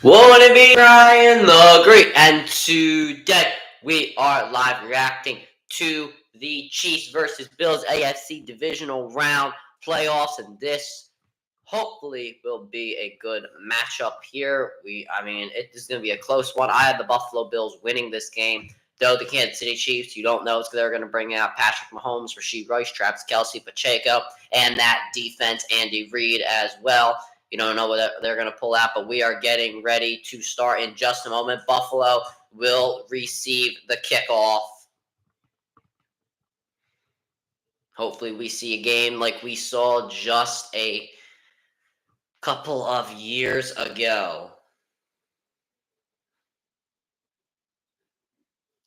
Won't it be Ryan the Great? And today we are live reacting to the Chiefs versus Bills AFC Divisional Round playoffs, and this hopefully will be a good matchup here. It is going to be a close one. I had the Buffalo Bills winning this game, though the Kansas City Chiefs, you don't know, they're going to bring out Patrick Mahomes, Rasheed Rice, Travis Kelce, Pacheco, and that defense, Andy Reid as well. You don't know what they're going to pull out, but we are getting ready to start in just a moment. Buffalo will receive the kickoff. Hopefully we see a game like we saw just a couple of years ago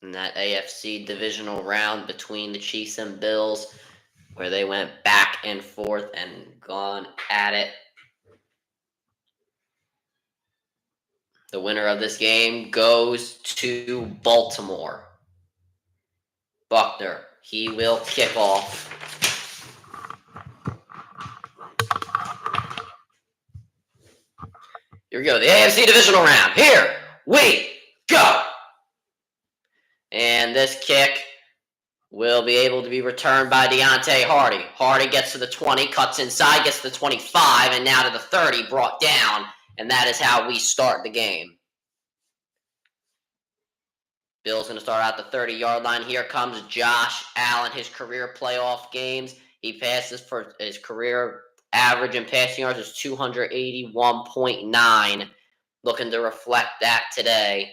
in that AFC divisional round between the Chiefs and Bills, where they went back and forth and gone at it. The winner of this game goes to Baltimore. Buckner, he will kick off. Here we go, the AFC divisional round. Here we go. And this kick will be able to be returned by Deontay Hardy. Hardy gets to the 20, cuts inside, gets to the 25, and now to the 30, brought down. And that is how we start the game. Bill's going to start out the 30-yard line. Here comes Josh Allen, his career playoff games. He passes for his career average in passing yards is 281.9. Looking to reflect that today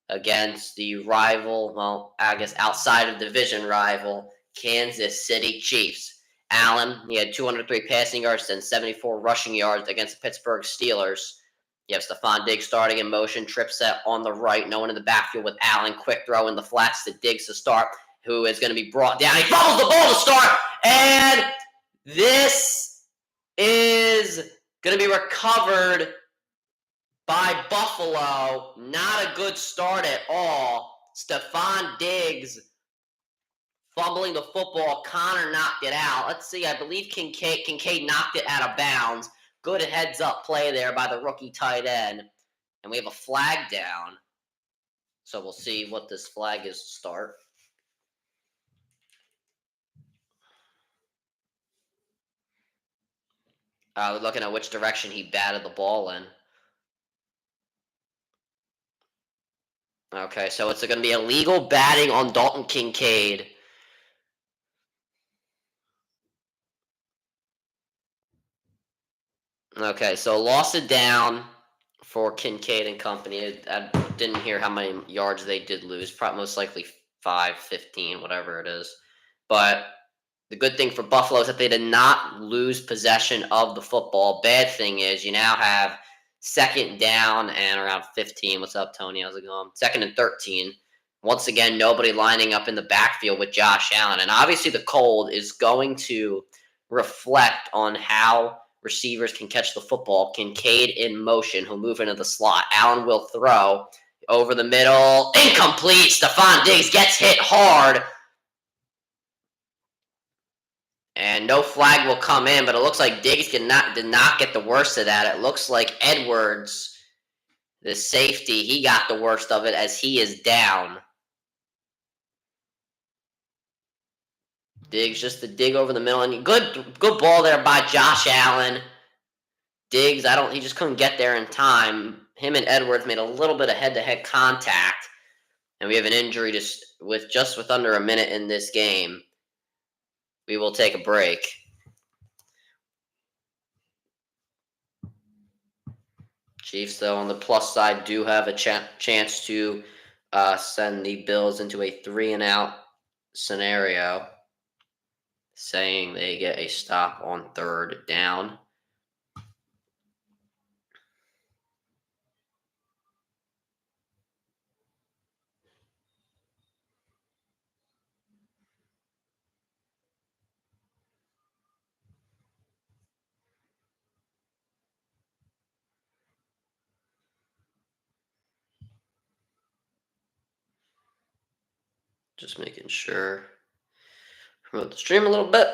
against the rival, outside of division rival, Kansas City Chiefs. Allen, he had 203 passing yards and 74 rushing yards against the Pittsburgh Steelers. You have Stephon Diggs starting in motion, trip set on the right, no one in the backfield with Allen, quick throw in the flats to Diggs to start, who is going to be brought down. He fumbles the ball to start, and this is going to be recovered by Buffalo. Not a good start at all. Stephon Diggs fumbling the football. Connor knocked it out. Let's see, I believe Kincaid knocked it out of bounds. Good heads-up play there by the rookie tight end. And we have a flag down. So we'll see what this flag is to start. We're looking at which direction he batted the ball in. Okay, so it's going to be illegal batting on Dalton Kincaid. Okay, so lost it down for Kincaid and company. I didn't hear how many yards they did lose. Probably most likely 5, 15, whatever it is. But the good thing for Buffalo is that they did not lose possession of the football. Bad thing is you now have second down and around 15. What's up, Tony? How's it going? Second and 13. Once again, nobody lining up in the backfield with Josh Allen. And obviously the cold is going to reflect on how receivers can catch the football. Kincaid in motion. He'll move into the slot. Allen will throw over the middle. Incomplete. Stephon Diggs gets hit hard. And no flag will come in, but it looks like Diggs did not get the worst of that. It looks like Edwards, the safety, he got the worst of it as he is down. Diggs just to dig over the middle, and good ball there by Josh Allen. Diggs, he just couldn't get there in time. Him and Edwards made a little bit of head-to-head contact, and we have an injury with under a minute in this game. We will take a break. Chiefs, though, on the plus side, do have a chance to send the Bills into a 3-and-out scenario, saying they get a stop on third down. Just making sure. Promote the stream a little bit.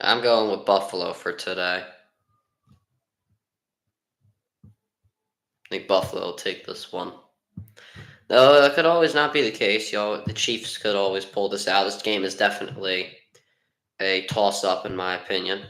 I'm going with Buffalo for today. I think Buffalo will take this one. Though that could always not be the case. The Chiefs could always pull this out. This game is definitely a toss-up, in my opinion.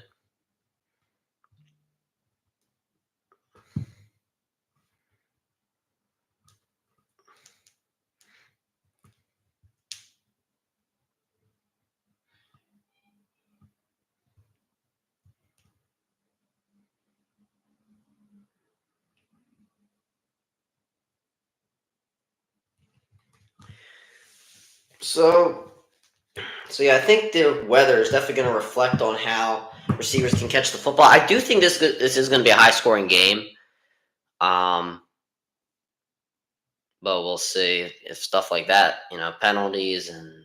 So yeah, I think the weather is definitely going to reflect on how receivers can catch the football. I do think this is going to be a high-scoring game. Um, but we'll see if stuff like that, penalties and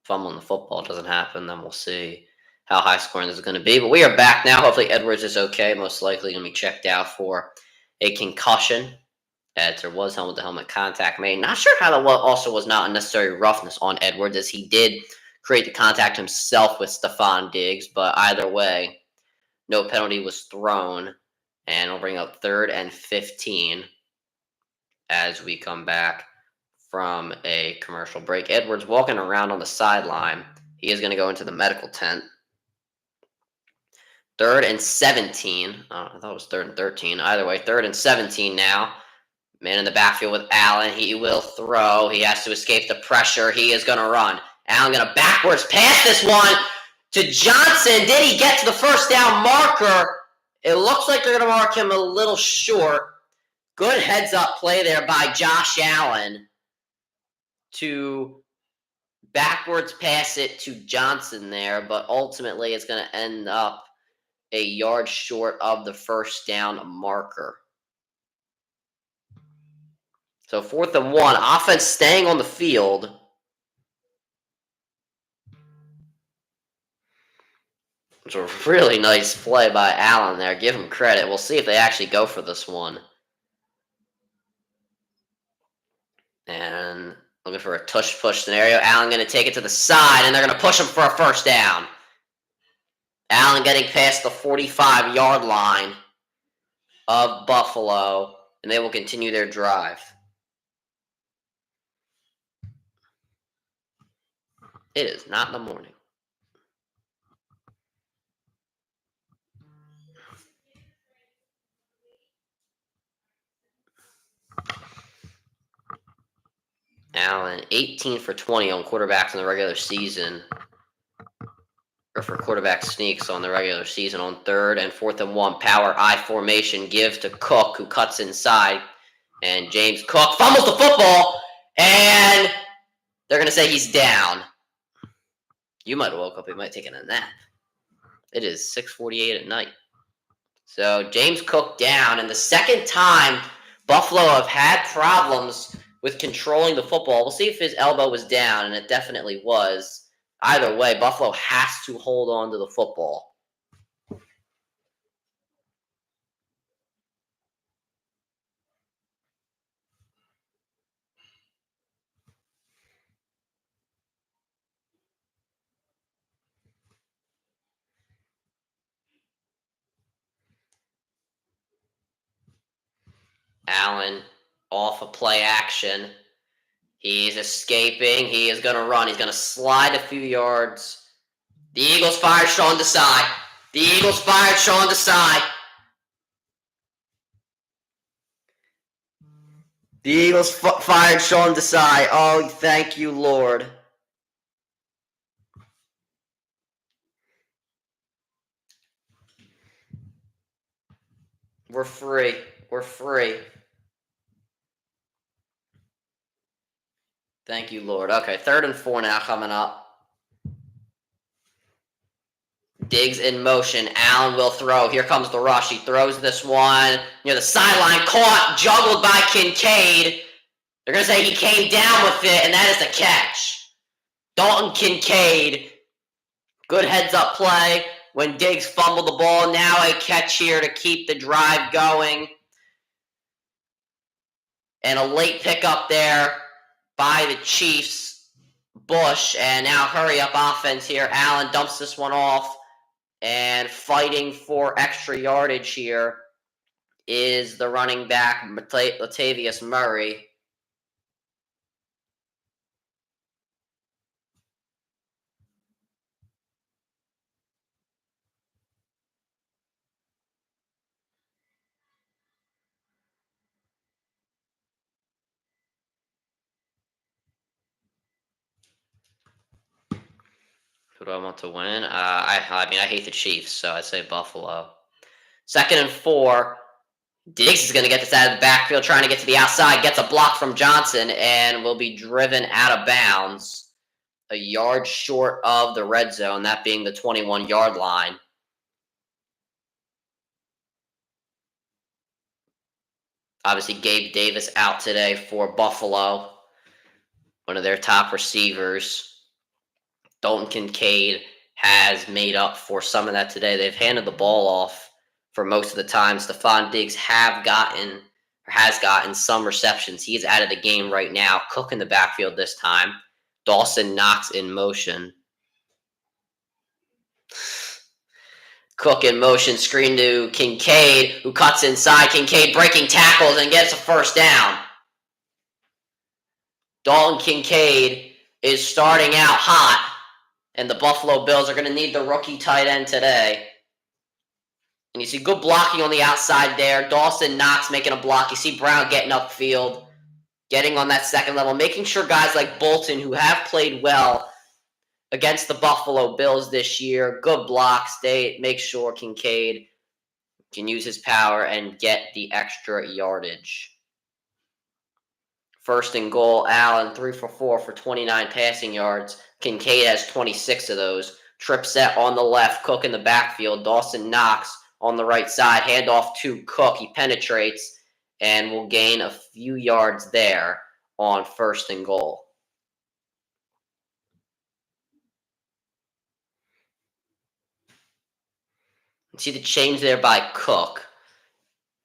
fumbling the football doesn't happen. Then we'll see how high-scoring this is going to be. But we are back now. Hopefully Edwards is okay. Most likely going to be checked out for a concussion, as there was helmet-to-helmet contact made. Not sure how that also was not unnecessary roughness on Edwards, as he did create the contact himself with Stephon Diggs. But either way, no penalty was thrown, and we'll bring up 3rd and 15 as we come back from a commercial break. Edwards walking around on the sideline. He is going to go into the medical tent. 3rd and 17. I thought it was 3rd and 13. Either way, 3rd and 17 now. Man in the backfield with Allen. He will throw. He has to escape the pressure. He is going to run. Allen going to backwards pass this one to Johnson. Did he get to the first down marker? It looks like they're going to mark him a little short. Good heads-up play there by Josh Allen to backwards pass it to Johnson there, but ultimately it's going to end up a yard short of the first down marker. So 4th and 1, offense staying on the field. It's a really nice play by Allen there. Give him credit. We'll see if they actually go for this one. And looking for a tush-push scenario. Allen going to take it to the side, and they're going to push him for a first down. Allen getting past the 45-yard line of Buffalo, and they will continue their drive. It is not in the morning. Allen, 18 for 20 on quarterbacks in the regular season. Or for quarterback sneaks on the regular season on 3rd and 4th and 1. Power I formation. Give to Cook, who cuts inside. And James Cook fumbles the football. And they're going to say he's down. You might have woke up. He might have taken a nap. It is 6:48 at night. So James Cook down. And the second time Buffalo have had problems with controlling the football. We'll see if his elbow was down, and it definitely was. Either way, Buffalo has to hold on to the football. Allen off a play action. He's escaping. He is going to run. He's going to slide a few yards. The Eagles fired Sean Desai. The Eagles fired Sean Desai. The Eagles fired Sean Desai. Oh, thank you, Lord. We're free. We're free. Thank you, Lord. Okay, 3rd and 4 now coming up. Diggs in motion. Allen will throw. Here comes the rush. He throws this one near the sideline. Caught, juggled by Kincaid. They're going to say he came down with it, and that is the catch. Dalton Kincaid. Good heads-up play when Diggs fumbled the ball. Now a catch here to keep the drive going. And a late pickup there by the Chiefs. Bush, and now hurry-up offense here. Allen dumps this one off And fighting for extra yardage here is the running back, Latavius Murray. Who do I want to win? I mean, I hate the Chiefs, so I say Buffalo. 2nd and 4. Diggs is going to get this out of the backfield, trying to get to the outside. Gets a block from Johnson and will be driven out of bounds. A yard short of the red zone, that being the 21-yard line. Obviously, Gabe Davis out today for Buffalo, one of their top receivers. Dalton Kincaid has made up for some of that today. They've handed the ball off for most of the time. Stephon Diggs has gotten some receptions. He's out of the game right now. Cook in the backfield this time. Dawson Knox in motion. Cook in motion, screen to Kincaid, who cuts inside. Kincaid breaking tackles and gets a first down. Dalton Kincaid is starting out hot, and the Buffalo Bills are going to need the rookie tight end today. And you see good blocking on the outside there. Dawson Knox making a block. You see Brown getting upfield, getting on that second level, making sure guys like Bolton, who have played well against the Buffalo Bills this year, good blocks. They make sure Kincaid can use his power and get the extra yardage. 1st and goal, Allen 3 for 4 for 29 passing yards. Kincaid has 26 of those. Trip set on the left, Cook in the backfield, Dawson Knox on the right side, handoff to Cook. He penetrates and will gain a few yards there on 1st and goal. See the change there by Cook.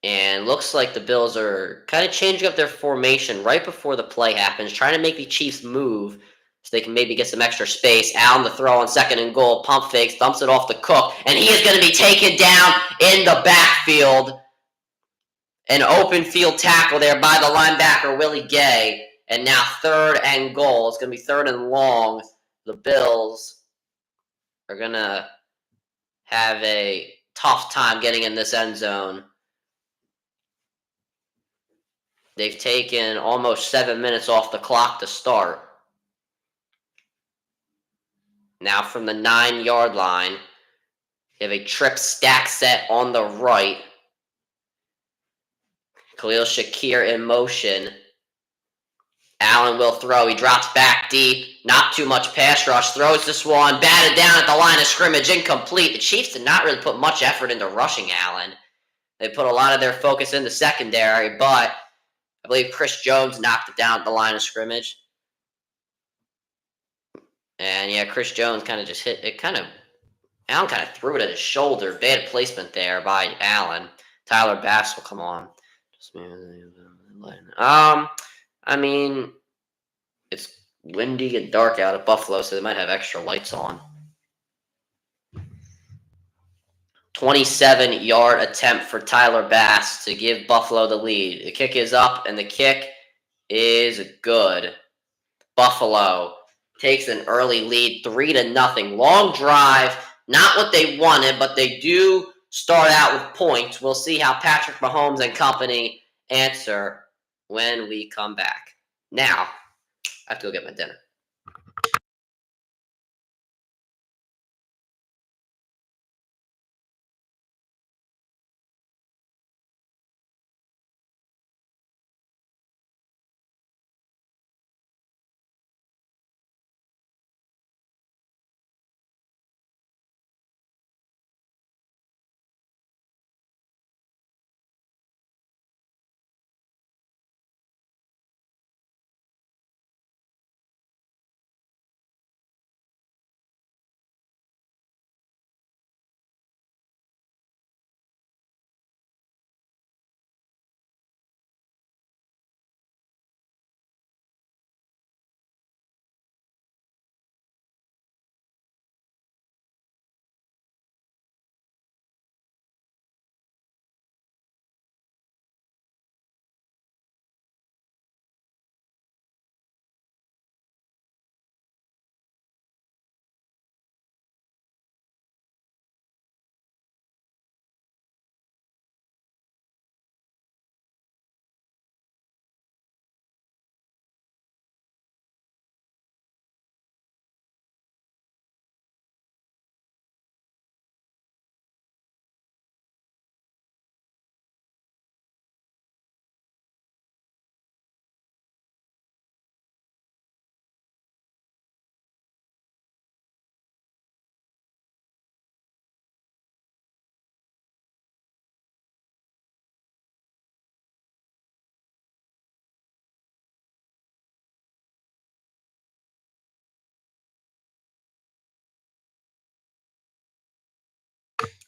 And looks like the Bills are kind of changing up their formation right before the play happens, trying to make the Chiefs move so they can maybe get some extra space. Allen the throw on 2nd and goal, pump fakes, dumps it off to Cook, and he is going to be taken down in the backfield. An open field tackle there by the linebacker, Willie Gay. And now 3rd and goal. It's going to be 3rd and long. The Bills are going to have a tough time getting in this end zone. They've taken almost 7 minutes off the clock to start. Now from the 9-yard line, they have a trip stack set on the right. Khalil Shakir in motion. Allen will throw. He drops back deep. Not too much pass rush. Throws this one. Batted down at the line of scrimmage. Incomplete. The Chiefs did not really put much effort into rushing Allen. They put a lot of their focus in the secondary, but I believe Chris Jones knocked it down at the line of scrimmage. And yeah, Chris Jones kind of just hit it. Allen kind of threw it at his shoulder. Bad placement there by Allen. Tyler Bass will come on. I mean, it's windy and dark out at Buffalo, so they might have extra lights on. 27-yard attempt for Tyler Bass to give Buffalo the lead. The kick is up, and the kick is good. Buffalo takes an early lead, 3-0. Long drive, not what they wanted, but they do start out with points. We'll see how Patrick Mahomes and company answer when we come back. Now, I have to go get my dinner.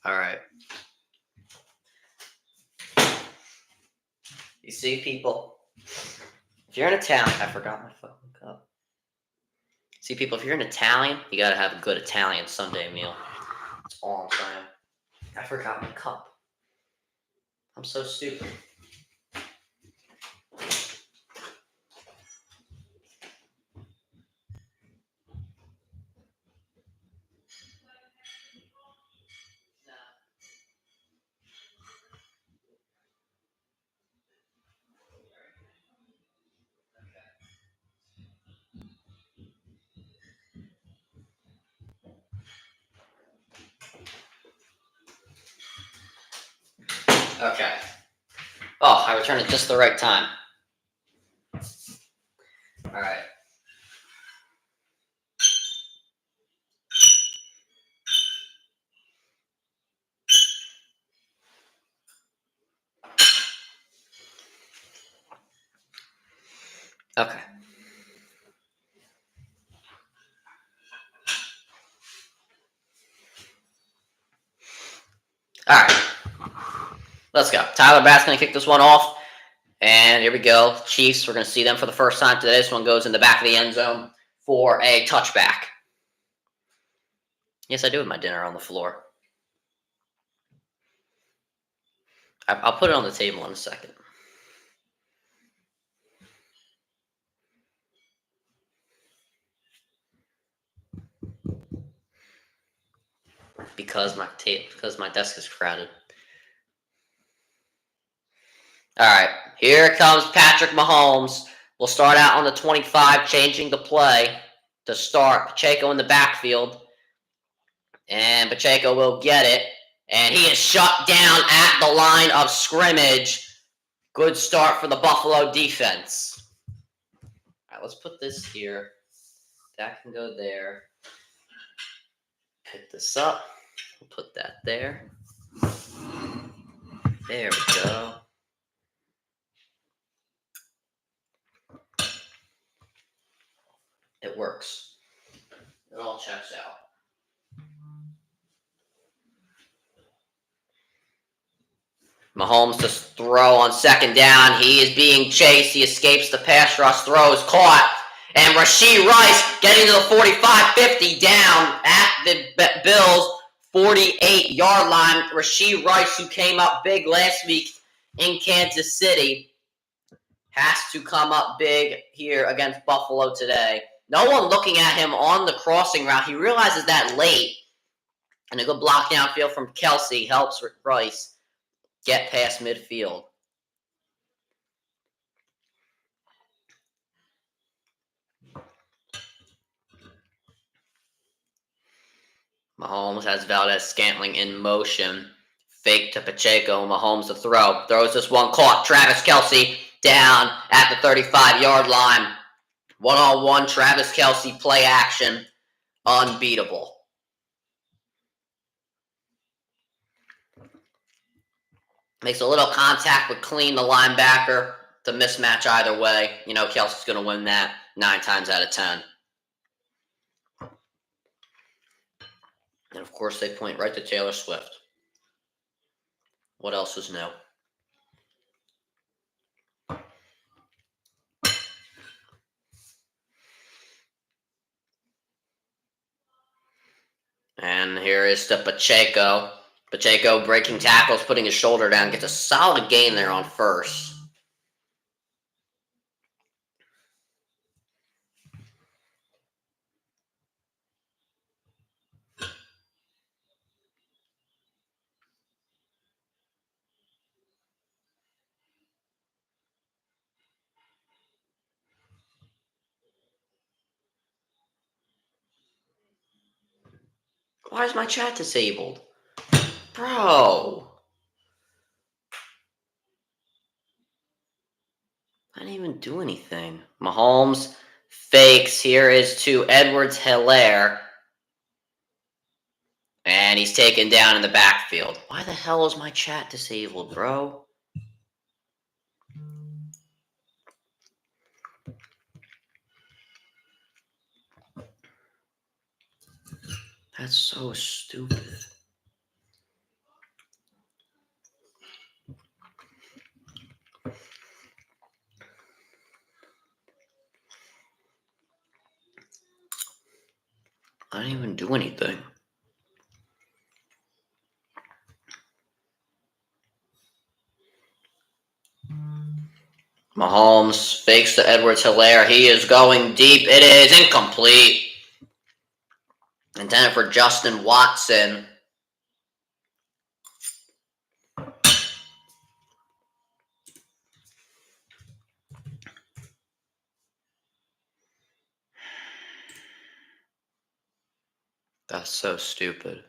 All right. You see, people, if you're an Italian, I forgot my fucking cup. See, people, if you're an Italian, you gotta have a good Italian Sunday meal. That's all I'm saying. I forgot my cup. I'm so stupid. Okay. Oh, I returned at just the right time. All right. Okay. All right. Let's go. Tyler Bass going to kick this one off. And here we go. Chiefs, we're going to see them for the first time today. This one goes in the back of the end zone for a touchback. Yes, I do have my dinner on the floor. I'll put it on the table in a second. Because my desk is crowded. All right, here comes Patrick Mahomes. We'll start out on the 25, changing the play to start. Pacheco in the backfield. And Pacheco will get it. And he is shut down at the line of scrimmage. Good start for the Buffalo defense. All right, let's put this here. That can go there. Pick this up. We'll put that there. There we go. It works. It all checks out. Mahomes to throw on second down. He is being chased. He escapes the pass rush. Throw is caught. And Rashee Rice getting to the 45-50 down at the Bills' 48-yard line. Rashee Rice, who came up big last week in Kansas City, has to come up big here against Buffalo today. No one looking at him on the crossing route. He realizes that late. And a good block downfield from Kelsey helps Rice get past midfield. Mahomes has Valdez-Scantling in motion. Fake to Pacheco. Mahomes to throw. Throws this one caught. Travis Kelsey down at the 35-yard line. One-on-one Travis Kelsey play action. Unbeatable. Makes a little contact with Clean, the linebacker. It's a mismatch either way. You know Kelsey's going to win that 9 times out of 10. And, of course, they point right to Taylor Swift. What else is new? And here is to Pacheco. Pacheco breaking tackles, putting his shoulder down. Gets a solid gain there on first. Why is my chat disabled? Bro. I didn't even do anything. Mahomes fakes. Here is to Edwards-Helaire. And he's taken down in the backfield. Why the hell is my chat disabled, bro? That's so stupid. I didn't even do anything. Mahomes fakes to Edwards-Helaire. He is going deep. It is incomplete. Intended for Justin Watson. That's so stupid.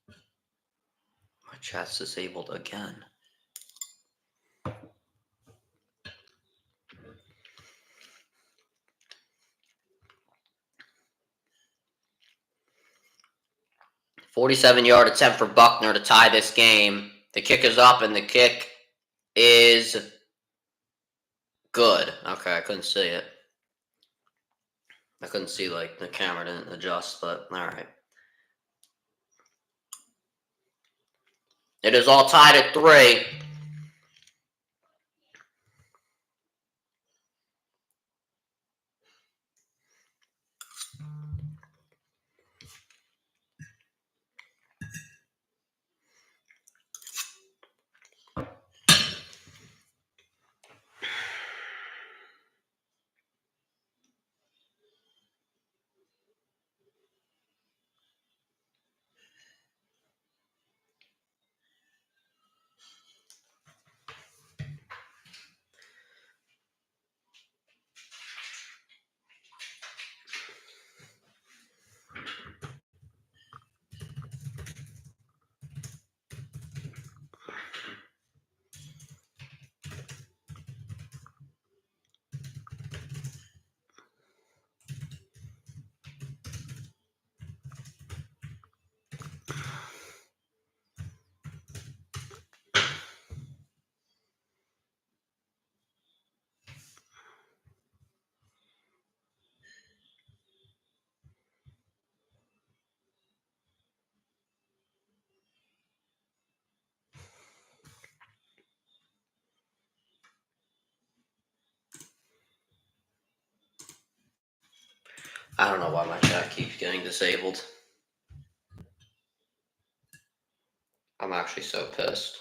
My chat's disabled again. .47-yard attempt for Buckner to tie this game. The kick is up, and the kick is good. Okay, I couldn't see it. I couldn't see, like, the camera didn't adjust, but all right. It is all tied at 3. I don't know why my chat keeps getting disabled. I'm actually so pissed.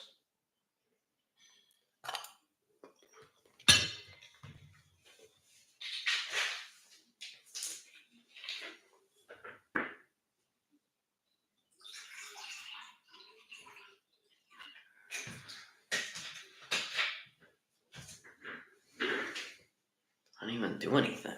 I didn't even do anything.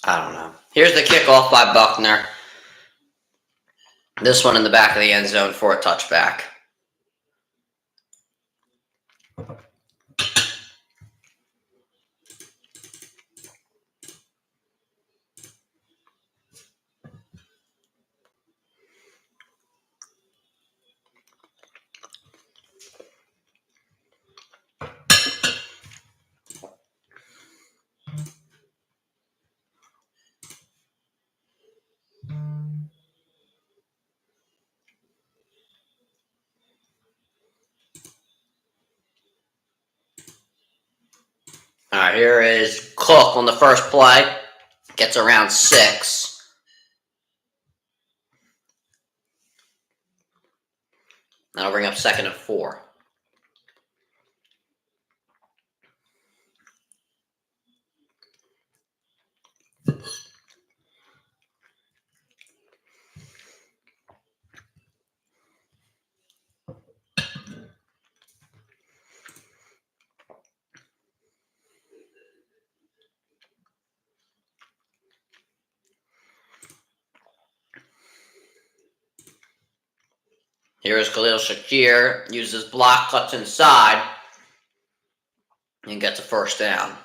I don't know. Here's the kickoff by Buckner. This one in the back of the end zone for a touchback. All right, here is Cook on the first play. Gets around 6. That'll bring up 2nd and 4. Here is Khalil Shakir, uses block, cuts inside, and gets a first down.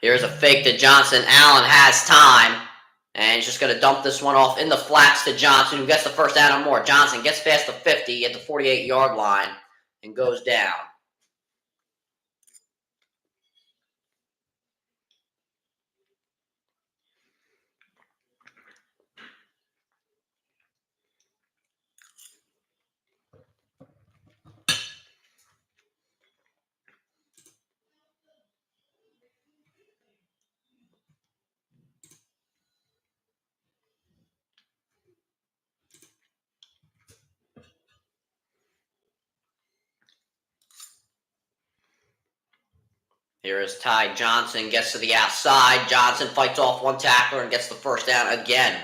Here's a fake to Johnson. Allen has time. And he's just going to dump this one off in the flats to Johnson, who gets the first down or more. Johnson gets past the 50 at the 48-yard line and goes down. Here is Ty Johnson, gets to the outside. Johnson fights off one tackler and gets the first down again.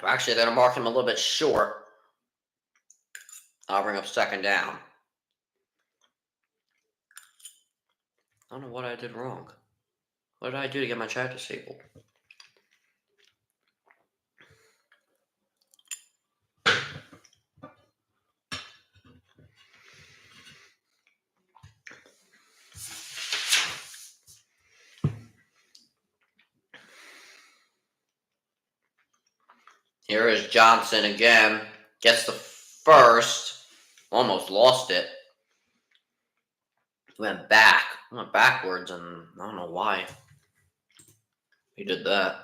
Actually, they're going to mark him a little bit short. I'll bring up second down. I don't know what I did wrong. What did I do to get my chat disabled? Here is Johnson again. Gets the first. Almost lost it. Went backwards, and I don't know why he did that.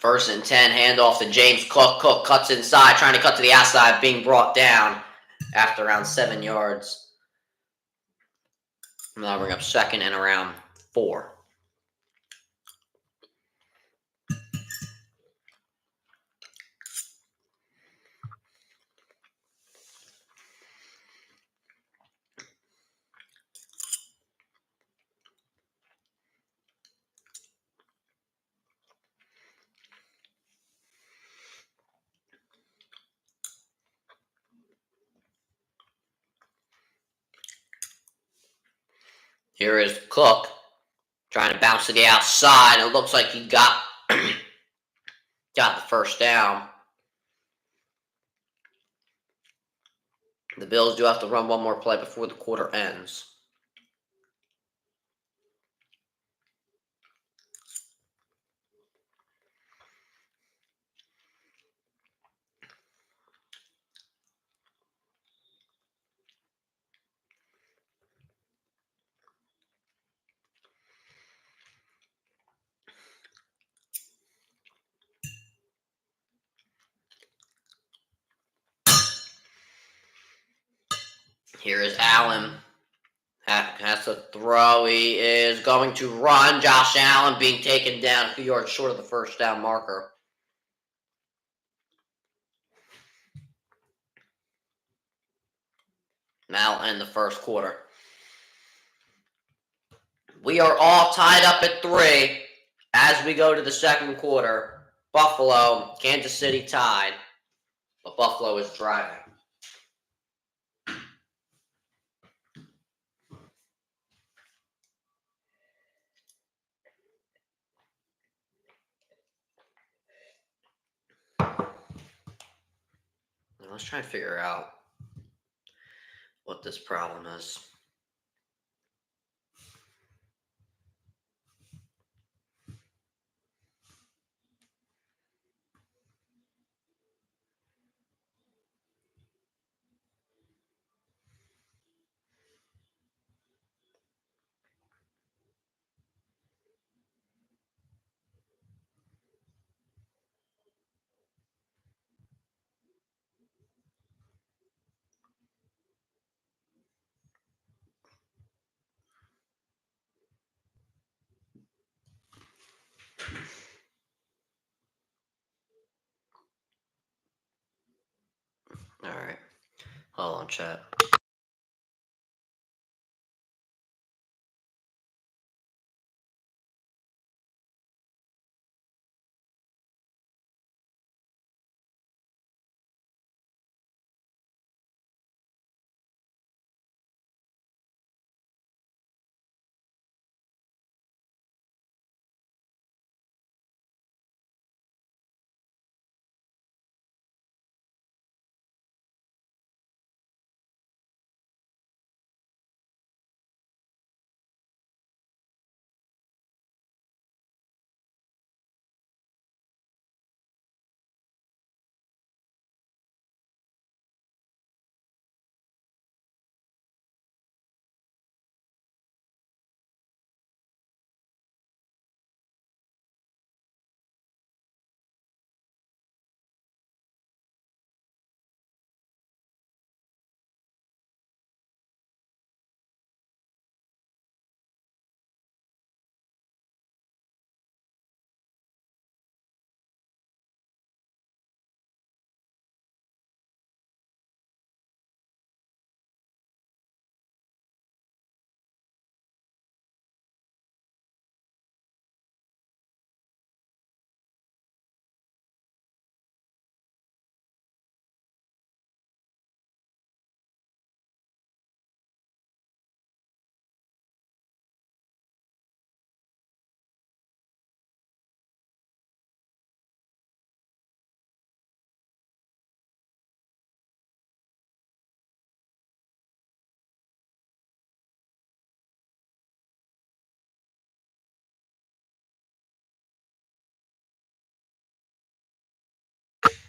First and 10, handoff to James Cook. Cook cuts inside, trying to cut to the outside, being brought down after around 7 yards. And I'll bring up second and around 4. Here is Cook trying to bounce to the outside. It looks like he got the first down. The Bills do have to run one more play before the quarter ends. Here is Allen. Has to throw. He is going to run. Josh Allen being taken down a few yards short of the first down marker. Now end the first quarter. We are all tied up at 3 as we go to the second quarter. Buffalo, Kansas City tied, but Buffalo is driving. Let's try and figure out what this problem is. All right. Hold on, chat.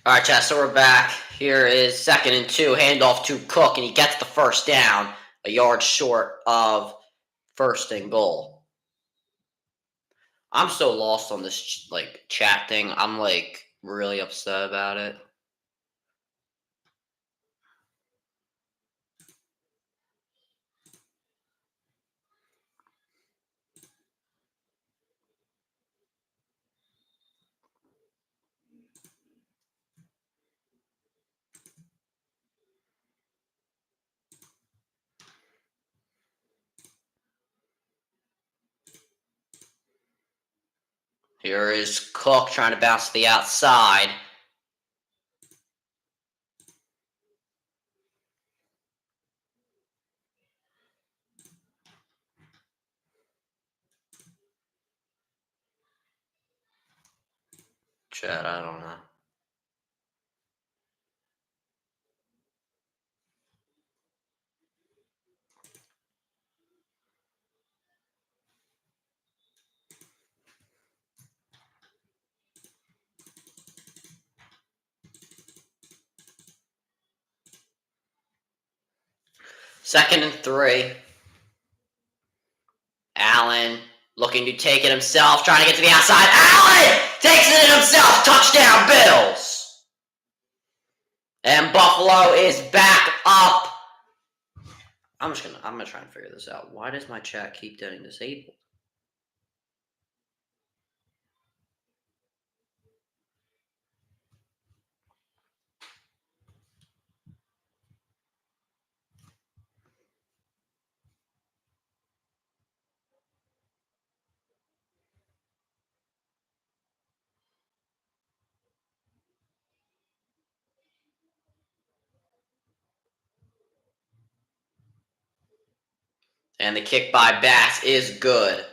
All right, chat. So we're back. Here is 2nd and 2. Handoff to Cook, and he gets the first down, a yard short of 1st and goal. I'm so lost on this chat thing. I'm really upset about it. Here is Cook trying to bounce to the outside. Chat, I don't know. Second and 3. Allen looking to take it himself, trying to get to the outside. Allen takes it in himself. Touchdown, Bills. And Buffalo is back up. I'm gonna try and figure this out. Why does my chat keep getting disabled? And the kick by Bass is good.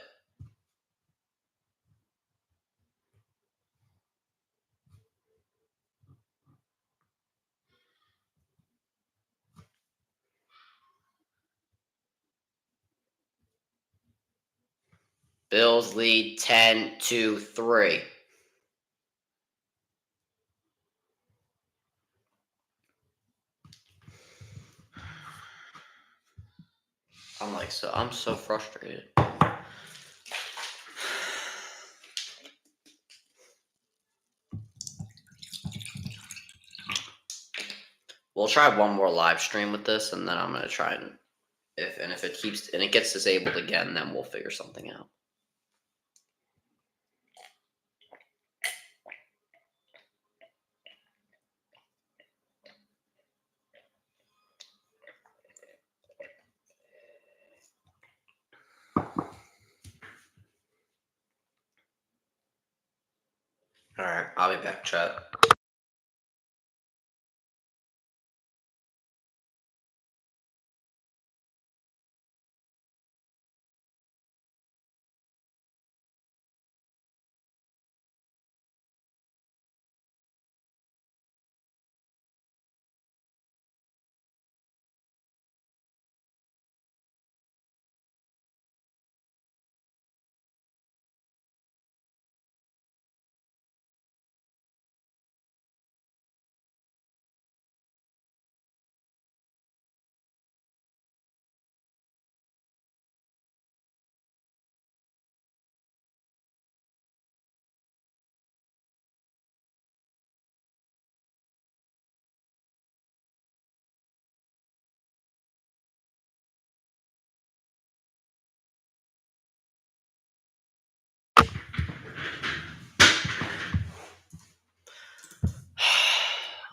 Bills lead 10-3. I'm so frustrated. We'll try one more live stream with this, and then I'm gonna try and if it gets disabled again, then we'll figure something out. I'll be back, chat.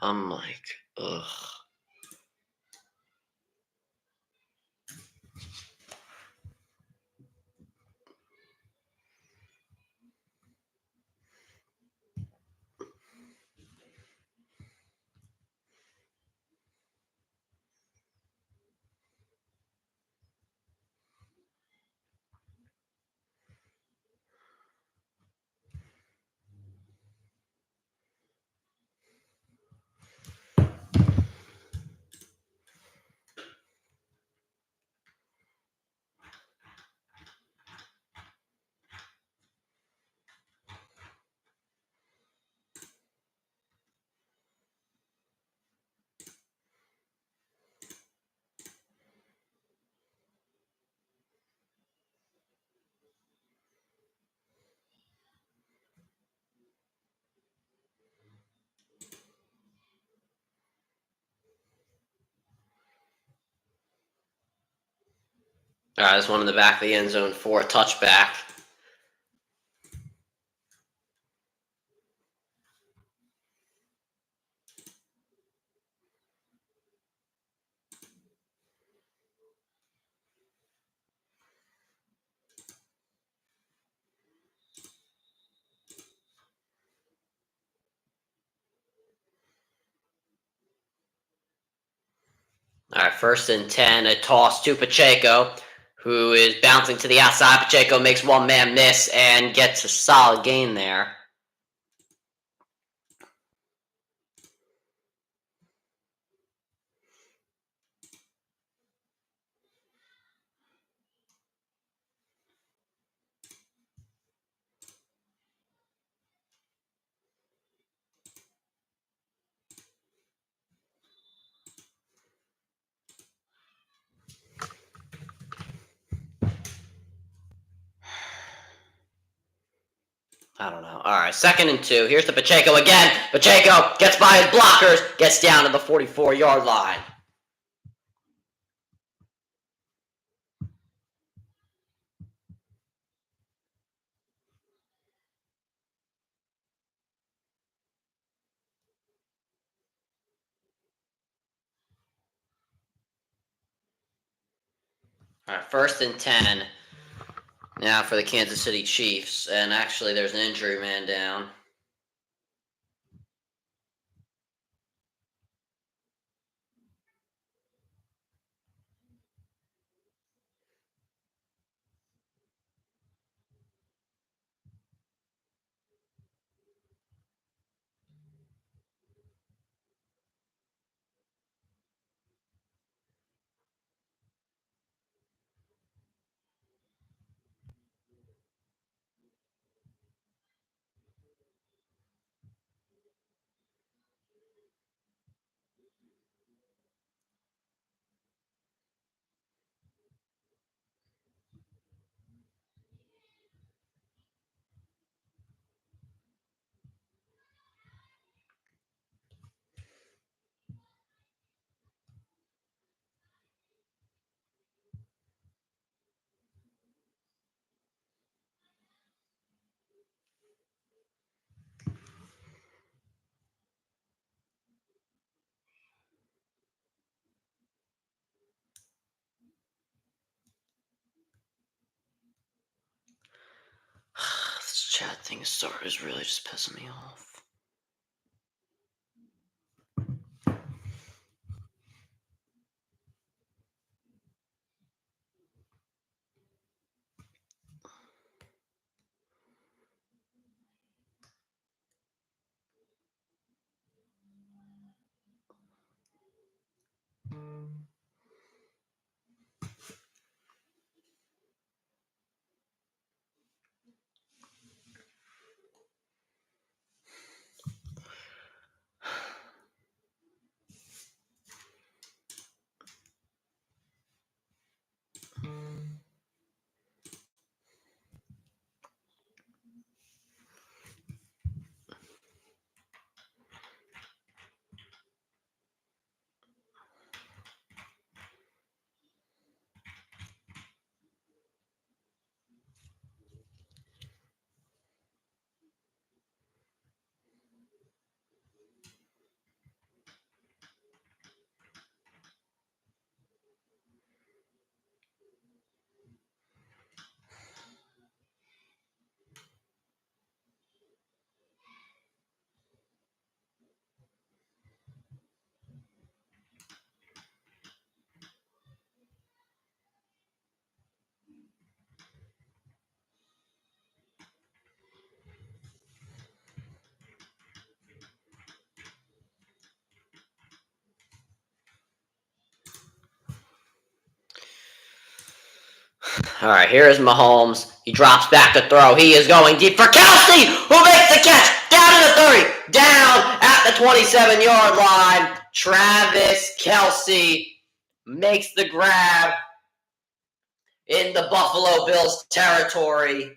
I'm like, ugh. All right, this one in the back of the end zone for a touchback. All right, 1st and 10, a toss to Pacheco, who is bouncing to the outside. Pacheco makes one man miss and gets a solid gain there. I don't know. All right, 2nd and 2. Here's the Pacheco again. Pacheco gets by his blockers, gets down to the 44-yard line. All right, 1st and 10. Now for the Kansas City Chiefs. And actually, there's an injury man down. This chat thing is really just pissing me off. All right, here is Mahomes. He drops back to throw. He is going deep for Kelsey, who makes the catch. Down to the 30, down at the 27-yard line. Travis Kelsey makes the grab in the Buffalo Bills territory.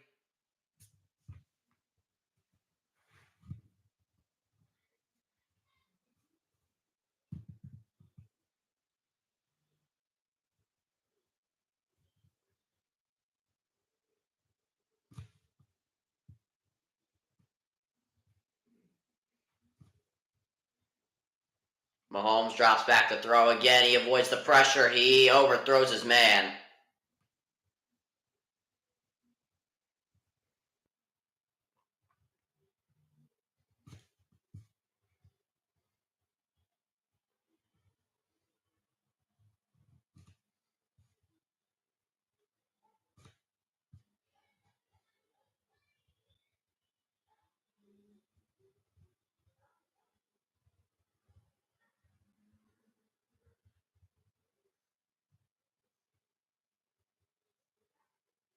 Mahomes drops back to throw again. He avoids the pressure. He overthrows his man.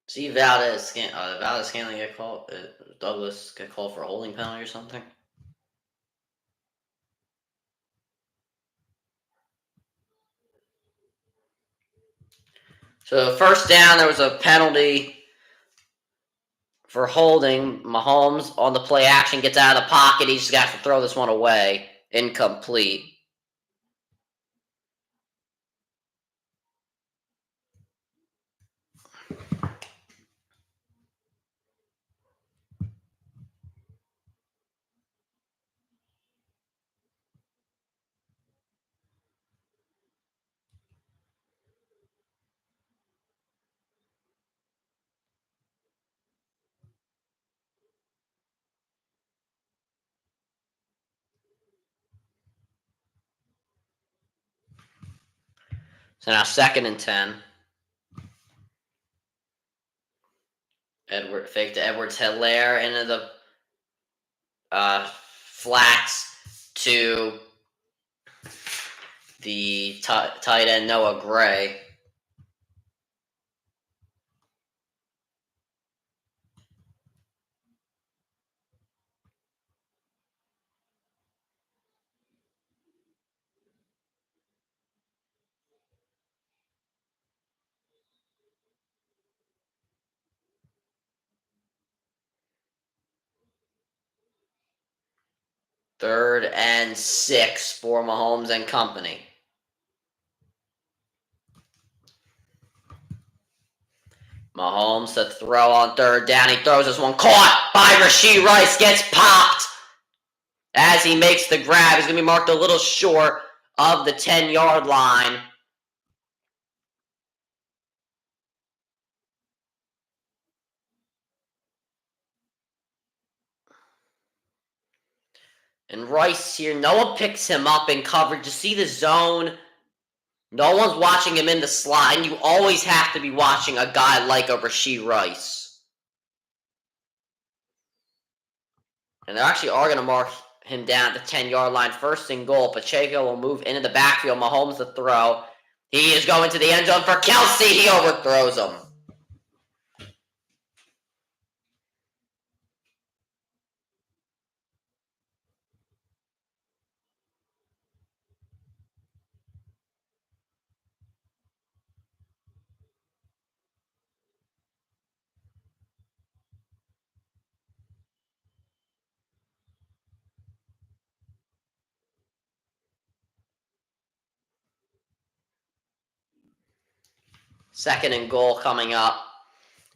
See Valdez Scanlon get called. Douglas get called for a holding penalty or something. So first down, there was a penalty for holding. Mahomes on the play action gets out of the pocket. He just got to throw this one away. Incomplete. So now 2nd and 10. Fake to Edwards-Helaire into the flats to the tight end Noah Gray. Third and 6 for Mahomes and company. Mahomes to throw on 3rd down. He throws this one. Caught by Rashee Rice. Gets popped as he makes the grab. He's going to be marked a little short of the 10-yard line. And Rice here, Noah picks him up in coverage. You see the zone. No one's watching him in the slot, and you always have to be watching a guy like a Rashee Rice. And they actually are going to mark him down at the 10-yard line. 1st and goal. Pacheco will move into the backfield. Mahomes to throw. He is going to the end zone for Kelsey. He overthrows him. Second and goal coming up.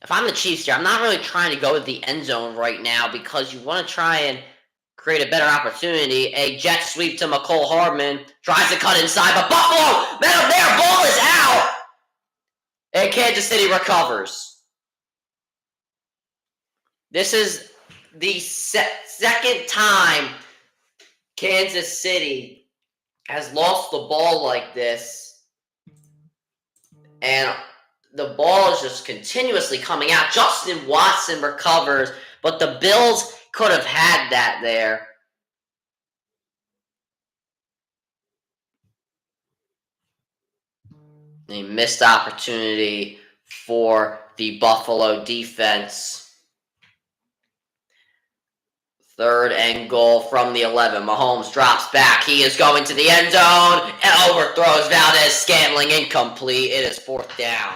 If I'm the Chiefs here, I'm not really trying to go to the end zone right now because you want to try and create a better opportunity. A jet sweep to McCole Hardman. Tries to cut inside, but Buffalo, their ball is out. And Kansas City recovers. This is the second time Kansas City has lost the ball like this. And the ball is just continuously coming out. Justin Watson recovers, but the Bills could have had that there. A missed opportunity for the Buffalo defense. 3rd and goal from the 11. Mahomes drops back. He is going to the end zone and overthrows Valdez-Scantling. Incomplete. It is 4th down.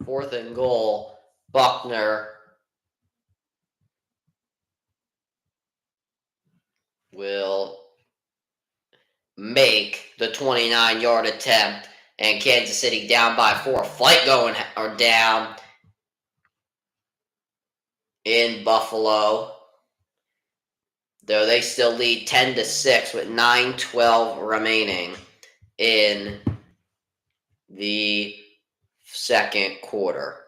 Fourth and goal. Buckner will make the 29-yard attempt, and Kansas City down by 4. Flight going or down in Buffalo, though they still lead 10-6 with 9:12 remaining in the second quarter.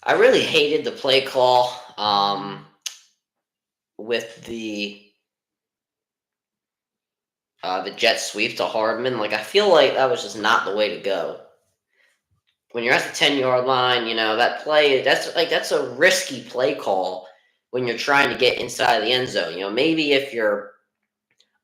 I really hated the play call with the jet sweep to Hardman. Like, I feel like that was just not the way to go. When you're at the 10-yard line, that play, that's a risky play call when you're trying to get inside the end zone. Maybe if you're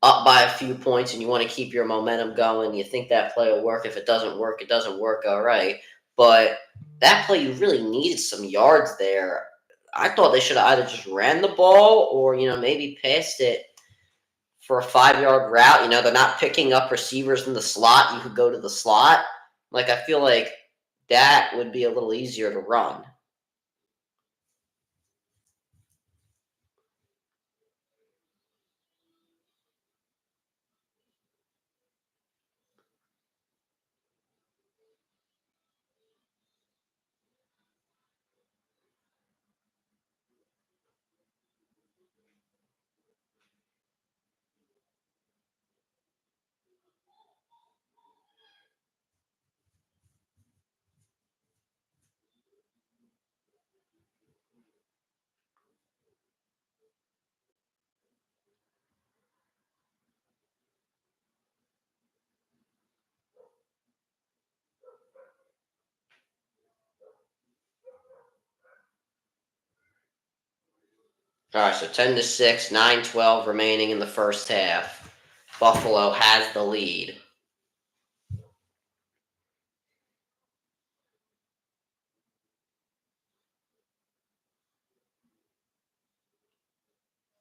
up by a few points and you want to keep your momentum going, you think that play will work. If it doesn't work, it doesn't work, all right. But that play, you really needed some yards there. I thought they should have either just ran the ball or, maybe passed it for a 5-yard route. They're not picking up receivers in the slot. You could go to the slot. Like, I feel like that would be a little easier to run. All right, so 10-6, 9:12 remaining in the first half. Buffalo has the lead.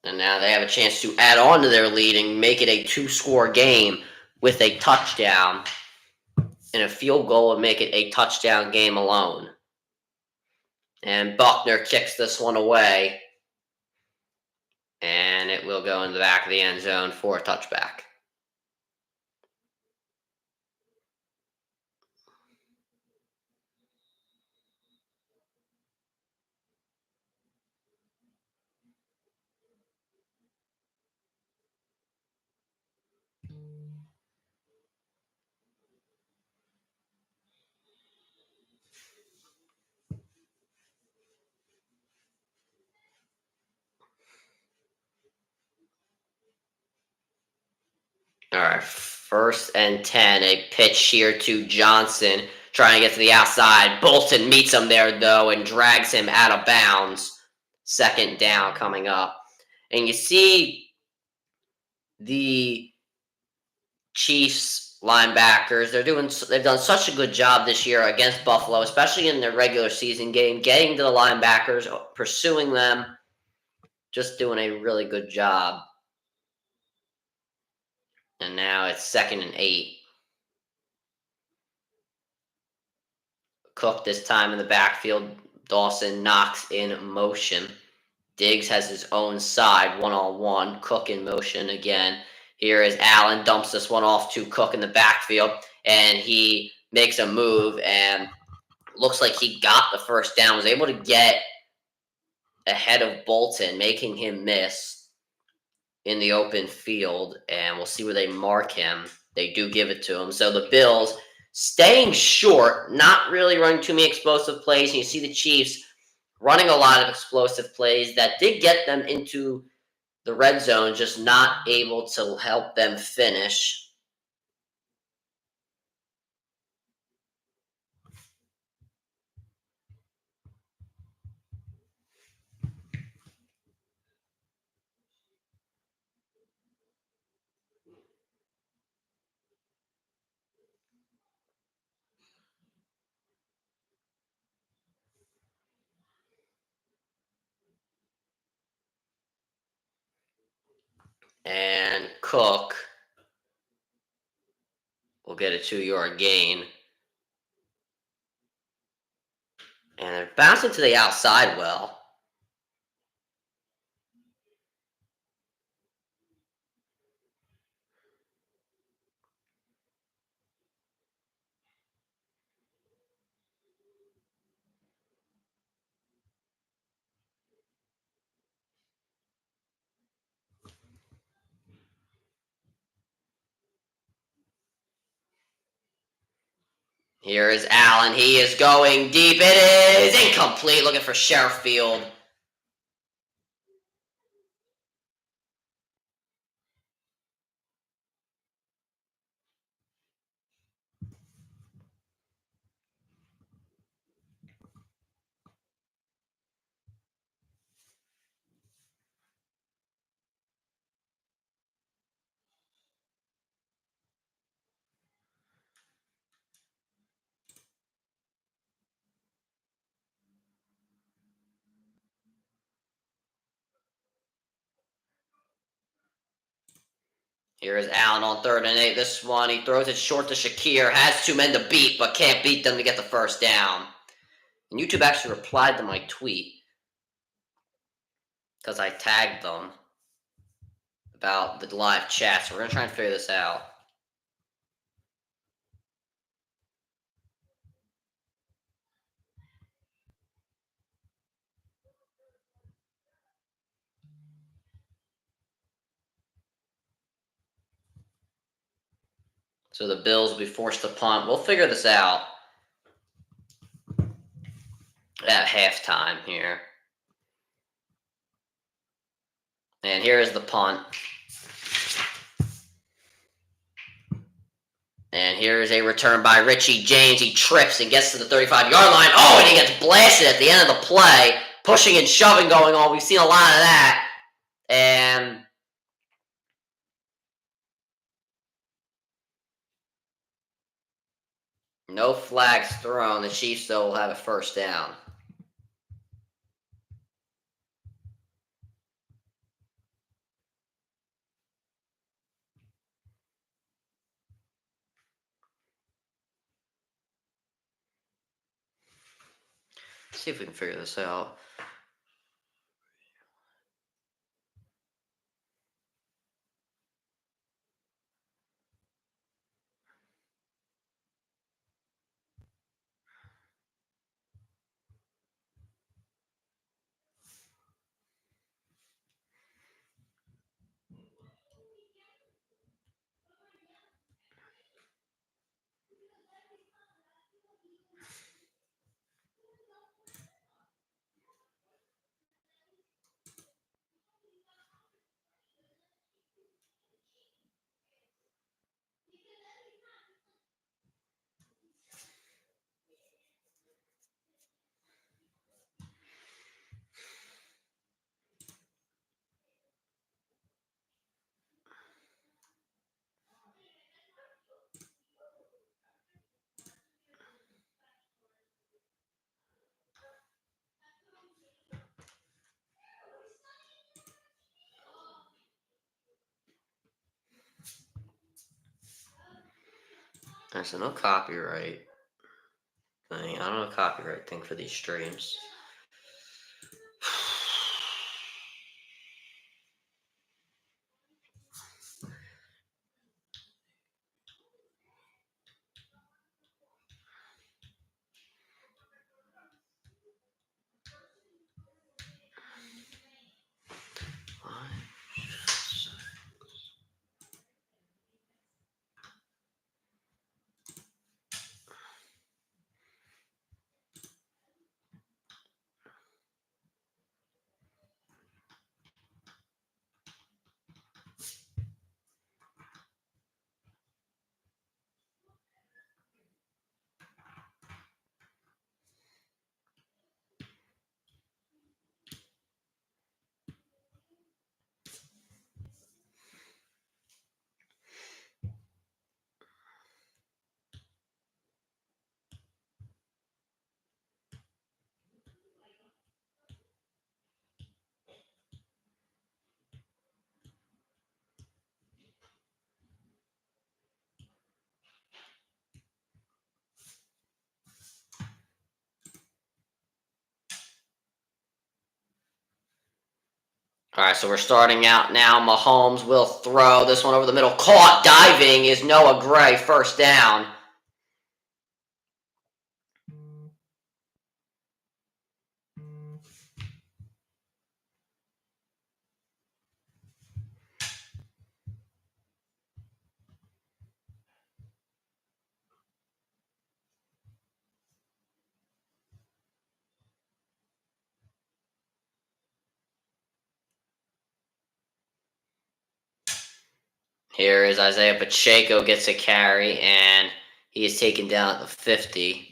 And now they have a chance to add on to their lead and make it a 2-score game with a touchdown. And a field goal would make it a touchdown game alone. And Buckner kicks this one away. And it will go in the back of the end zone for a touchback. All right, 1st and 10. A pitch here to Johnson, trying to get to the outside. Bolton meets him there, though, and drags him out of bounds. 2nd down coming up. And you see the Chiefs linebackers, they've done such a good job this year against Buffalo, especially in their regular season game, getting to the linebackers, pursuing them, just doing a really good job. And now it's 2nd and 8. Cook this time in the backfield. Dawson knocks in motion. Diggs has his own side, one-on-one. Cook in motion again. Here is Allen, dumps this one off to Cook in the backfield, and he makes a move, and looks like he got the first down, was able to get ahead of Bolton, making him miss in the open field, and we'll see where they mark him. They do give it to him. So the Bills staying short, not really running too many explosive plays, and you see the Chiefs running a lot of explosive plays that did get them into the red zone, just not able to help them finish. And Cook will get a 2-yard gain. And they're bouncing to the outside well. Here is Allen. He is going deep. It is incomplete. Looking for Sheffield. Here is Allen on 3rd and 8. This one, he throws it short to Shakir. Has 2 men to beat, but can't beat them to get the first down. And YouTube actually replied to my tweet because I tagged them about the live chat. So we're going to try and figure this out. So the Bills will be forced to punt. We'll figure this out at halftime here. And here is the punt. And here is a return by Richie James. He trips and gets to the 35-yard line. Oh, and he gets blasted at the end of the play. Pushing and shoving going on. We've seen a lot of that. And no flags thrown. The Chiefs, though, will have a first down. Let's see if we can figure this out. There's no copyright thing. I don't know copyright thing for these streams. All right, so we're starting out now. Mahomes will throw this one over the middle. Caught diving is Noah Gray. First down. Here is Isaiah Pacheco gets a carry, and he is taken down at the 50.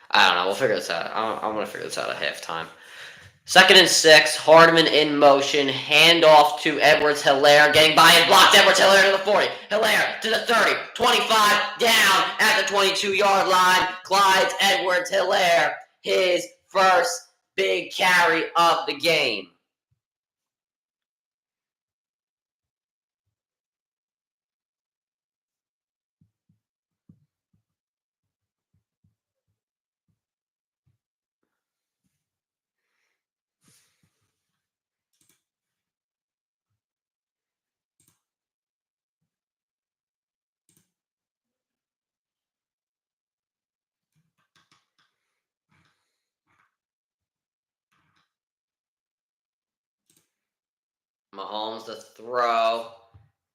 I don't know. We'll figure this out. I'm going to figure this out at halftime. 2nd and 6. Hardman in motion. Handoff to Edwards-Helaire. Getting by and blocked. Edwards-Helaire to the 40. Helaire to the 30. 25. Down at the 22-yard line. Clyde Edwards-Helaire. His first big carry of the game. Mahomes the throw,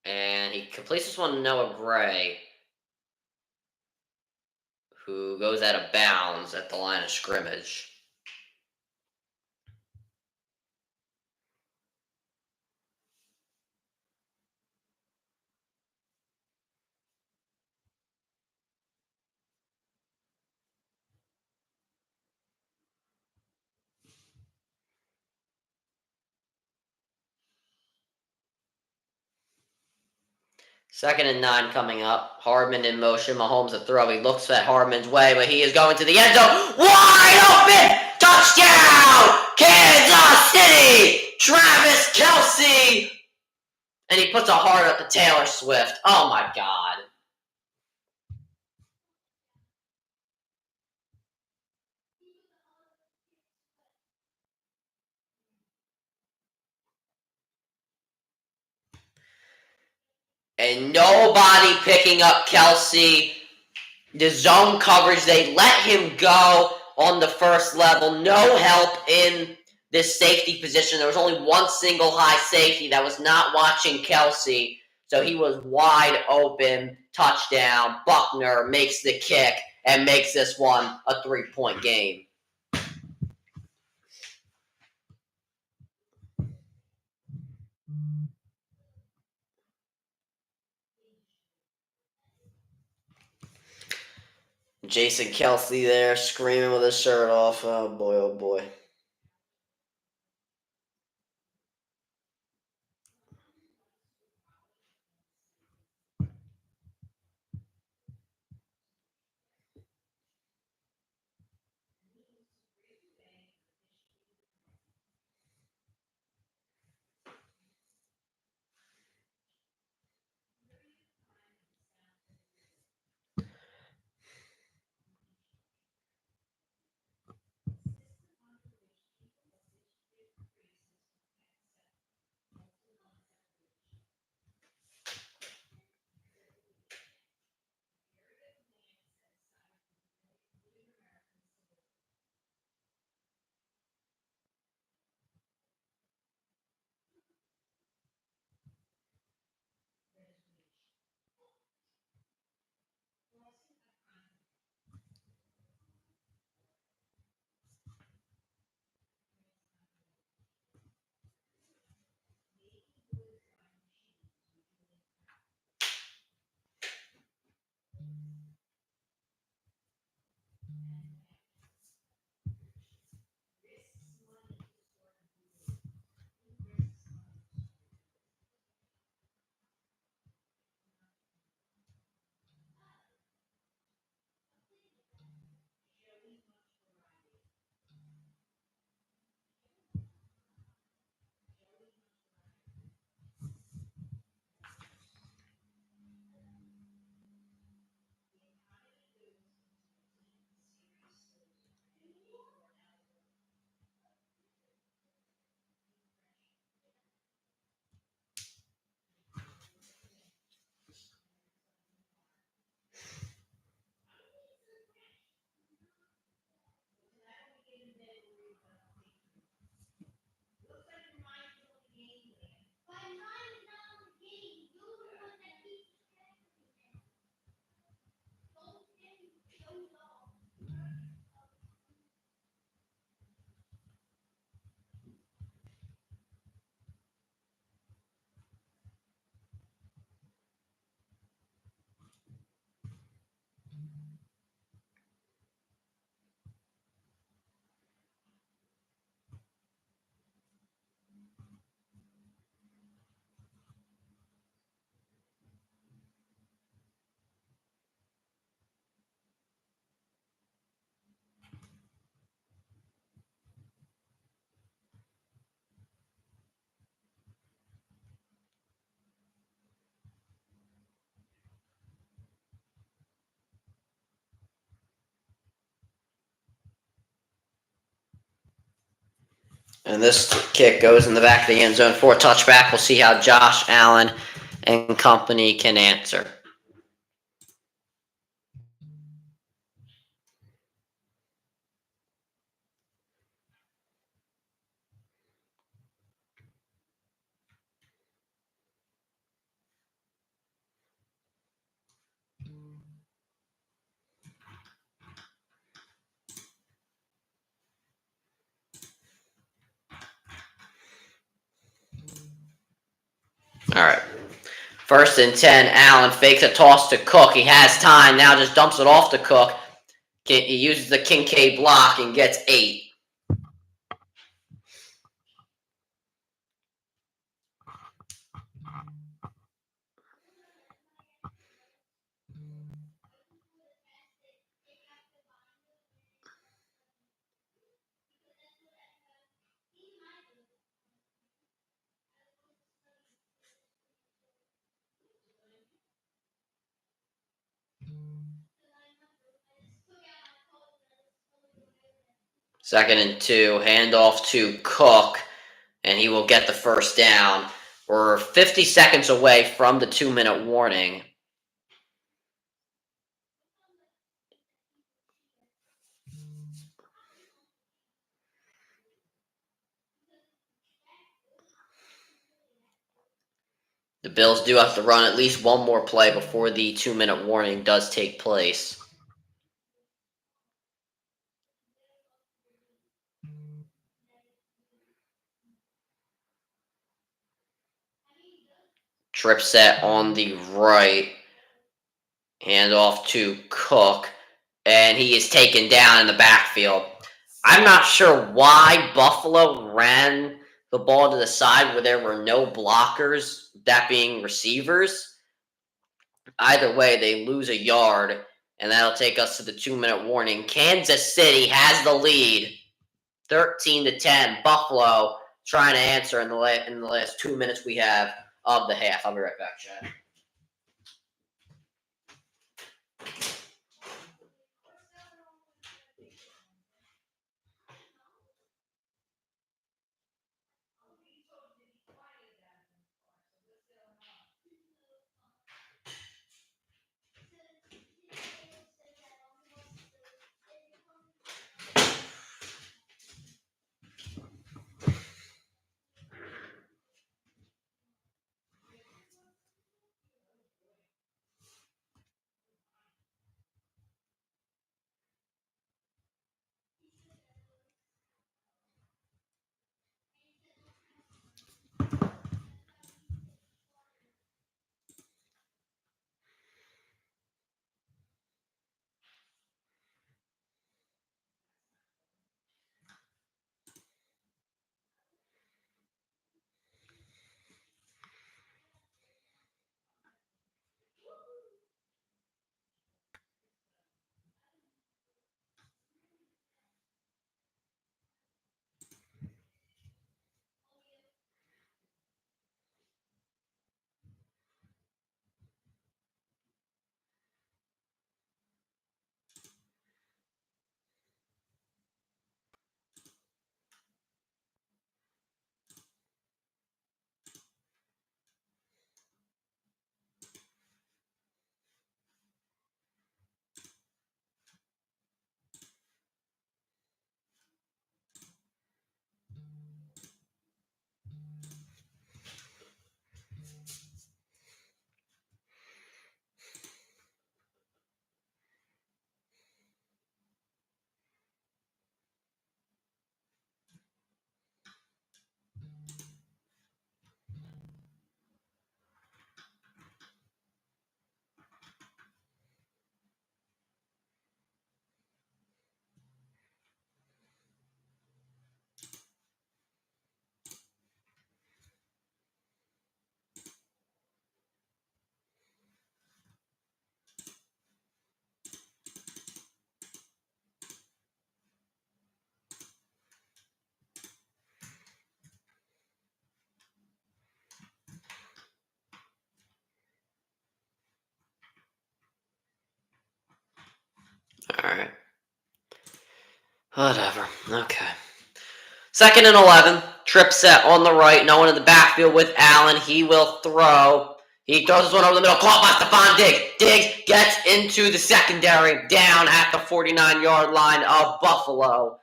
and he completes this one to Noah Gray, who goes out of bounds at the line of scrimmage. Second and 9 coming up. Hardman in motion. Mahomes a throw. He looks at Hardman's way, but he is going to the end zone. Wide open! Touchdown! Kansas City! Travis Kelce! And he puts a heart up to Taylor Swift. Oh my God. And nobody picking up Kelce. The zone coverage, they let him go on the first level. No help in this safety position. There was only one single high safety that was not watching Kelce. So he was wide open. Touchdown. Buckner makes the kick and makes this one a 3-point game. Jason Kelsey there screaming with his shirt off. Oh boy, oh boy. And this kick goes in the back of the end zone for a touchback. We'll see how Josh Allen and company can answer. All right. 1st and 10. Allen fakes a toss to Cook. He has time. Now just dumps it off to Cook. He uses the Kincaid block and gets 8. Second and 2, handoff to Cook, and he will get the first down. We're 50 seconds away from the 2-minute warning. The Bills do have to run at least one more play before the 2-minute warning does take place. Trip set on the right. Hand off to Cook. and he is taken down in the backfield. I'm not sure why Buffalo ran the ball to the side where there were no blockers, that being receivers. Either way, they lose a yard, and that'll take us to the 2-minute warning. Kansas City has the lead, 13-10. Buffalo trying to answer in the last 2 minutes we have of the half. I'll be right back, Chad. All right. Whatever. Okay. 2nd and 11. Trip set on the right. No one in the backfield with Allen. He will throw. He throws this one over the middle. Caught by Stephon Diggs. Diggs gets into the secondary down at the 49-yard line of Buffalo.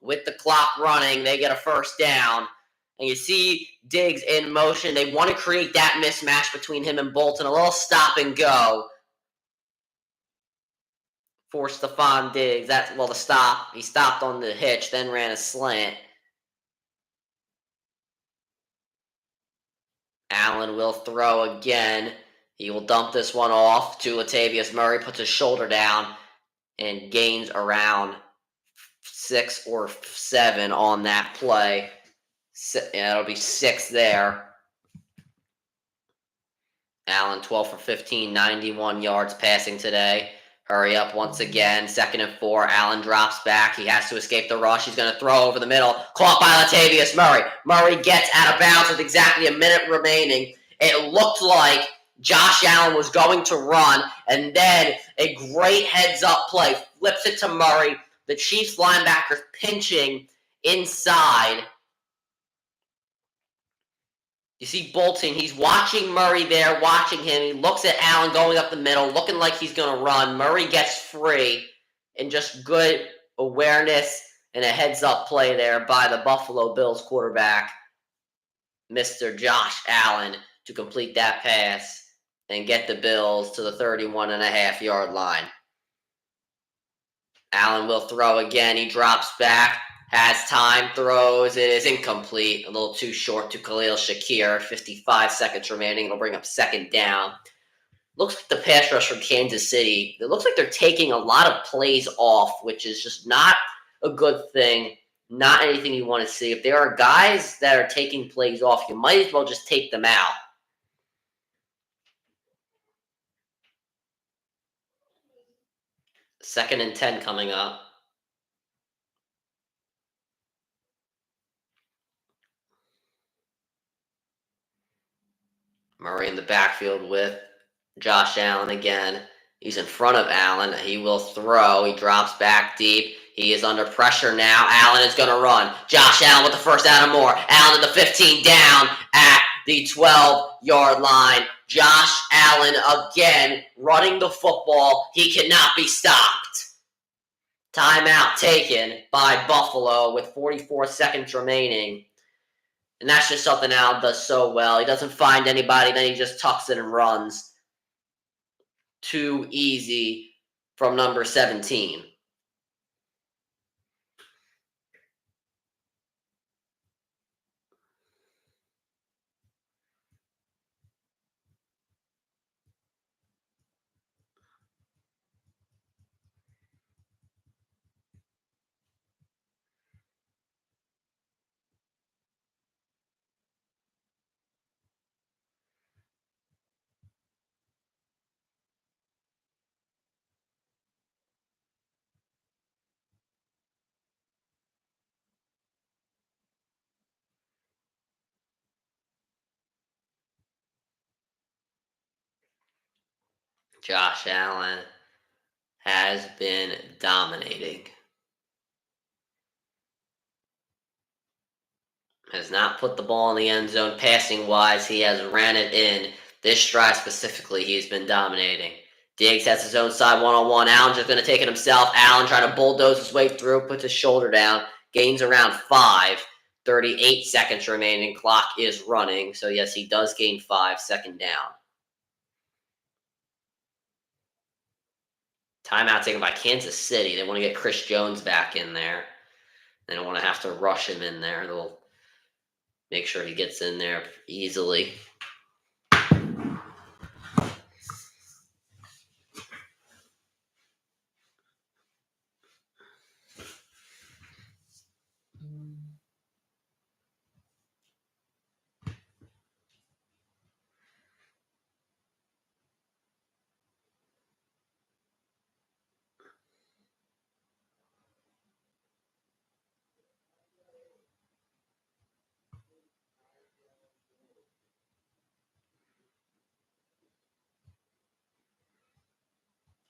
With the clock running, they get a first down. And you see Diggs in motion. They want to create that mismatch between him and Bolton. A little stop and go for Stephon Diggs. That's, well, the stop. He stopped on the hitch, then ran a slant. Allen will throw again. He will dump this one off to Latavius Murray, puts his shoulder down, and gains around 6 or 7 on that play. It'll be 6 there. Allen 12 for 15, 91 yards passing today. Hurry up once again. 2nd and 4. Allen drops back. He has to escape the rush. He's going to throw over the middle. Caught by Latavius Murray. Murray gets out of bounds with exactly a minute remaining. It looked like Josh Allen was going to run, and then a great heads-up play. Flips it to Murray. The Chiefs linebackers pinching inside. You see Bolton, he's watching Murray there, watching him. He looks at Allen going up the middle, looking like he's going to run. Murray gets free, and just good awareness and a heads-up play there by the Buffalo Bills quarterback, Mr. Josh Allen, to complete that pass and get the Bills to the 31.5-yard line. Allen will throw again. He drops back. Has time, throws. It is incomplete. A little too short to Khalil Shakir. 55 seconds remaining. It'll bring up 2nd down. looks like the pass rush from Kansas City, it looks like they're taking a lot of plays off, which is just not a good thing, not anything you want to see. If there are guys that are taking plays off, you might as well just take them out. Second and 10 coming up. Murray in the backfield with Josh Allen again. He's in front of Allen. He will throw. He drops back deep. He is under pressure now. Allen is going to run. Josh Allen with the first down and more. Allen at the 15 down at the 12-yard line. Josh Allen again running the football. He cannot be stopped. Timeout taken by Buffalo with 44 seconds remaining. And that's just something Allen does so well. He doesn't find anybody, then he just tucks it and runs. Too easy from number 17. Josh Allen has been dominating. Has not put the ball in the end zone passing wise. He has ran it in. This drive specifically, he's been dominating. Diggs has his own side one-on-one. Allen's just going to take it himself. Allen trying to bulldoze his way through, puts his shoulder down, gains around 5. 38 seconds remaining. Clock is running. So, yes, he does gain 5. Second down. Timeout taken by Kansas City. They want to get Chris Jones back in there. They don't want to have to rush him in there. They'll make sure he gets in there easily.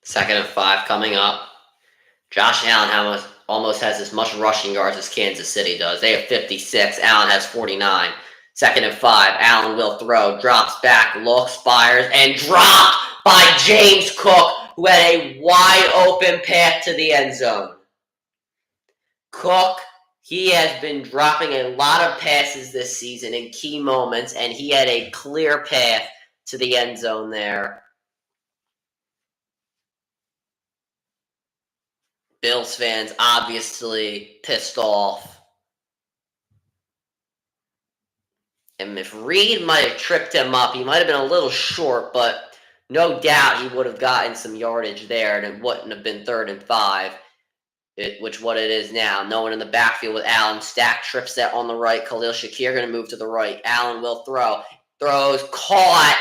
Second and 5 coming up. Josh Allen almost has as much rushing yards as Kansas City does. They have 56. Allen has 49. Second and 5. Allen will throw. Drops back. Looks. Fires. And dropped by James Cook, who had a wide open path to the end zone. Cook, he has been dropping a lot of passes this season in key moments, and he had a clear path to the end zone there. Bills fans obviously pissed off. And if Reed might have tripped him up, he might have been a little short, but no doubt he would have gotten some yardage there, and it wouldn't have been 3rd and 5, which what it is now. No one in the backfield with Allen. Stack trips that on the right. Khalil Shakir going to move to the right. Allen will throw. Throws. Caught.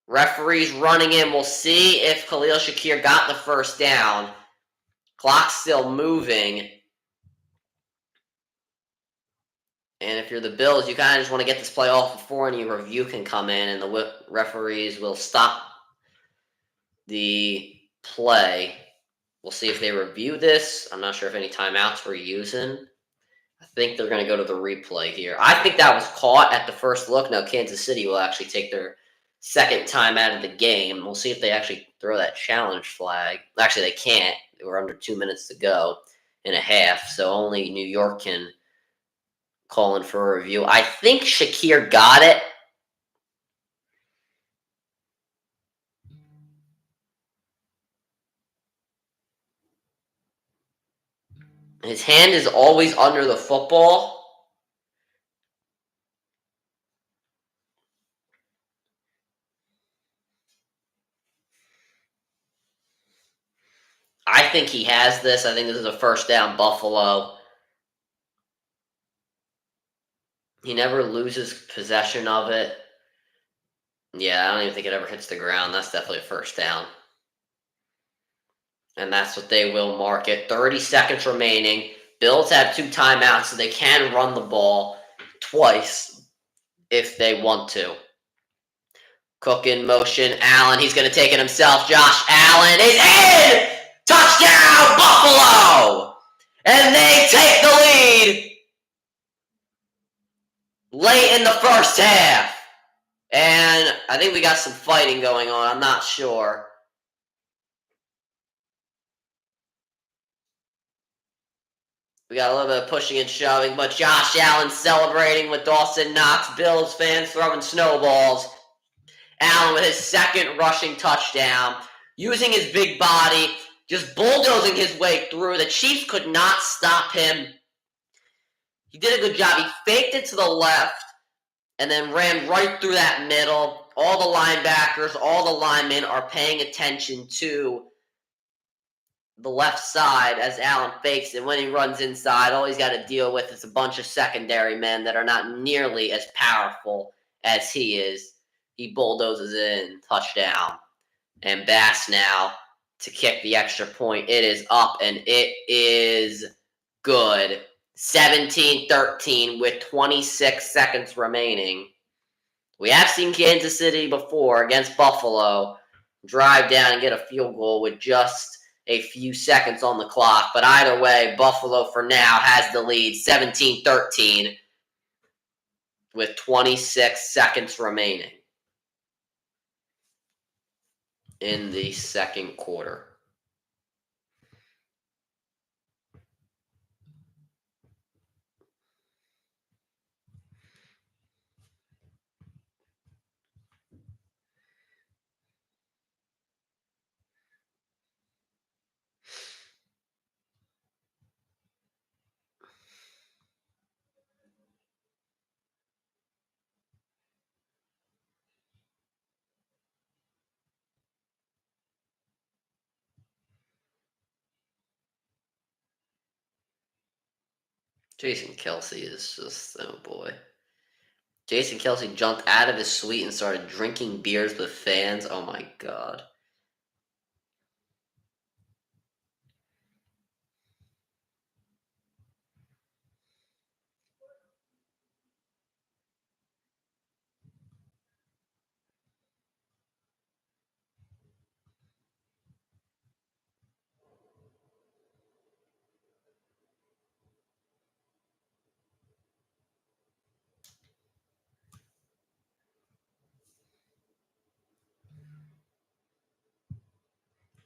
Referees running in. We'll see if Khalil Shakir got the first down. Clock's still moving. And if you're the Bills, you kind of just want to get this play off before any review can come in, and the referees will stop the play. We'll see if they review this. I'm not sure if any timeouts we're using. I think they're going to go to the replay here. I think that was caught at the first look. Now Kansas City will actually take their second time out of the game. We'll see if they actually throw that challenge flag. Actually, they can't. We're under 2 minutes to go and a half, so only New York can call in for a review. I think Shakir got it. His hand is always under the football. think he has this. I think this is a first down Buffalo. He never loses possession of it. Yeah, I don't even think it ever hits the ground. That's definitely a first down. And that's what they will mark it. 30 seconds remaining. Bills have 2 timeouts, so they can run the ball twice if they want to. Cook in motion. Allen, he's going to take it himself. Josh Allen is in! Touchdown, Buffalo! And they take the lead late in the first half. And I think we got some fighting going on. I'm not sure. We got a little bit of pushing and shoving, but Josh Allen celebrating with Dawson Knox. Bills fans throwing snowballs. Allen with his second rushing touchdown, using his big body, just bulldozing his way through. The Chiefs could not stop him. He did a good job. He faked it to the left and then ran right through that middle. All the linebackers, all the linemen are paying attention to the left side as Allen fakes it. When he runs inside, all he's got to deal with is a bunch of secondary men that are not nearly as powerful as he is. He bulldozes in, touchdown. And Bass now to kick the extra point. It is up, and it is good. 17-13 with 26 seconds remaining. We have seen Kansas City before against Buffalo drive down and get a field goal with just a few seconds on the clock. But either way, Buffalo for now has the lead, 17-13 with 26 seconds remaining in the second quarter. Jason Kelce is just, oh boy. Jason Kelce jumped out of his suite and started drinking beers with fans. Oh my god.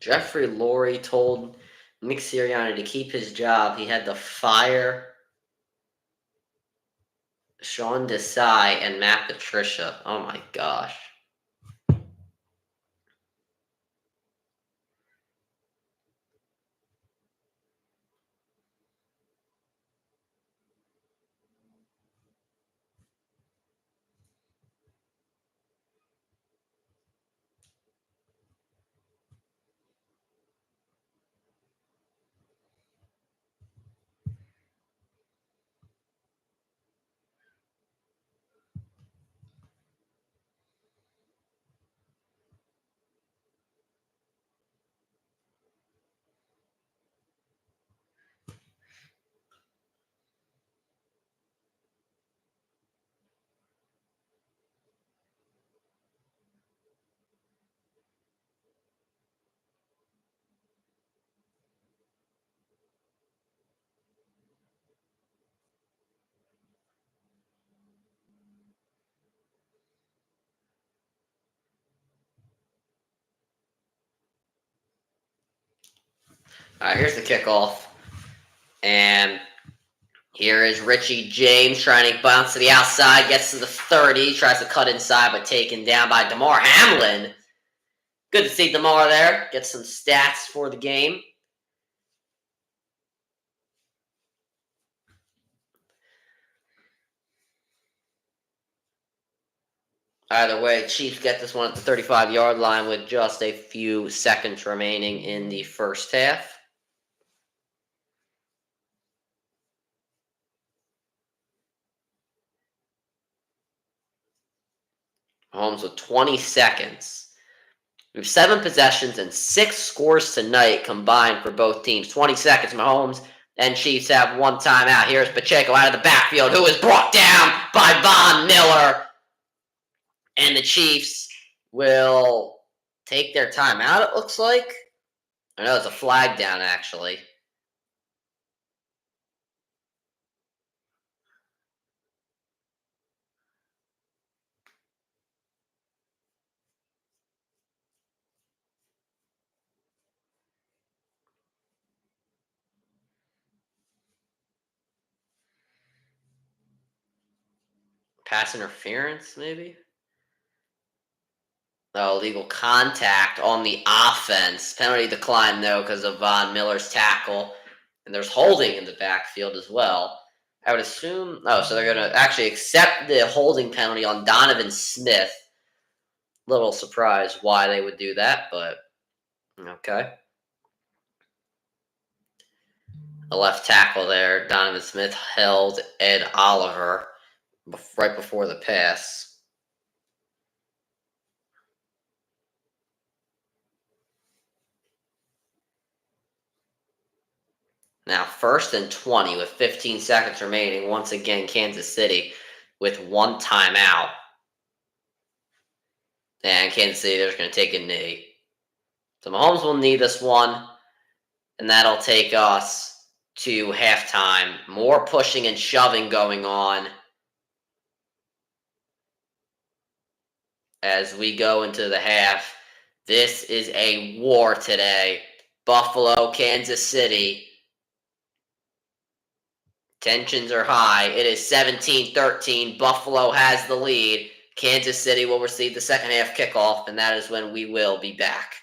Jeffrey Lurie told Nick Sirianni to keep his job. He had to fire Sean Desai and Matt Patricia. Oh my gosh. Alright, here's the kickoff. And here is Richie James trying to bounce to the outside, gets to the 30, tries to cut inside, but taken down by DeMar Hamlin. Good to see DeMar there. Get some stats for the game. Either way, Chiefs get this one at the 35-yard line with just a few seconds remaining in the first half. Mahomes with 20 seconds. We have 7 possessions and 6 scores tonight combined for both teams. 20 seconds. Mahomes and Chiefs have one timeout. Here's Pacheco out of the backfield, who is brought down by Von Miller. And the Chiefs will take their timeout, it looks like. I know it's a flag down, actually. Pass interference, maybe? No, illegal contact on the offense. Penalty declined, though, because of Von Miller's tackle. And there's holding in the backfield as well. I would assume. Oh, so they're going to actually accept the holding penalty on Donovan Smith. Little surprised why they would do that, but okay. The left tackle there, Donovan Smith held Ed Oliver right before the pass. Now, 1st and 20 with 15 seconds remaining. Once again, Kansas City with one timeout. And Kansas City, they're going to take a knee. So Mahomes will need this one, and that'll take us to halftime. More pushing and shoving going on as we go into the half. This is a war today. Buffalo, Kansas City. Tensions are high. It is 17-13. Buffalo has the lead. Kansas City will receive the second half kickoff, and that is when we will be back.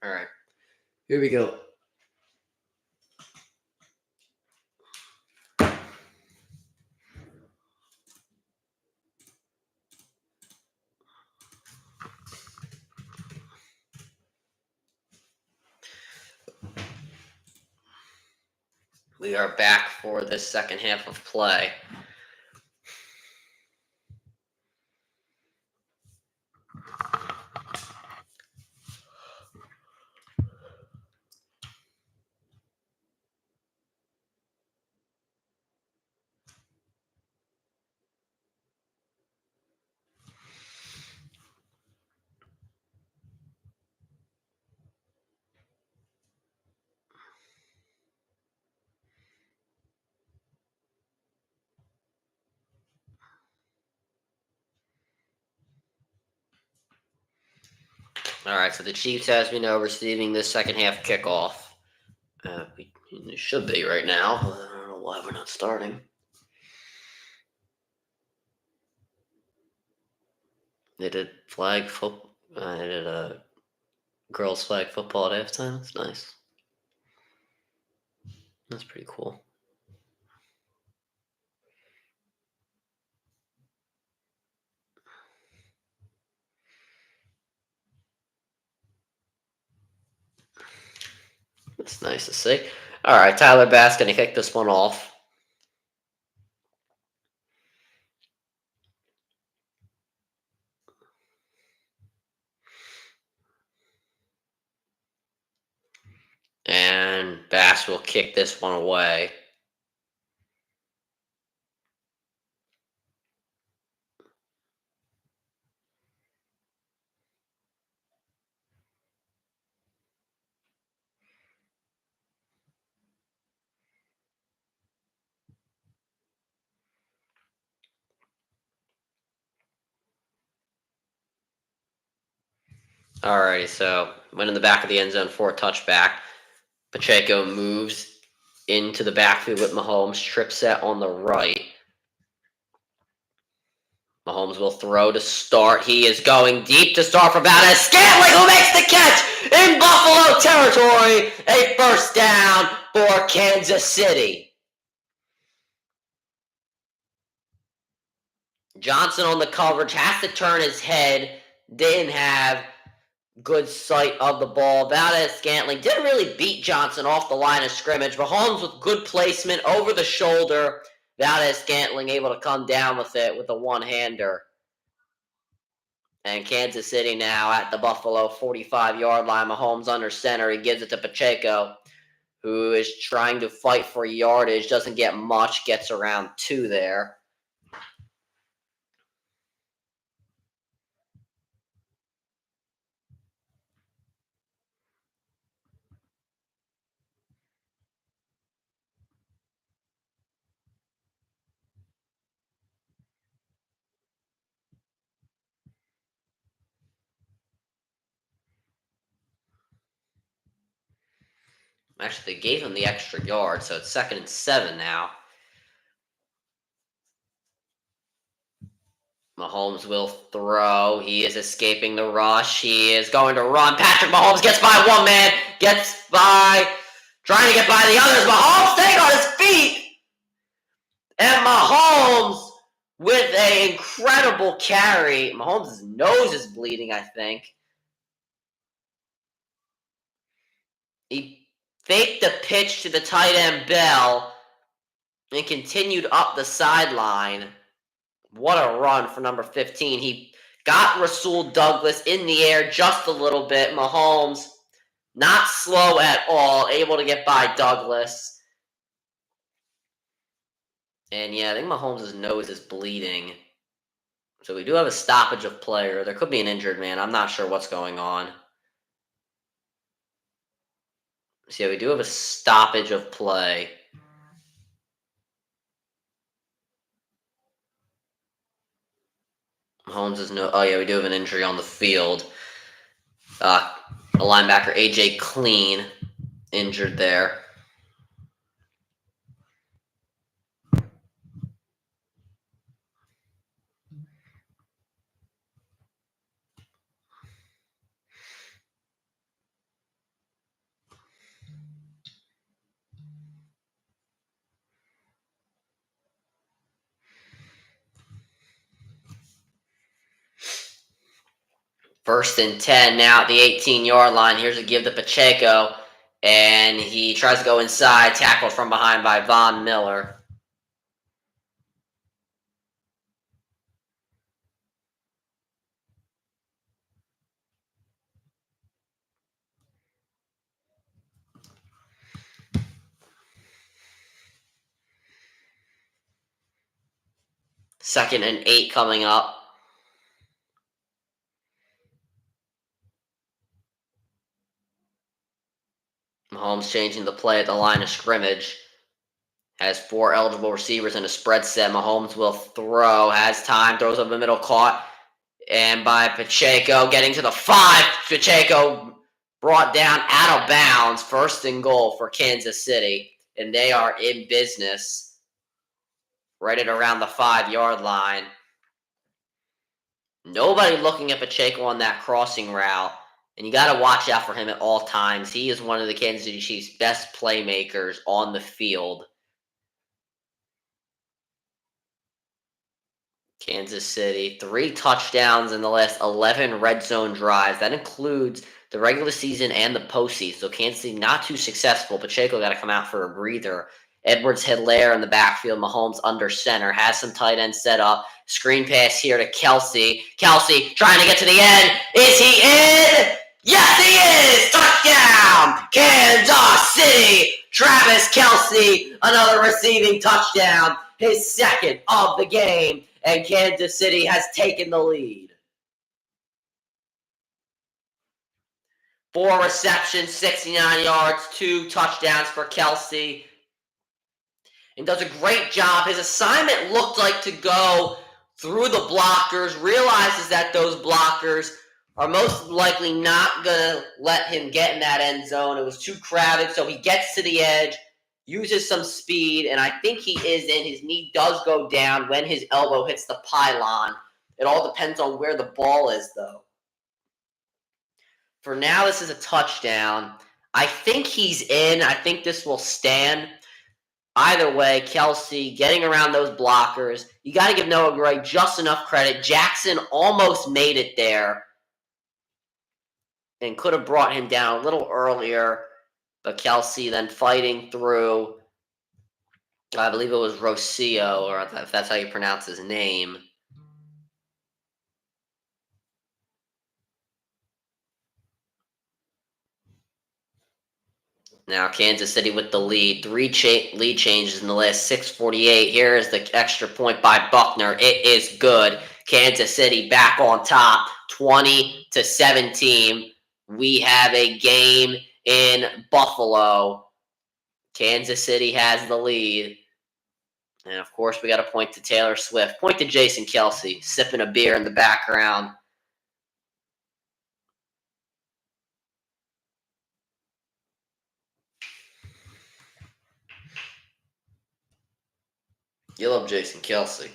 All right. Here we go. We are back for the second half of play. All right, so the Chiefs, as we know, receiving this second half kickoff. It should be right now. I don't know why we're not starting. They did flag football. They did a girls flag football at halftime. That's nice. That's pretty cool. That's nice to see. All right, Tyler Bass going to kick this one off. And Bass will kick this one away. Alrighty, so went in the back of the end zone for a touchback. Pacheco moves into the backfield with Mahomes. Trip set on the right. Mahomes will throw to start. He is going deep to start for Valdez Scantling, who makes the catch in Buffalo territory. A first down for Kansas City. Johnson on the coverage, has to turn his head. Didn't have good sight of the ball. Valdez Scantling didn't really beat Johnson off the line of scrimmage. Mahomes with good placement over the shoulder. Valdez Scantling able to come down with it with a one-hander. And Kansas City now at the Buffalo 45-yard line. Mahomes under center. He gives it to Pacheco, who is trying to fight for yardage. Doesn't get much. Gets around 2 there. Actually, they gave him the extra yard, so it's 2nd and 7 now. Mahomes will throw. He is escaping the rush. He is going to run. Patrick Mahomes gets by one man. Gets by. Trying to get by the others. Mahomes staying on his feet. And Mahomes with an incredible carry. Mahomes' nose is bleeding, I think. He faked the pitch to the tight end Bell and continued up the sideline. What a run for number 15. He got Rasul Douglas in the air just a little bit. Mahomes, not slow at all, able to get by Douglas. And yeah, I think Mahomes' nose is bleeding. So we do have a stoppage of play, or there could be an injured man. I'm not sure what's going on. So yeah, we do have a stoppage of play. Mahomes is no. Oh yeah, we do have an injury on the field. A linebacker, AJ Clean, injured there. First and 10 now at the 18-yard line. Here's a give to Pacheco, and he tries to go inside, tackled from behind by Von Miller. Second and 8 coming up. Mahomes changing the play at the line of scrimmage. Has 4 eligible receivers in a spread set. Mahomes will throw. Has time. Throws up the middle. Caught. And by Pacheco. Getting to the 5. Pacheco brought down out of bounds. First and goal for Kansas City. And they are in business. Right at around the 5-yard line. Nobody looking at Pacheco on that crossing route. And you got to watch out for him at all times. He is one of the Kansas City Chiefs' best playmakers on the field. Kansas City, 3 touchdowns in the last 11 red zone drives. That includes the regular season and the postseason. So Kansas City not too successful. Pacheco got to come out for a breather. Edwards-Helaire in the backfield. Mahomes under center. Has some tight ends set up. Screen pass here to Kelsey. Kelsey trying to get to the end. Is he in? Yes, he is! Touchdown! Kansas City! Travis Kelsey, another receiving touchdown. His second of the game. And Kansas City has taken the lead. 4 receptions, 69 yards, 2 touchdowns for Kelsey. And does a great job. His assignment looked like to go through the blockers, realizes that those blockers are most likely not going to let him get in that end zone. It was too crowded, so he gets to the edge, uses some speed, and I think he is in. His knee does go down when his elbow hits the pylon. It all depends on where the ball is, though. For now, this is a touchdown. I think he's in. I think this will stand. Either way, Kelsey getting around those blockers. You got to give Noah Gray just enough credit. Jackson almost made it there and could have brought him down a little earlier. But Kelsey then fighting through, I believe it was Rocio, or if that's how you pronounce his name. Now Kansas City with the lead. 3 lead changes in the last 6:48. Here is the extra point by Buckner. It is good. Kansas City back on top, 20-17. We have a game in Buffalo. Kansas City has the lead. And of course, we got to point to Taylor Swift. Point to Jason Kelsey, sipping a beer in the background. You love Jason Kelsey.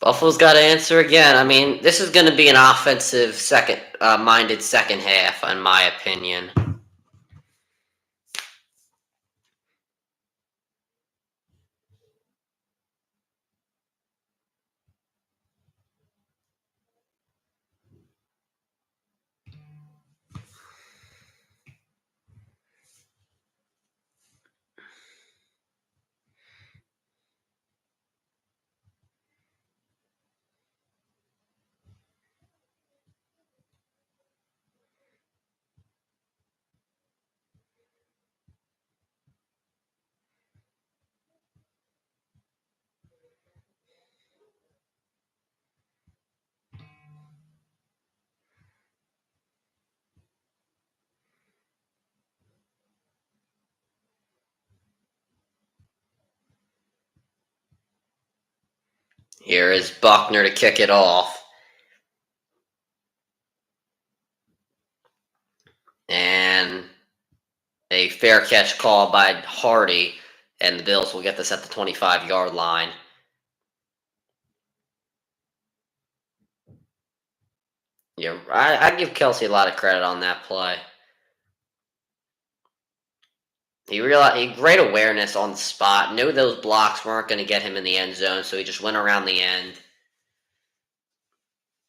Buffalo's got to answer again. I mean, this is going to be an offensive minded second half, in my opinion. Here is Buckner to kick it off. And a fair catch call by Hardy, and the Bills will get this at the 25-yard line. Yeah, I give Kelsey a lot of credit on that play. He realized great awareness on the spot. Knew those blocks weren't going to get him in the end zone, so he just went around the end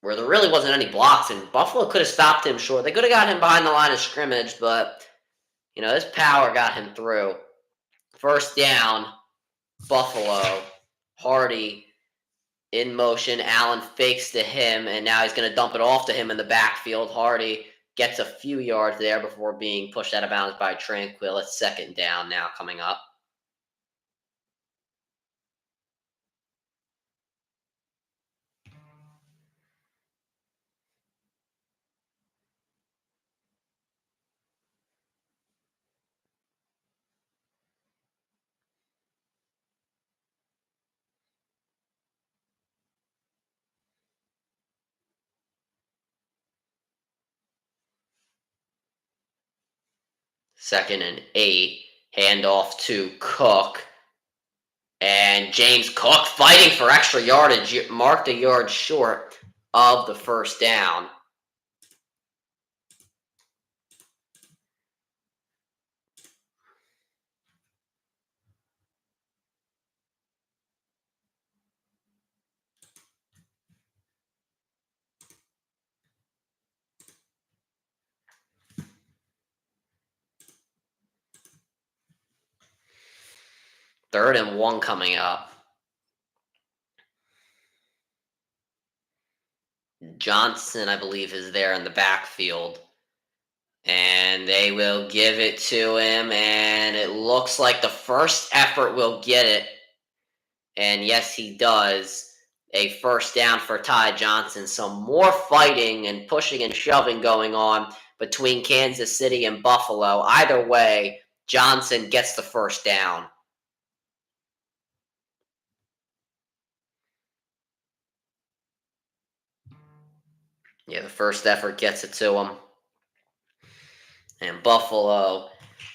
where there really wasn't any blocks, and Buffalo could have stopped him short. They could have got him behind the line of scrimmage, but his power got him through. First down, Buffalo. Hardy in motion. Allen fakes to him, and now he's going to dump it off to him in the backfield. Hardy gets a few yards there before being pushed out of bounds by Tranquil. It's second down now coming up. Second and 8. Handoff to Cook. And James Cook fighting for extra yardage. Marked a yard short of the first down. Third and 1 coming up. Johnson, I believe, is there in the backfield. And they will give it to him, and it looks like the first effort will get it. And yes, he does. A first down for Ty Johnson. Some more fighting and pushing and shoving going on between Kansas City and Buffalo. Either way, Johnson gets the first down. Yeah, the first effort gets it to him. And Buffalo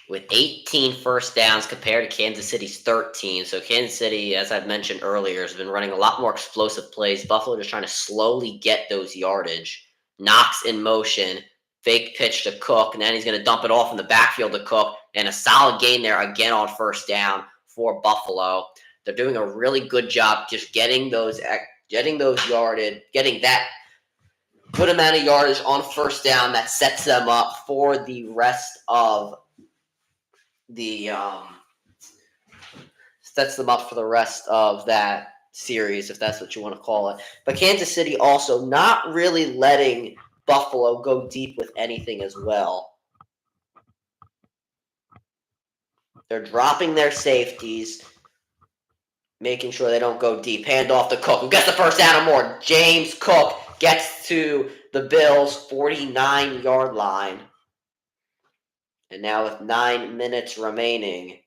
with 18 first downs compared to Kansas City's 13. So Kansas City, as I've mentioned earlier, has been running a lot more explosive plays. Buffalo just trying to slowly get those yardage. Knox in motion, fake pitch to Cook, and then he's going to dump it off in the backfield to Cook, and a solid gain there again on first down for Buffalo. They're doing a really good job just getting those yardage, getting that good amount of yardage on first down that sets them up for the rest of that series, if that's what you want to call it. But Kansas City also not really letting Buffalo go deep with anything as well. They're dropping their safeties, making sure they don't go deep. Hand off to Cook, who gets the first down or more. James Cook gets to the Bills' 49-yard line. And now with 9 minutes remaining,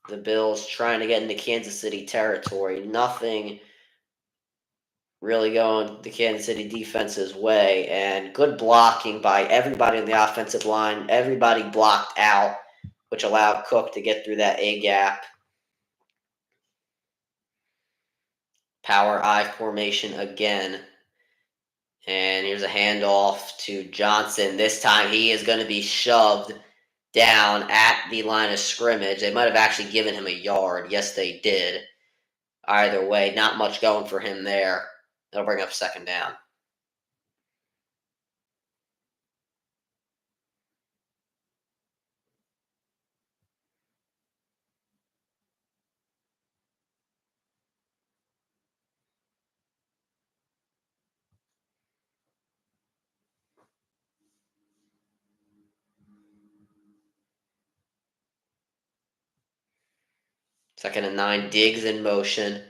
the Bills trying to get into Kansas City territory. Nothing really going the Kansas City defense's way. And good blocking by everybody on the offensive line. Everybody blocked out, which allowed Cook to get through that A-gap. Power I formation again. And here's a handoff to Johnson. This time he is going to be shoved down at the line of scrimmage. They might have actually given him a yard. Yes, they did. Either way, not much going for him there. That'll bring up second down. Second and 9, Diggs in motion.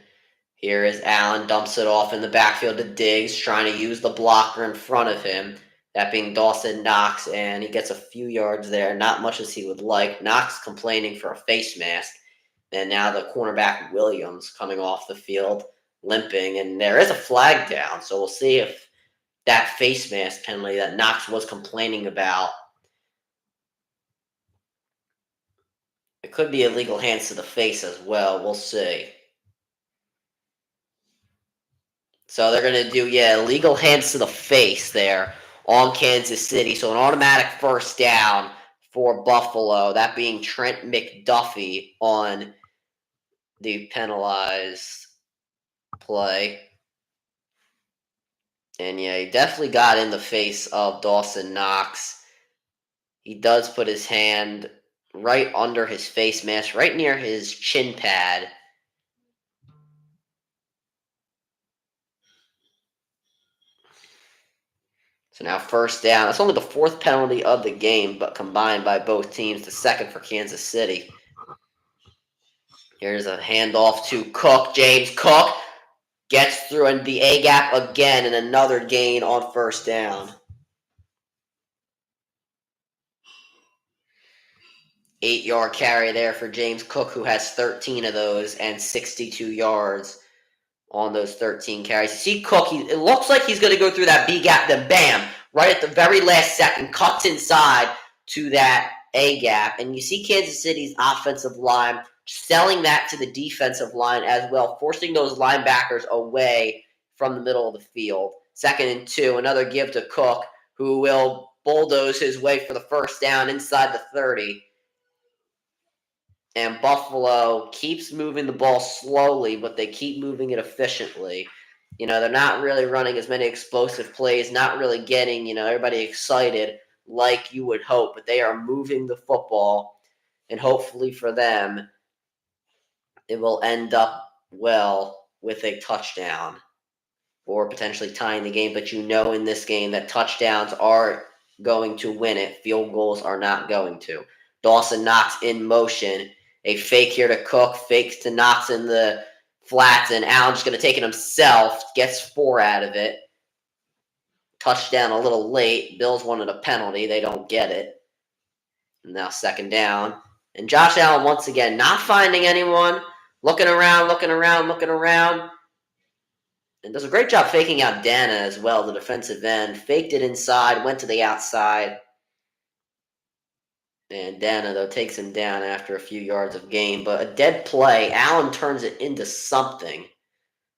Here is Allen, dumps it off in the backfield to Diggs, trying to use the blocker in front of him, that being Dawson Knox, and he gets a few yards there, not much as he would like. Knox complaining for a face mask, and now the cornerback Williams coming off the field, limping, and there is a flag down, so we'll see if that face mask penalty that Knox was complaining about, it could be illegal hands to the face as well. We'll see. So they're going to do, illegal hands to the face there on Kansas City. So an automatic first down for Buffalo, that being Trent McDuffie on the penalized play. And he definitely got in the face of Dawson Knox. He does put his hand right under his face mask, right near his chin pad. So now first down. That's only the fourth penalty of the game, but combined by both teams, the second for Kansas City. Here's a handoff to Cook. James Cook gets through in the A-gap again, and another gain on first down. 8-yard carry there for James Cook, who has 13 of those and 62 yards on those 13 carries. You see Cook, it looks like he's going to go through that B-gap, then bam, right at the very last second, cuts inside to that A-gap. And you see Kansas City's offensive line selling that to the defensive line as well, forcing those linebackers away from the middle of the field. 2nd and 2, another give to Cook, who will bulldoze his way for the first down inside the 30. And Buffalo keeps moving the ball slowly, but they keep moving it efficiently. They're not really running as many explosive plays, not really getting, everybody excited like you would hope, but they are moving the football, and hopefully for them, it will end up well with a touchdown or potentially tying the game. But in this game that touchdowns are going to win it. Field goals are not going to. Dawson Knox in motion. A fake here to Cook, fakes to Knox in the flats, and Allen just going to take it himself, gets 4 out of it. Touchdown a little late. Bills wanted a penalty. They don't get it. And now second down. And Josh Allen, once again, not finding anyone, looking around, and does a great job faking out Dana as well, the defensive end. Faked it inside, went to the outside. And Dana, though, takes him down after a few yards of gain. But a dead play, Allen turns it into something,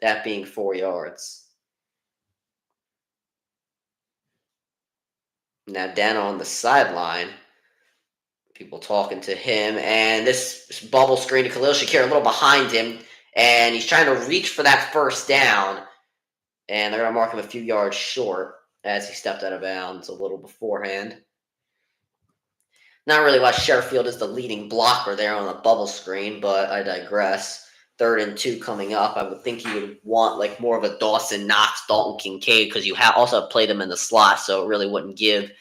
that being 4 yards. Now Dana on the sideline. People talking to him. And this bubble screen to Khalil Shakir a little behind him. And he's trying to reach for that first down. And they're going to mark him a few yards short as he stepped out of bounds a little beforehand. Not really why Sherfield is the leading blocker there on the bubble screen, but I digress. 3rd and 2 coming up. I would think you would want more of a Dawson Knox, Dalton Kincaid, because you also played them in the slot, so it really wouldn't give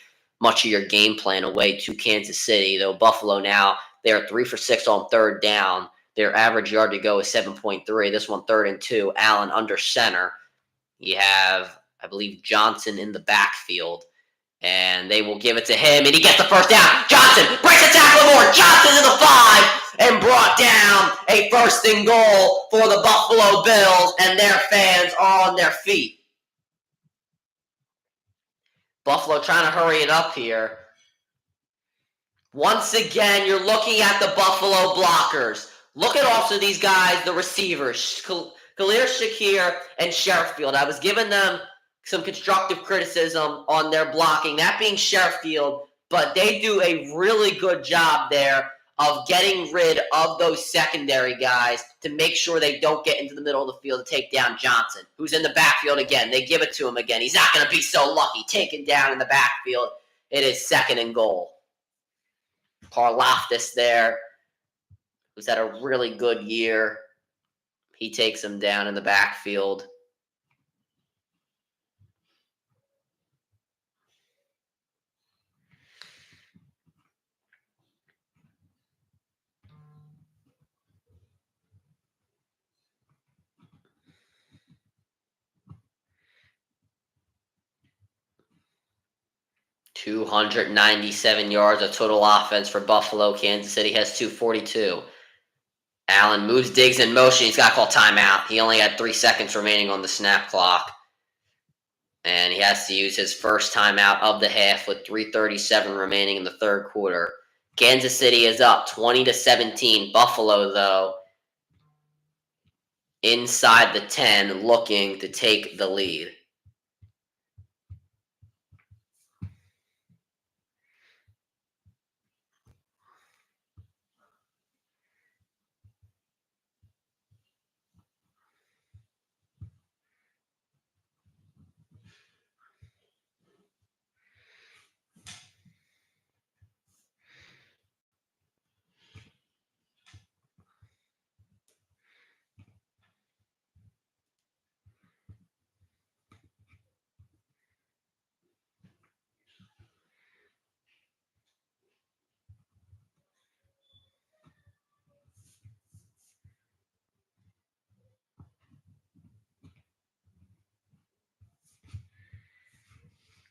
much of your game plan away to Kansas City. Though Buffalo now, they are 3 for 6 on 3rd down. Their average yard to go is 7.3. This one, 3rd and 2. Allen under center. You have, I believe, Johnson in the backfield. And they will give it to him, and he gets the first down. Johnson breaks the tackle board. Johnson to the 5 and brought down a 1st and goal for the Buffalo Bills, and their fans are on their feet. Buffalo trying to hurry it up here. Once again, you're looking at the Buffalo blockers. Look at also these guys, the receivers. Khalil Shakir and Sheffield. I was giving them some constructive criticism on their blocking, that being Sheffield, but they do a really good job there of getting rid of those secondary guys to make sure they don't get into the middle of the field to take down Johnson, who's in the backfield again. They give it to him again. He's not going to be so lucky taken down in the backfield. It is 2nd and goal. Karlaftis there, who's had a really good year. He takes him down in the backfield. $297 yards of total offense for Buffalo. Kansas City has 242. Allen moves Diggs in motion. He's got to call timeout. He only had 3 seconds remaining on the snap clock. And he has to use his first timeout of the half with 3:37 remaining in the third quarter. Kansas City is up 20-17. Buffalo, though, inside the 10, looking to take the lead.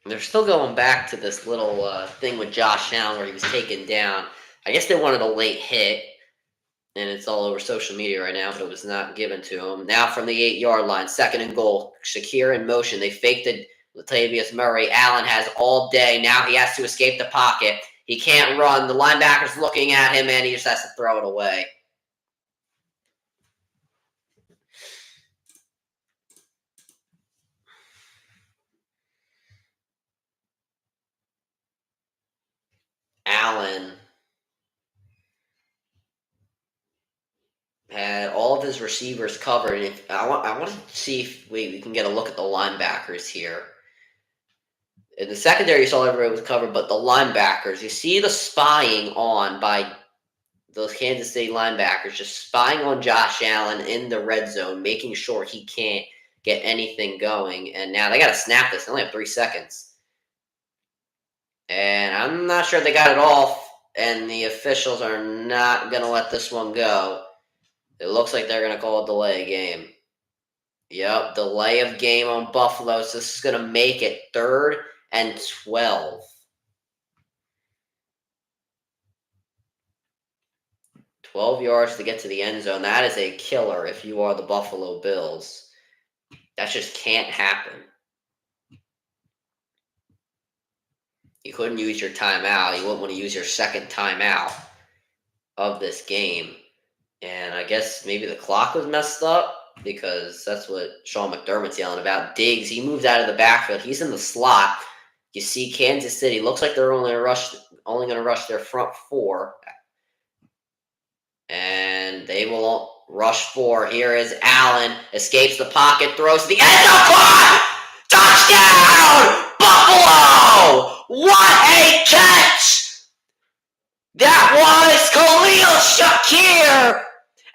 They're still going back to this little thing with Josh Allen where he was taken down. I guess they wanted a late hit, and it's all over social media right now, but it was not given to him. Now from the 8-yard line, 2nd and goal. Shakir in motion. They faked it. Latavius Murray. Allen has all day. Now he has to escape the pocket. He can't run. The linebacker's looking at him, and he just has to throw it away. Allen had all of his receivers covered. And if I want to see if we can get a look at the linebackers here. In the secondary, you saw everybody was covered, but the linebackers, you see the spying on by those Kansas City linebackers, just spying on Josh Allen in the red zone, making sure he can't get anything going. And now they got to snap this. They only have 3 seconds. And I'm not sure they got it off, and the officials are not going to let this one go. It looks like they're going to call a delay game. Yep, delay of game on Buffalo. So this is going to make it 3rd and 12. 12 yards to get to the end zone. That is a killer if you are the Buffalo Bills. That just can't happen. You couldn't use your timeout. You wouldn't want to use your second timeout of this game. And I guess maybe the clock was messed up because that's what Sean McDermott's yelling about. Diggs, he moves out of the backfield. He's in the slot. You see Kansas City. Looks like they're only going to rush their front 4. And they will rush 4. Here is Allen. Escapes the pocket. Throws to the end zone. Touchdown! Buffalo! What a catch! That was Khalil Shakir!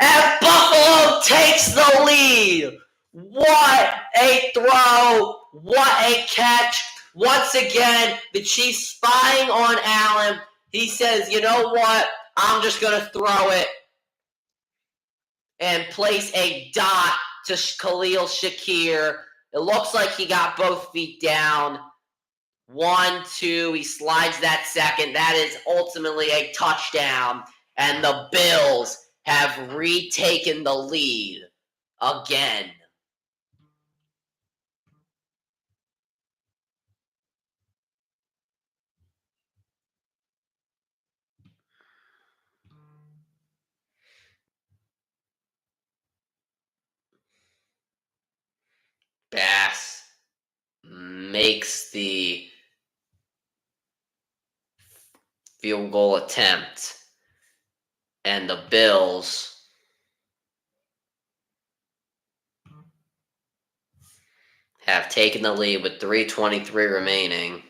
And Buffalo takes the lead. What a throw. What a catch. Once again, the Chiefs spying on Allen. He says, you know what? I'm just going to throw it. And place a dot to Khalil Shakir. It looks like he got both feet down. 1, 2. He slides that second. That is ultimately a touchdown. And the Bills have retaken the lead again. makes the field goal attempt, and the Bills have taken the lead with 3:23 remaining.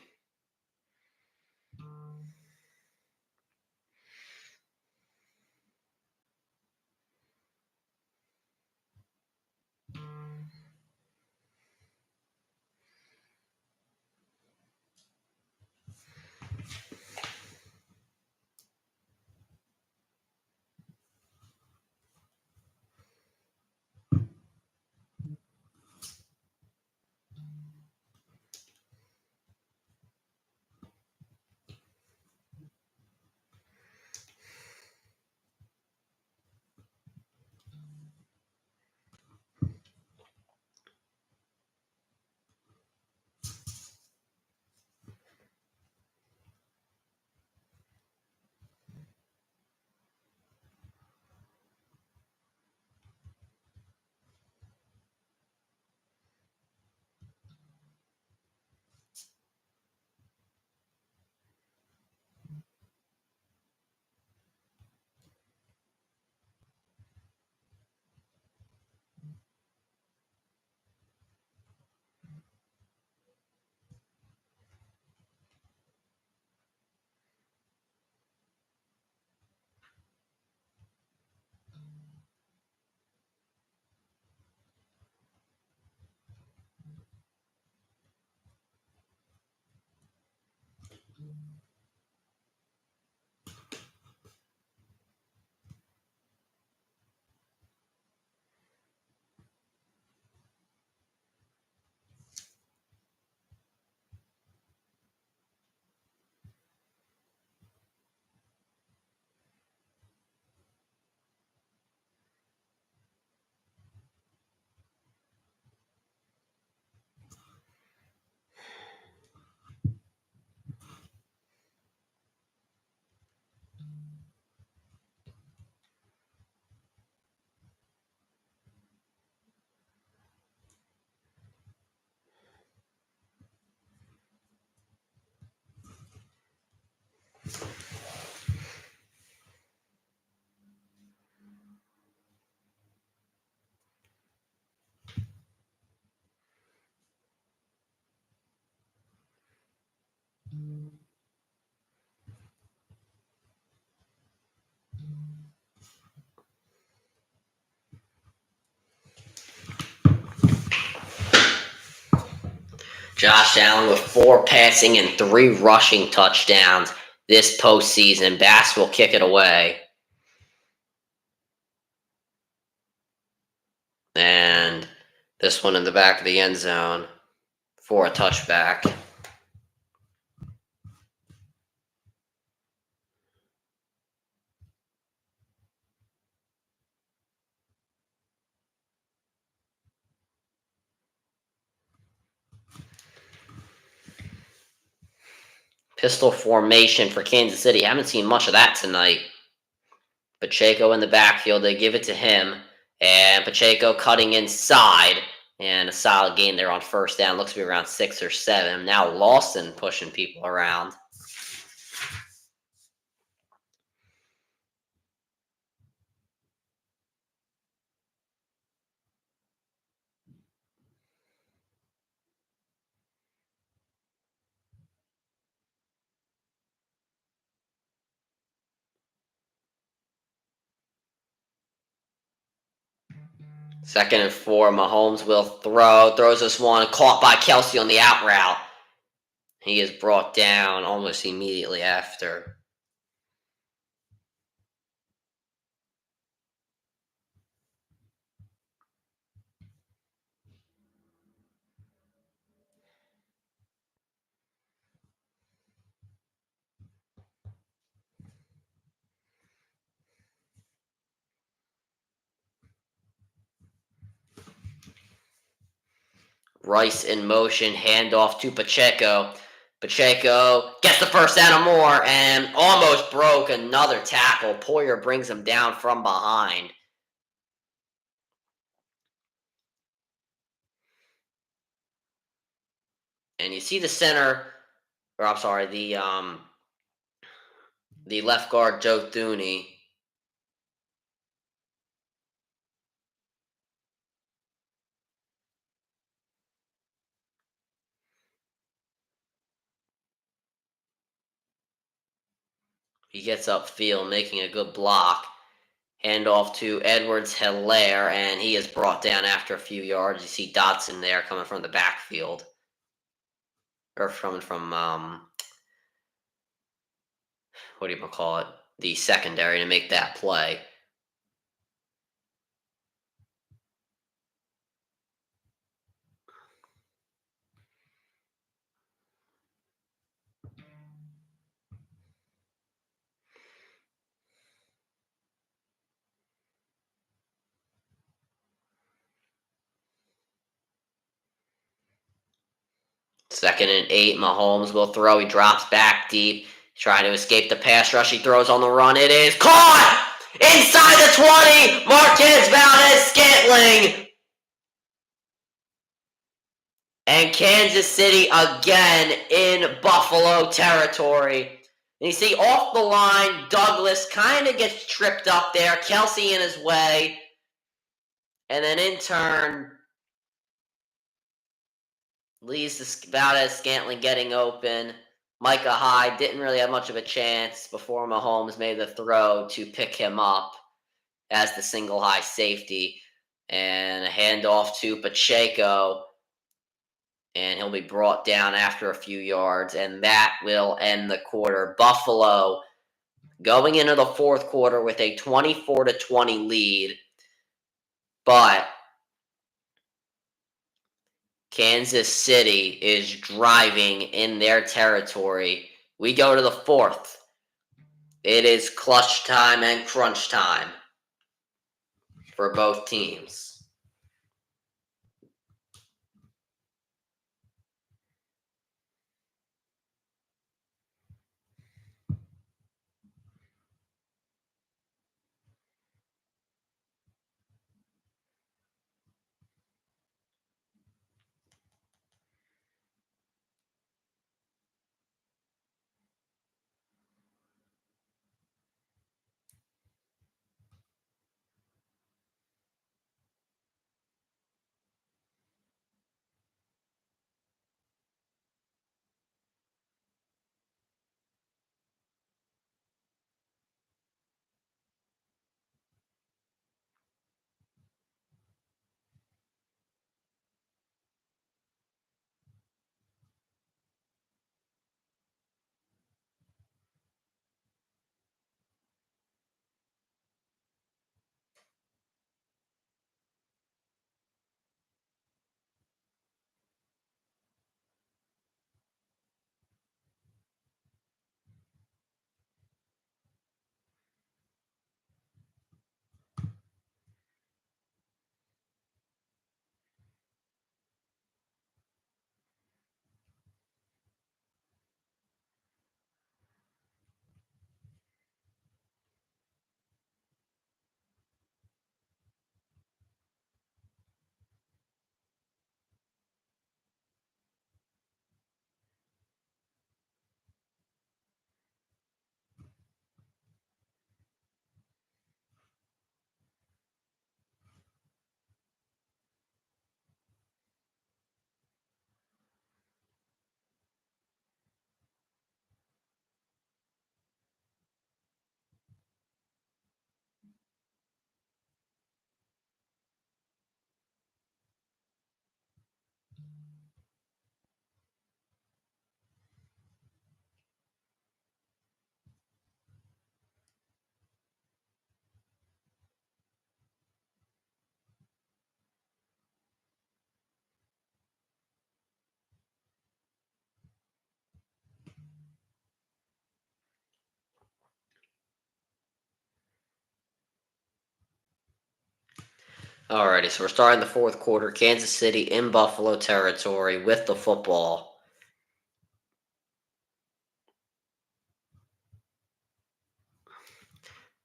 Josh Allen with 4 passing and 3 rushing touchdowns this postseason. Bass will kick it away. And this one in the back of the end zone for a touchback. Pistol formation for Kansas City. Haven't seen much of that tonight. Pacheco in the backfield. They give it to him. And Pacheco cutting inside. And a solid gain there on first down. Looks to be around 6 or 7. Now Lawson pushing people around. Second and 4. Mahomes will throw. Throws this one. Caught by Kelsey on the out route. He is brought down almost immediately after. Rice in motion, handoff to Pacheco. Pacheco gets the first down or more and almost broke another tackle. Poyer brings him down from behind. And you see the center, or I'm sorry, the left guard Joe Thuney. He gets upfield, making a good block. Handoff to Edwards-Helaire, and he is brought down after a few yards. You see Dotson there coming from the backfield. Or coming from, what do you call it? The secondary to make that play. Second and 8, Mahomes will throw. He drops back deep, trying to escape the pass rush. He throws on the run. It is caught! Inside the 20, Marquez Valdez-Scantling. And Kansas City again in Buffalo territory. And you see off the line, Douglas kind of gets tripped up there. Kelsey in his way. And then in turn, leaves to Valdez-Scantling getting open. Micah Hyde didn't really have much of a chance before Mahomes made the throw to pick him up as the single high safety. And a handoff to Pacheco. And he'll be brought down after a few yards. And that will end the quarter. Buffalo going into the fourth quarter with a 24-20 lead. But Kansas City is driving in their territory. We go to the fourth. It is clutch time and crunch time for both teams. Alrighty, so we're starting the fourth quarter. Kansas City in Buffalo territory with the football.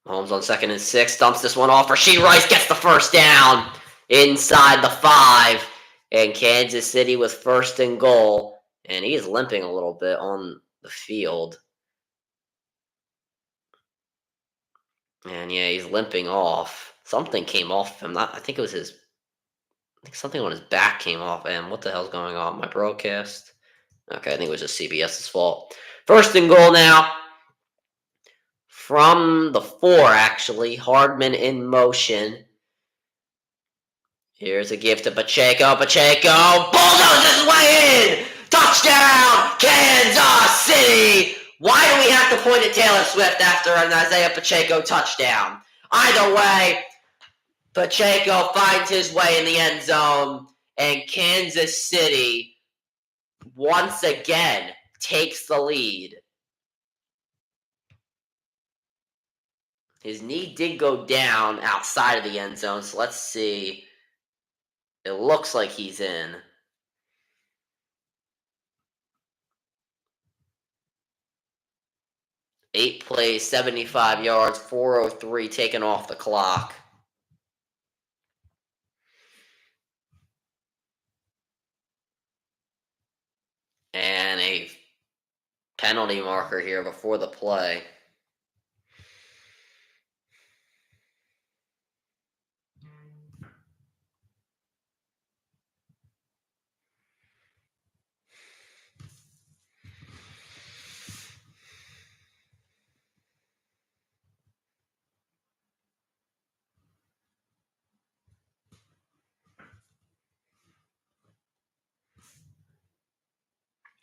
Mahomes on 2nd and 6, dumps this one off. Rashee Rice gets the first down inside the 5. And Kansas City with 1st and goal. And he is limping a little bit on the field. And yeah, he's limping off. Something came off him. I think it was his. I think something on his back came off. And what the hell's going on? My broadcast. Okay, I think it was just CBS's fault. First and goal now. From the 4, actually. Hardman in motion. Here's a gift to Pacheco. Pacheco bulldozes his way in! Touchdown, Kansas City! Why do we have to point at Taylor Swift after an Isaiah Pacheco touchdown? Either way, Pacheco finds his way in the end zone, and Kansas City once again takes the lead. His knee did go down outside of the end zone, so let's see. It looks like he's in. 8 plays, 75 yards, 4:03 taken off the clock. And a penalty marker here before the play.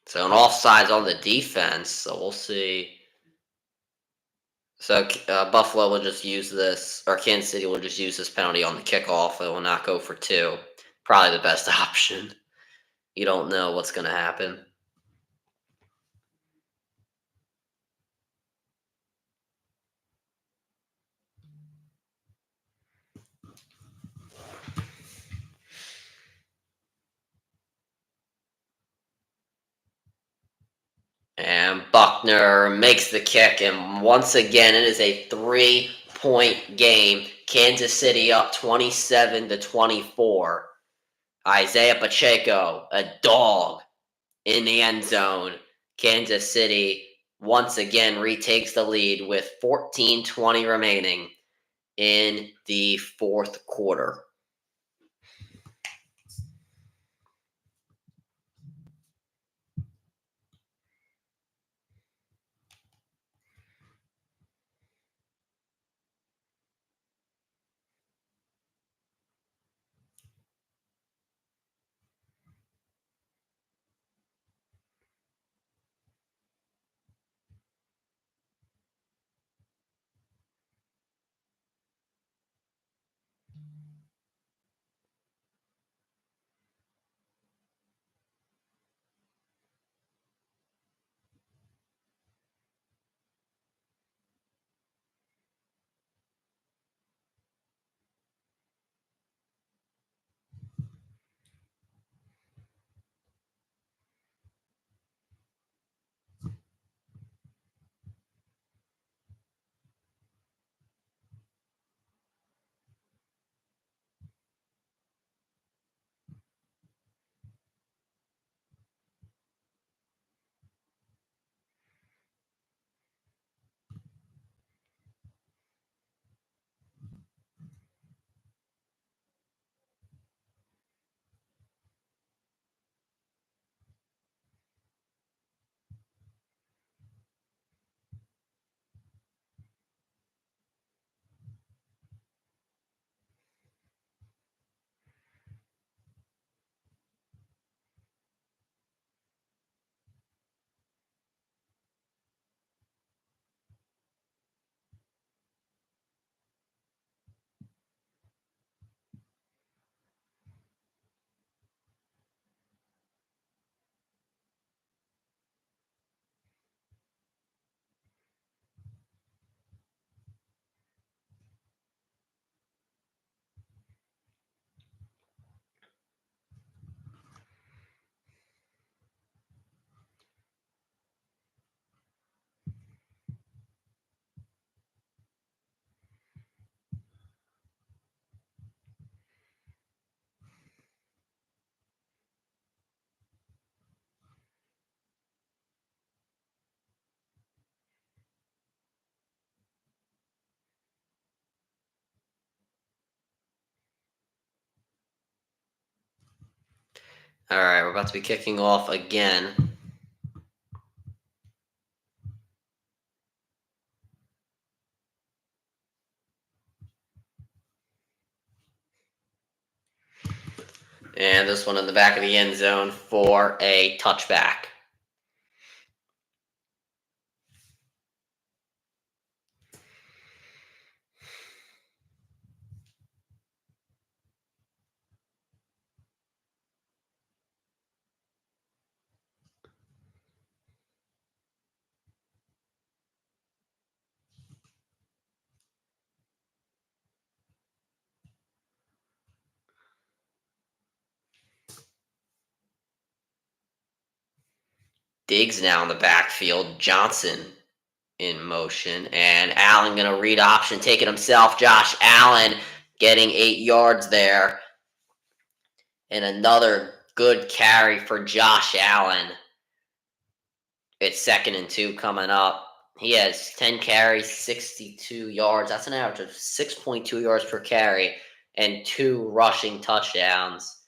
So an offsides on the defense, so we'll see. So Buffalo will just use this, or Kansas City will just use this penalty on the kickoff. It will not go for 2. Probably the best option. You don't know what's going to happen. And Buckner makes the kick, and once again, it is a 3-point game. Kansas City up 27-24. Isaiah Pacheco, a dog, in the end zone. Kansas City once again retakes the lead with 14:20 remaining in the fourth quarter. All right, we're about to be kicking off again. And this one in the back of the end zone for a touchback. Diggs now in the backfield. Johnson in motion. And Allen going to read option, take it himself. Josh Allen getting 8 yards there. And another good carry for Josh Allen. It's 2nd and 2 coming up. He has 10 carries, 62 yards. That's an average of 6.2 yards per carry and 2 rushing touchdowns.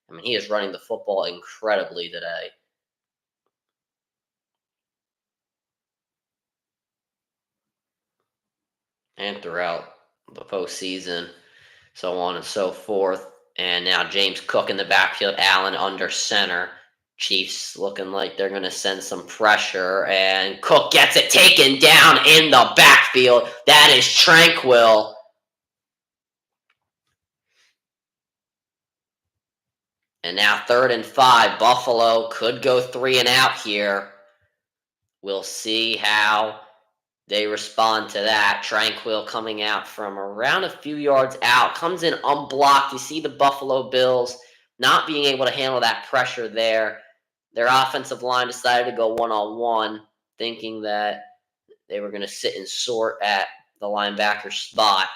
I mean, he is running the football incredibly today. And throughout the postseason, so on and so forth. And now James Cook in the backfield, Allen under center. Chiefs looking like they're going to send some pressure, and Cook gets it taken down in the backfield. That is Tranquil. And now 3rd and 5. Buffalo could go 3 and out here. We'll see how they respond to that. Tranquil coming out from around a few yards out. Comes in unblocked. You see the Buffalo Bills not being able to handle that pressure there. Their offensive line decided to go one-on-one, thinking that they were going to sit and sort at the linebacker spot.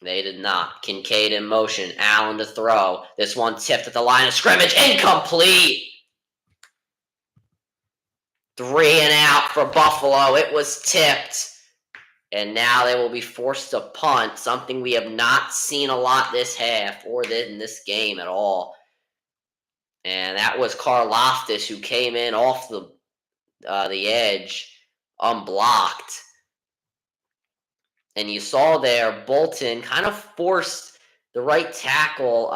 They did not. Kincaid in motion. Allen to throw. This one tipped at the line of scrimmage. Incomplete. 3 and out for Buffalo. It was tipped. And now they will be forced to punt, something we have not seen a lot this half or in this game at all. And that was Karlaftis, who came in off the edge, unblocked. And you saw there, Bolton kind of forced the right tackle,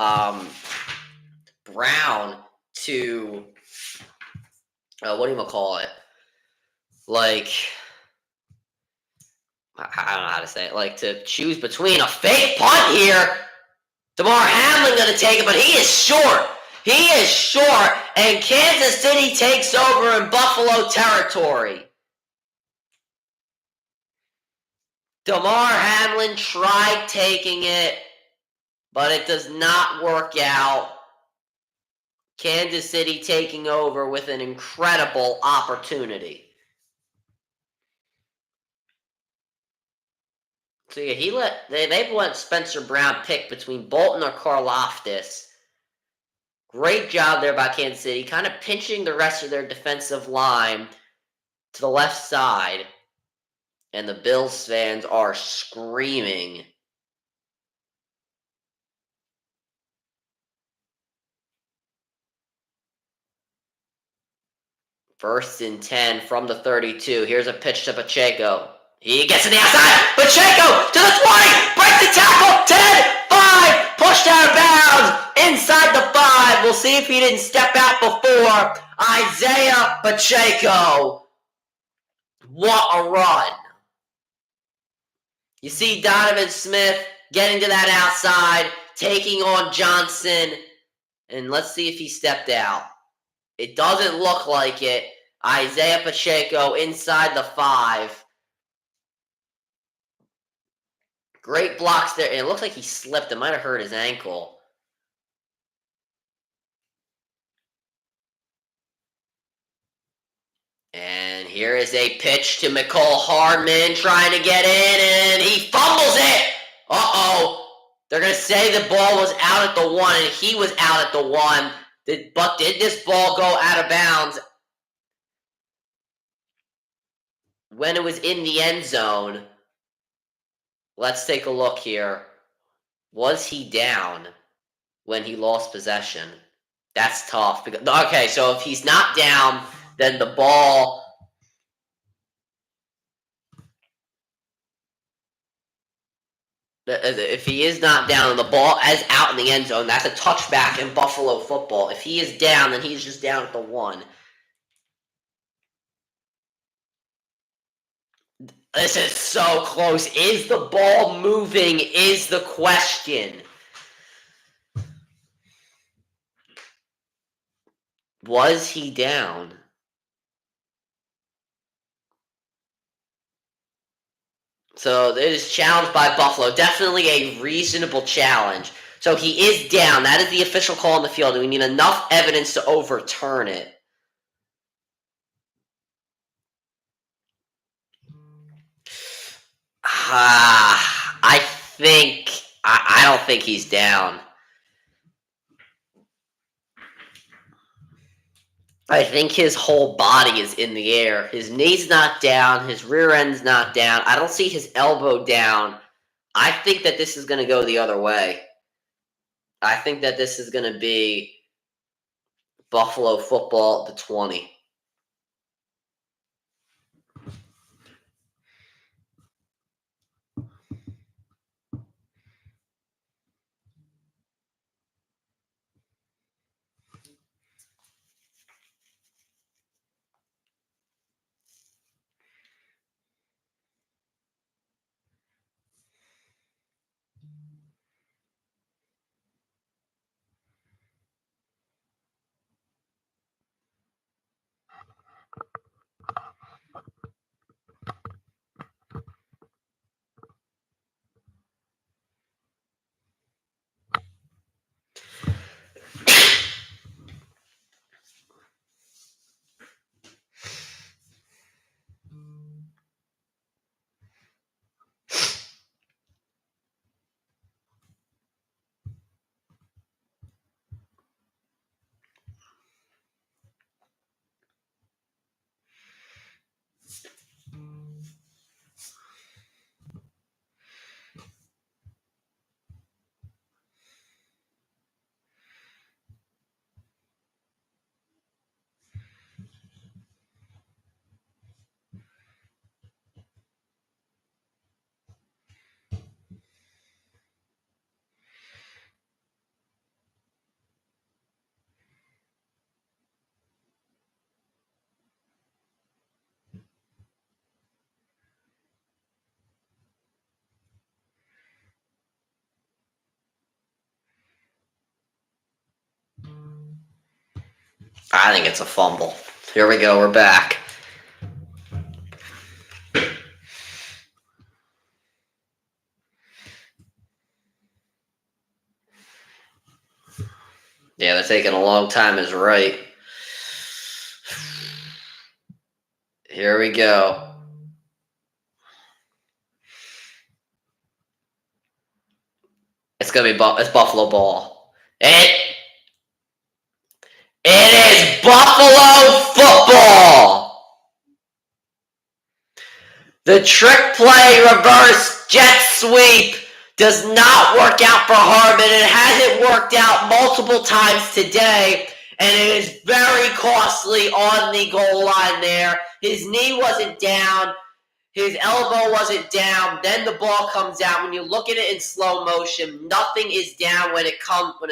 Brown, to, what do you call it? Like, I don't know how to say it, like to choose between a fake punt here. DeMar Hamlin going to take it, but he is short. He is short, and Kansas City takes over in Buffalo territory. DeMar Hamlin tried taking it, but it does not work out. Kansas City taking over with an incredible opportunity. So yeah, they let Spencer Brown pick between Bolton or Karlaftis. Great job there by Kansas City, kind of pinching the rest of their defensive line to the left side. And the Bills fans are screaming. First and 10 from the 32. Here's a pitch to Pacheco. He gets to the outside. Pacheco to the 20. Breaks the tackle. 10, 5. Pushed out of bounds. Inside the 5. We'll see if he didn't step out before. Isaiah Pacheco. What a run. You see Donovan Smith getting to that outside, taking on Johnson. And let's see if he stepped out. It doesn't look like it. Isaiah Pacheco inside the 5. Great blocks there. And it looks like he slipped. It might have hurt his ankle. And here is a pitch to McCole Hardman trying to get in, and he fumbles it. Uh-oh. They're going to say the ball was out at the 1, and he was out at the 1. But did this ball go out of bounds when it was in the end zone? Let's take a look here. Was he down when he lost possession? That's tough. Okay, so if he's not down, then the ball. If he is not down and the ball is out in the end zone, that's a touchback in Buffalo football. If he is down, then he's just down at the 1. This is so close. Is the ball moving? Is the question. Was he down? So it is challenged by Buffalo. Definitely a reasonable challenge. So he is down. That is the official call on the field. We need enough evidence to overturn it. I don't think he's down. I think his whole body is in the air. His knee's not down. His rear end's not down. I don't see his elbow down. I think that this is going to go the other way. I think that this is going to be Buffalo football at the 20. I think it's a fumble. Here we go. We're back. Yeah, they're taking a long time is right. Here we go. It's gonna be it's Buffalo ball. It is Buffalo football. The trick play reverse jet sweep does not work out for Harmon. It hasn't worked out multiple times today, and it is very costly on the goal line there. His knee wasn't down. His elbow wasn't down. Then the ball comes out. When you look at it in slow motion, nothing is down when it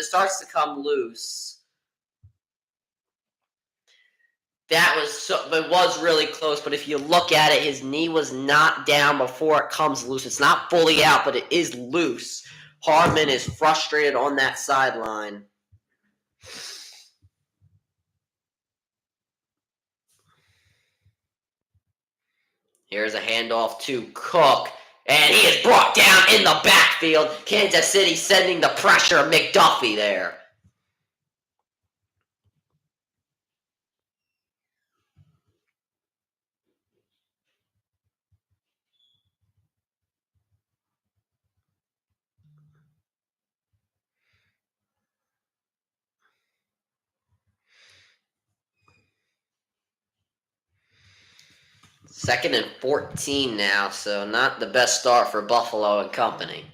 starts to come loose. It was really close, but if you look at it, his knee was not down before it comes loose. It's not fully out, but it is loose. Hardman is frustrated on that sideline. Here's a handoff to Cook, and he is brought down in the backfield. Kansas City sending the pressure. McDuffie there. Second and 14 now, so not the best start for Buffalo and company.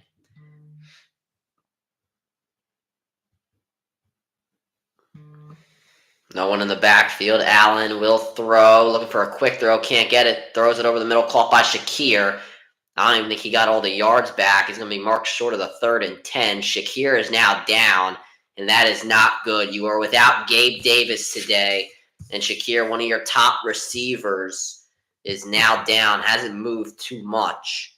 No one in the backfield. Allen will throw. Looking for a quick throw. Can't get it. Throws it over the middle. Caught by Shakir. I don't even think he got all the yards back. He's going to be marked short of the 3rd and 10. Shakir is now down, and that is not good. You are without Gabe Davis today, and Shakir, one of your top receivers, is now down. Hasn't moved too much.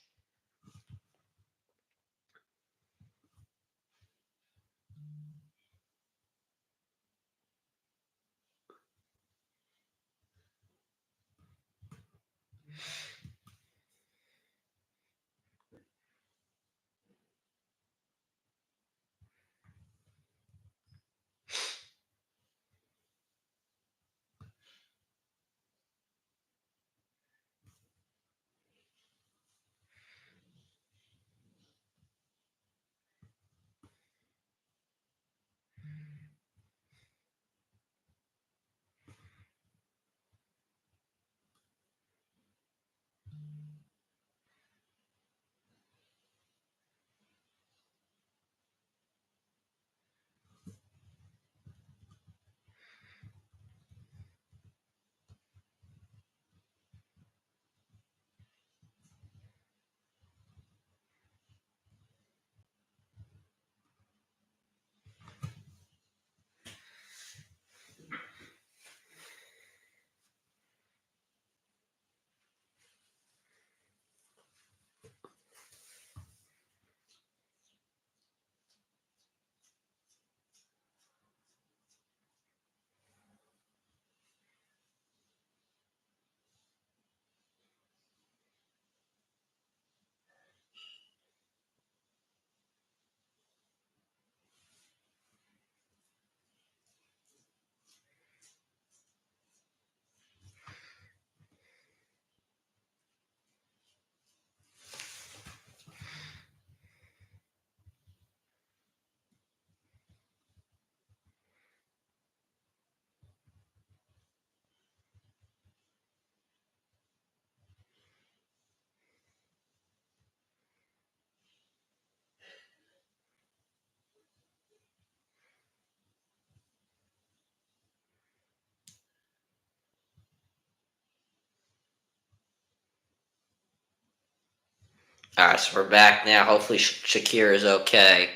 All right, so we're back now. Hopefully Shakir is okay.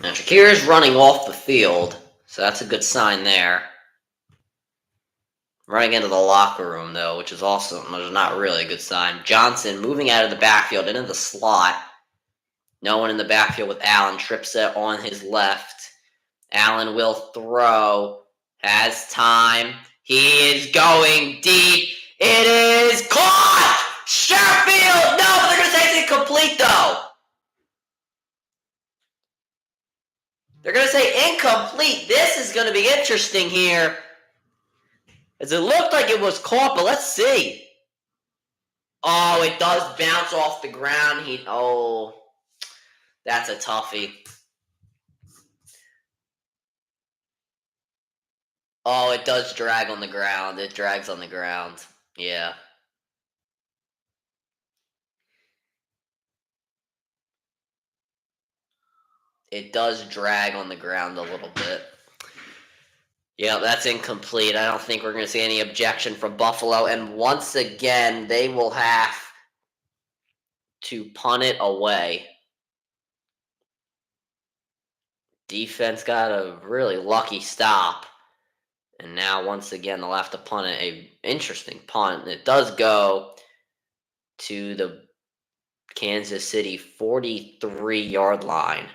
Now Shakir is running off the field, so that's a good sign there. Running into the locker room, though, which is not really a good sign. Johnson moving out of the backfield into the slot. No one in the backfield with Allen. Trips it on his left. Allen will throw. Has time. He is going deep. It is caught! Sheffield! No, but they're going to say it's incomplete, though. They're going to say incomplete. This is going to be interesting here. As it looked like it was caught, but let's see. Oh, it does bounce off the ground. That's a toughie. Oh, it does drag on the ground. It drags on the ground. Yeah. It does drag on the ground a little bit. Yeah, that's incomplete. I don't think we're going to see any objection from Buffalo. And once again, they will have to punt it away. Defense got a really lucky stop. And now, once again, they'll have to punt it. An interesting punt. It does go to the Kansas City 43-yard line.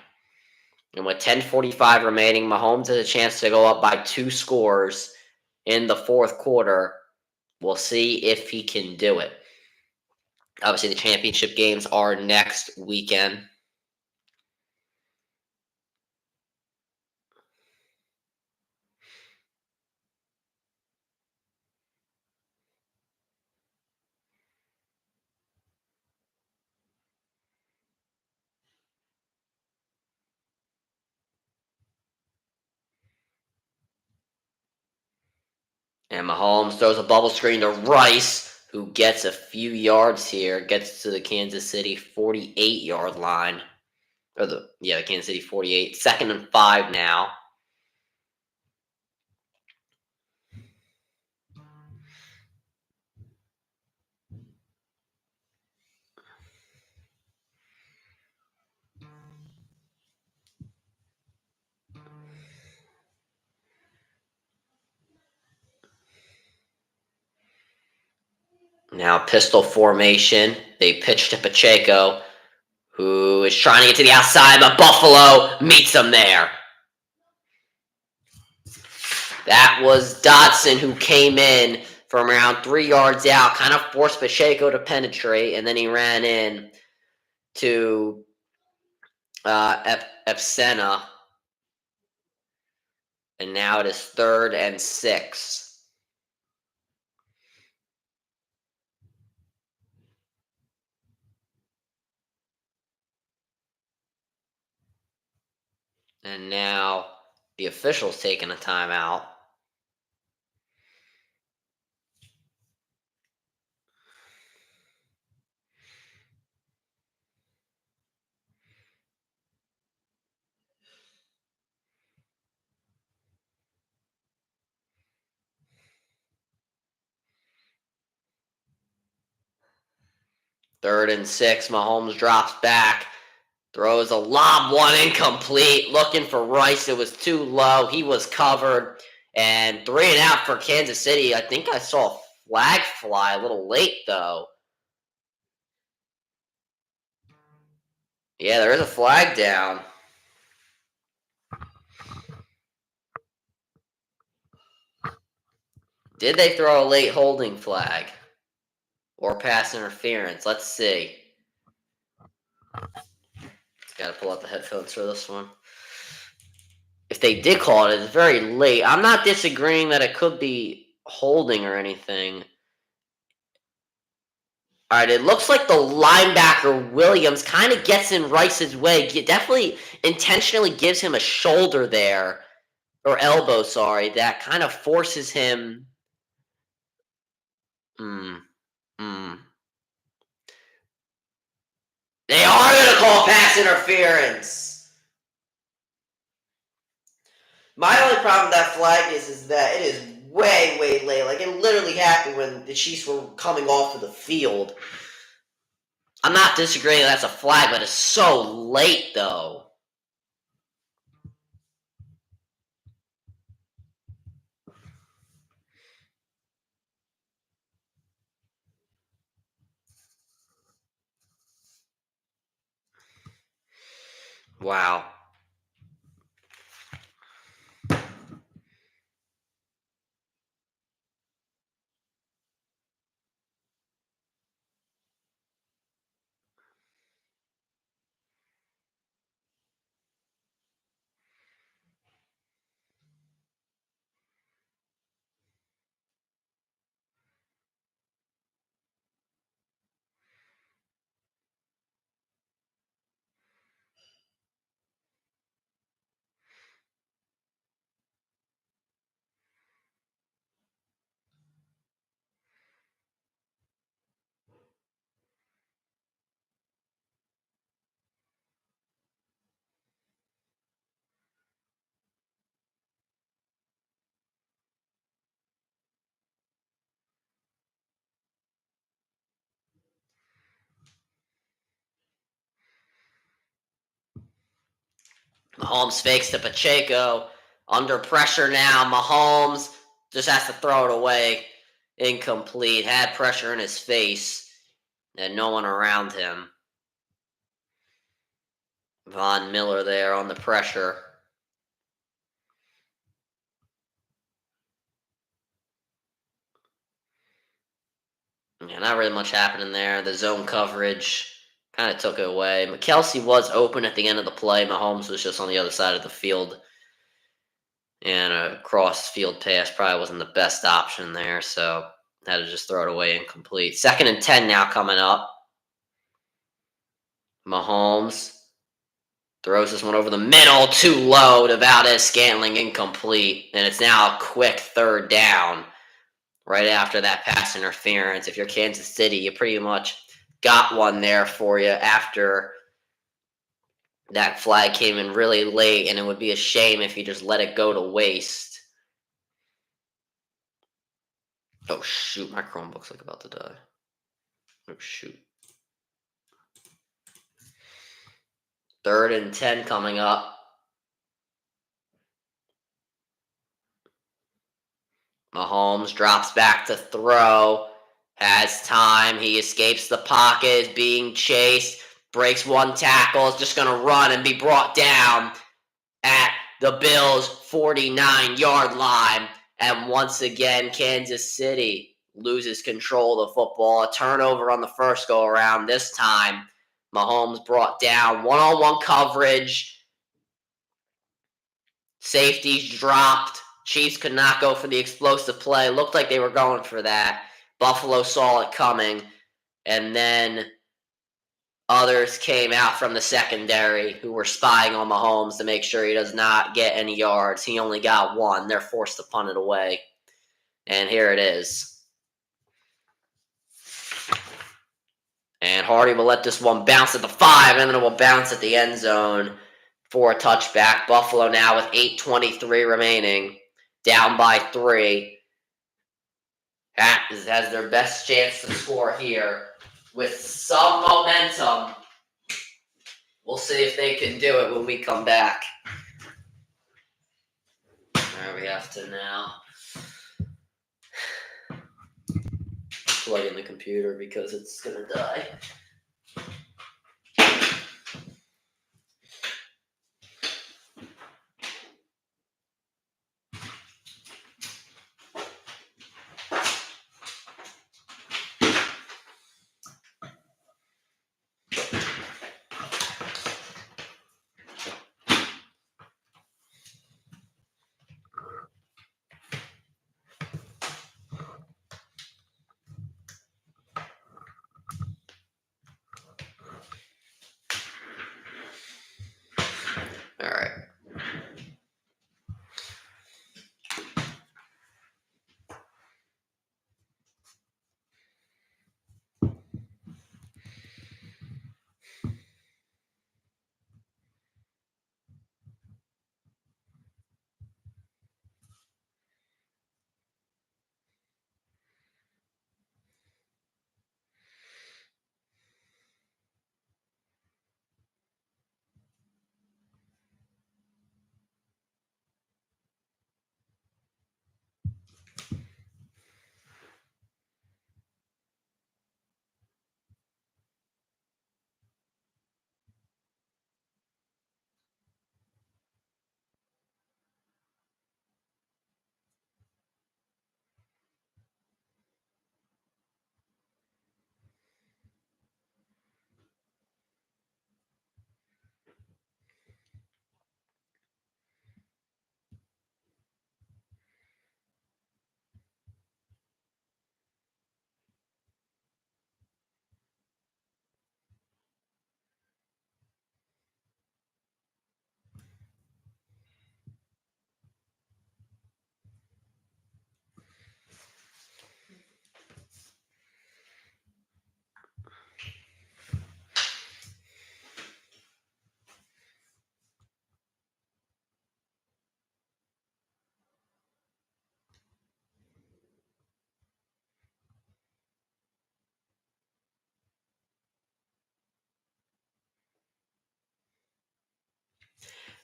And with 10:45 remaining, Mahomes has a chance to go up by 2 scores in the fourth quarter. We'll see if he can do it. Obviously, the championship games are next weekend. And Mahomes throws a bubble screen to Rice, who gets a few yards here, gets to the Kansas City 48-yard line. The Kansas City 48. 2nd and 5 now. Now pistol formation. They pitch to Pacheco, who is trying to get to the outside, but Buffalo meets him there. That was Dotson, who came in from around 3 yards out, kind of forced Pacheco to penetrate, and then he ran in to Epsena. And now it is 3rd and 6. And now the official's taking a timeout. Third and 6. Mahomes drops back. Throws a lob one incomplete. Looking for Rice. It was too low. He was covered. And 3 and out for Kansas City. I think I saw a flag fly a little late, though. Yeah, there is a flag down. Did they throw a late holding flag? Or pass interference? Let's see. Gotta pull out the headphones for this one. If they did call it, it's very late. I'm not disagreeing that it could be holding or anything. All right, it looks like the linebacker, Williams, kind of gets in Rice's way. Definitely intentionally gives him a shoulder there, or elbow, sorry, that kind of forces him. They are going to call pass interference. My only problem with that flag is that it is way, way late. Like, it literally happened when the Chiefs were coming off of the field. I'm not disagreeing that's a flag, but it's so late, though. Wow. Mahomes fakes to Pacheco. Under pressure now. Mahomes just has to throw it away. Incomplete. Had pressure in his face. And no one around him. Von Miller there on the pressure. Yeah, not really much happening there. The zone coverage kind of took it away. McKelsey was open at the end of the play. Mahomes was just on the other side of the field. And a cross-field pass probably wasn't the best option there, so had to just throw it away incomplete. 2nd and 10 now coming up. Mahomes throws this one over the middle, too low to Valdez Scantling, incomplete. And it's now a quick 3rd down right after that pass interference. If you're Kansas City, you pretty much got one there for you after that flag came in really late, and it would be a shame if you just let it go to waste. Oh, shoot, my Chromebook's like about to die. Oh, shoot. 3rd and 10 coming up. Mahomes drops back to throw. Has time. He escapes the pocket. Is being chased. Breaks one tackle. Is just going to run and be brought down at the Bills' 49-yard line. And once again, Kansas City loses control of the football. A turnover on the first go-around. This time, Mahomes brought down. One-on-one coverage. Safeties dropped. Chiefs could not go for the explosive play. Looked like they were going for that. Buffalo saw it coming. And then others came out from the secondary who were spying on Mahomes to make sure he does not get any yards. He only got one. They're forced to punt it away. And here it is. And Hardy will let this one bounce at the 5, and then it will bounce at the end zone for a touchback. Buffalo now with 8:23 remaining, down by 3. Has their best chance to score here with some momentum. We'll see if they can do it when we come back. There we have to now plug in the computer because it's going to die. All right.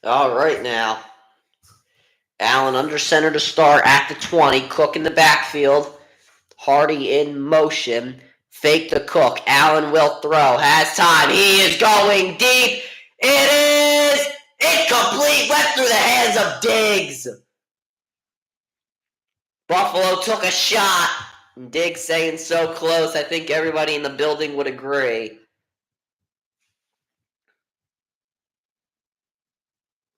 All right now. Allen under center to start at the 20. Cook in the backfield. Hardy in motion. Fake the Cook. Allen will throw. Has time. He is going deep. It is incomplete. Went through the hands of Diggs. Buffalo took a shot. Diggs saying so close. I think everybody in the building would agree.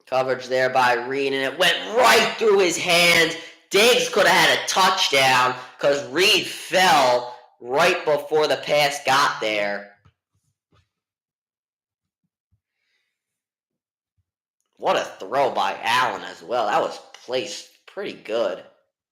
Coverage there by Reed, and it went right through his hands. Diggs could have had a touchdown because Reed fell right before the pass got there. What a throw by Allen as well. That was placed pretty good.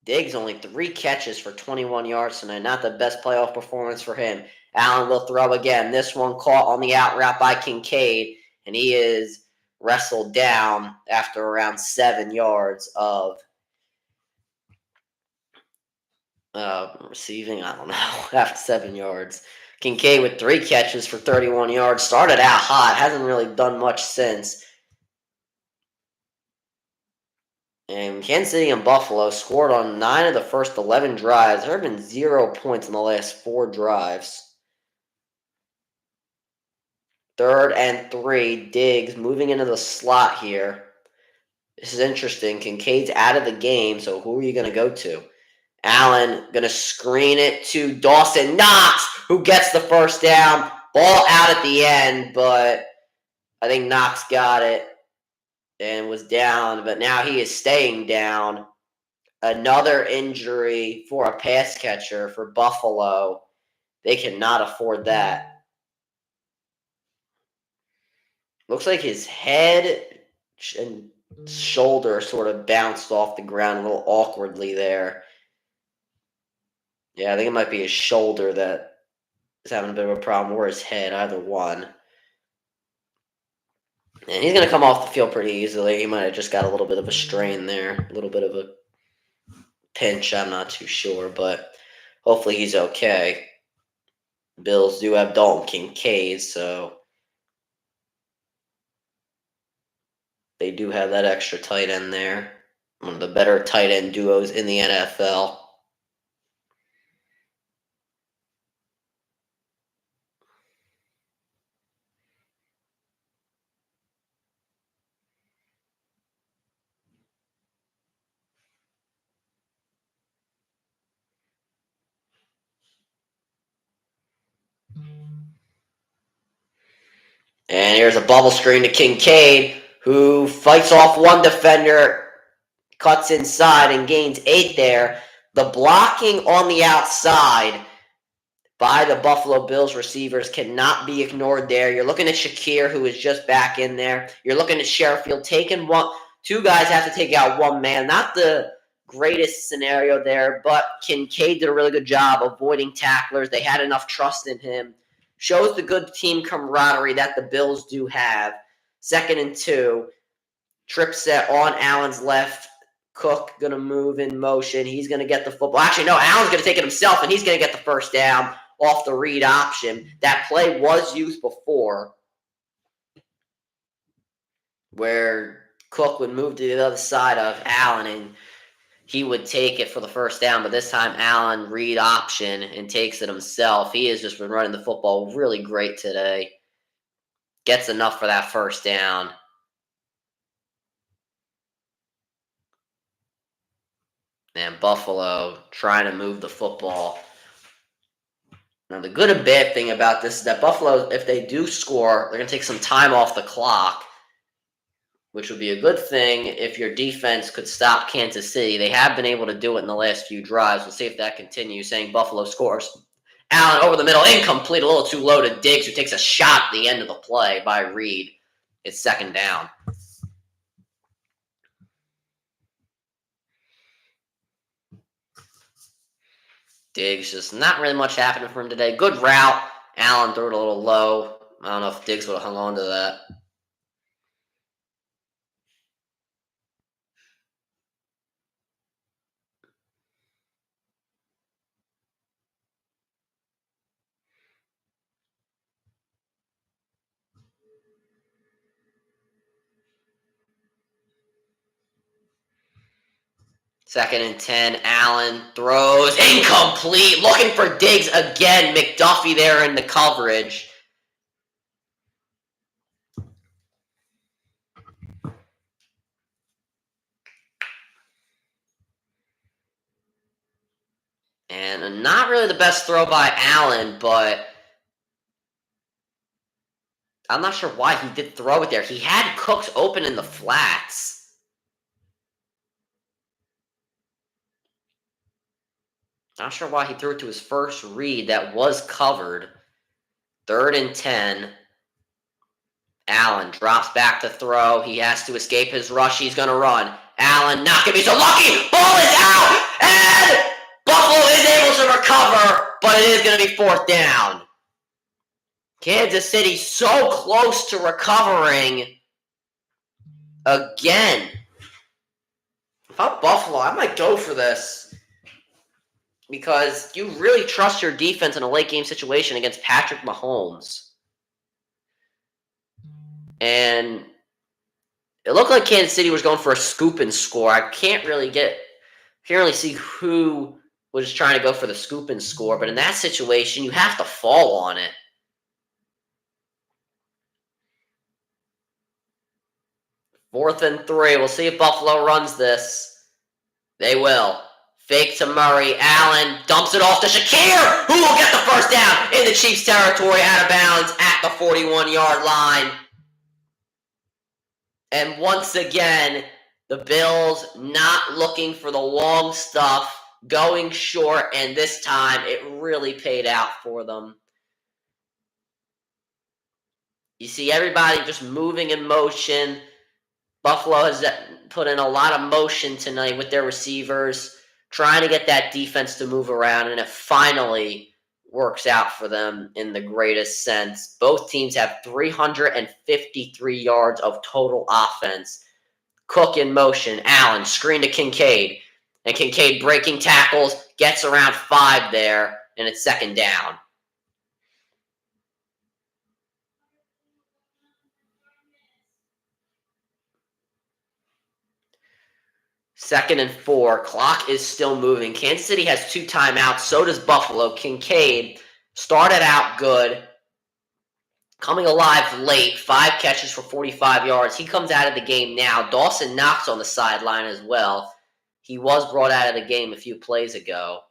Diggs only 3 catches for 21 yards tonight. Not the best playoff performance for him. Allen will throw again. This one caught on the out route by Kincaid, and he is wrestled down after around 7 yards of receiving. I don't know. After 7 yards. Kincaid with 3 catches for 31 yards. Started out hot. Hasn't really done much since. And Kansas City and Buffalo scored on 9 of the first 11 drives. There have been 0 points in the last 4 drives. 3rd and 3. Diggs moving into the slot here. This is interesting. Kincaid's out of the game, so who are you going to go to? Allen going to screen it to Dawson Knox, who gets the first down. Ball out at the end, but I think Knox got it and was down, but now he is staying down. Another injury for a pass catcher for Buffalo. They cannot afford that. Looks like his head and shoulder sort of bounced off the ground a little awkwardly there. Yeah, I think it might be his shoulder that is having a bit of a problem, or his head, either one. And he's going to come off the field pretty easily. He might have just got a little bit of a strain there, a little bit of a pinch. I'm not too sure, but hopefully he's okay. Bills do have Dalton Kincaid, so they do have that extra tight end there. One of the better tight end duos in the NFL. And here's a bubble screen to Kincaid, who fights off one defender, cuts inside, and gains 8 there. The blocking on the outside by the Buffalo Bills receivers cannot be ignored there. You're looking at Shakir, who is just back in there. You're looking at Sherfield taking one. 2 guys have to take out 1 man. Not the greatest scenario there, but Kincaid did a really good job avoiding tacklers. They had enough trust in him. Shows the good team camaraderie that the Bills do have. 2nd and 2. Trip set on Allen's left. Cook going to move in motion. He's going to get the football. Actually, no, Allen's going to take it himself, and he's going to get the first down off the read option. That play was used before, where Cook would move to the other side of Allen, and he would take it for the first down, but this time Allen read option and takes it himself. He has just been running the football really great today. Gets enough for that first down. And Buffalo trying to move the football. Now, the good and bad thing about this is that Buffalo, if they do score, they're going to take some time off the clock, which would be a good thing if your defense could stop Kansas City. They have been able to do it in the last few drives. We'll see if that continues, saying Buffalo scores. Allen over the middle, incomplete, a little too low to Diggs, who takes a shot at the end of the play by Reed. It's 2nd down. Diggs, just not really much happening for him today. Good route. Allen threw it a little low. I don't know if Diggs would have hung on to that. Second and 10, Allen throws incomplete. Looking for Diggs again. McDuffie there in the coverage. And not really the best throw by Allen, but I'm not sure why he did throw it there. He had Cooks open in the flats. Not sure why he threw it to his first read that was covered. 3rd and 10. Allen drops back to throw. He has to escape his rush. He's going to run. Allen not going to be so lucky. Ball is out. And recover, but it is going to be 4th down. Kansas City so close to recovering again. If I'm Buffalo, I might go for this because you really trust your defense in a late game situation against Patrick Mahomes. And it looked like Kansas City was going for a scoop and score. I can't really see who was trying to go for the scoop and score, but in that situation, you have to fall on it. Fourth and 3. We'll see if Buffalo runs this. They will. Fake to Murray. Allen dumps it off to Shakir, who will get the first down in the Chiefs' territory, out of bounds at the 41-yard line. And once again, the Bills not looking for the long stuff, going short, and this time it really paid out for them. You see everybody just moving in motion. Buffalo has put in a lot of motion tonight with their receivers, trying to get that defense to move around, and it finally works out for them in the greatest sense. Both teams have 353 yards of total offense. Cook in motion, Allen, screen to Kincaid, and Kincaid breaking tackles, gets around 5 there, and it's 2nd down. Second and 4. Clock is still moving. Kansas City has 2 timeouts. So does Buffalo. Kincaid started out good. Coming alive late. 5 catches for 45 yards. He comes out of the game now. Dawson Knox on the sideline as well. He was brought out of the game a few plays ago.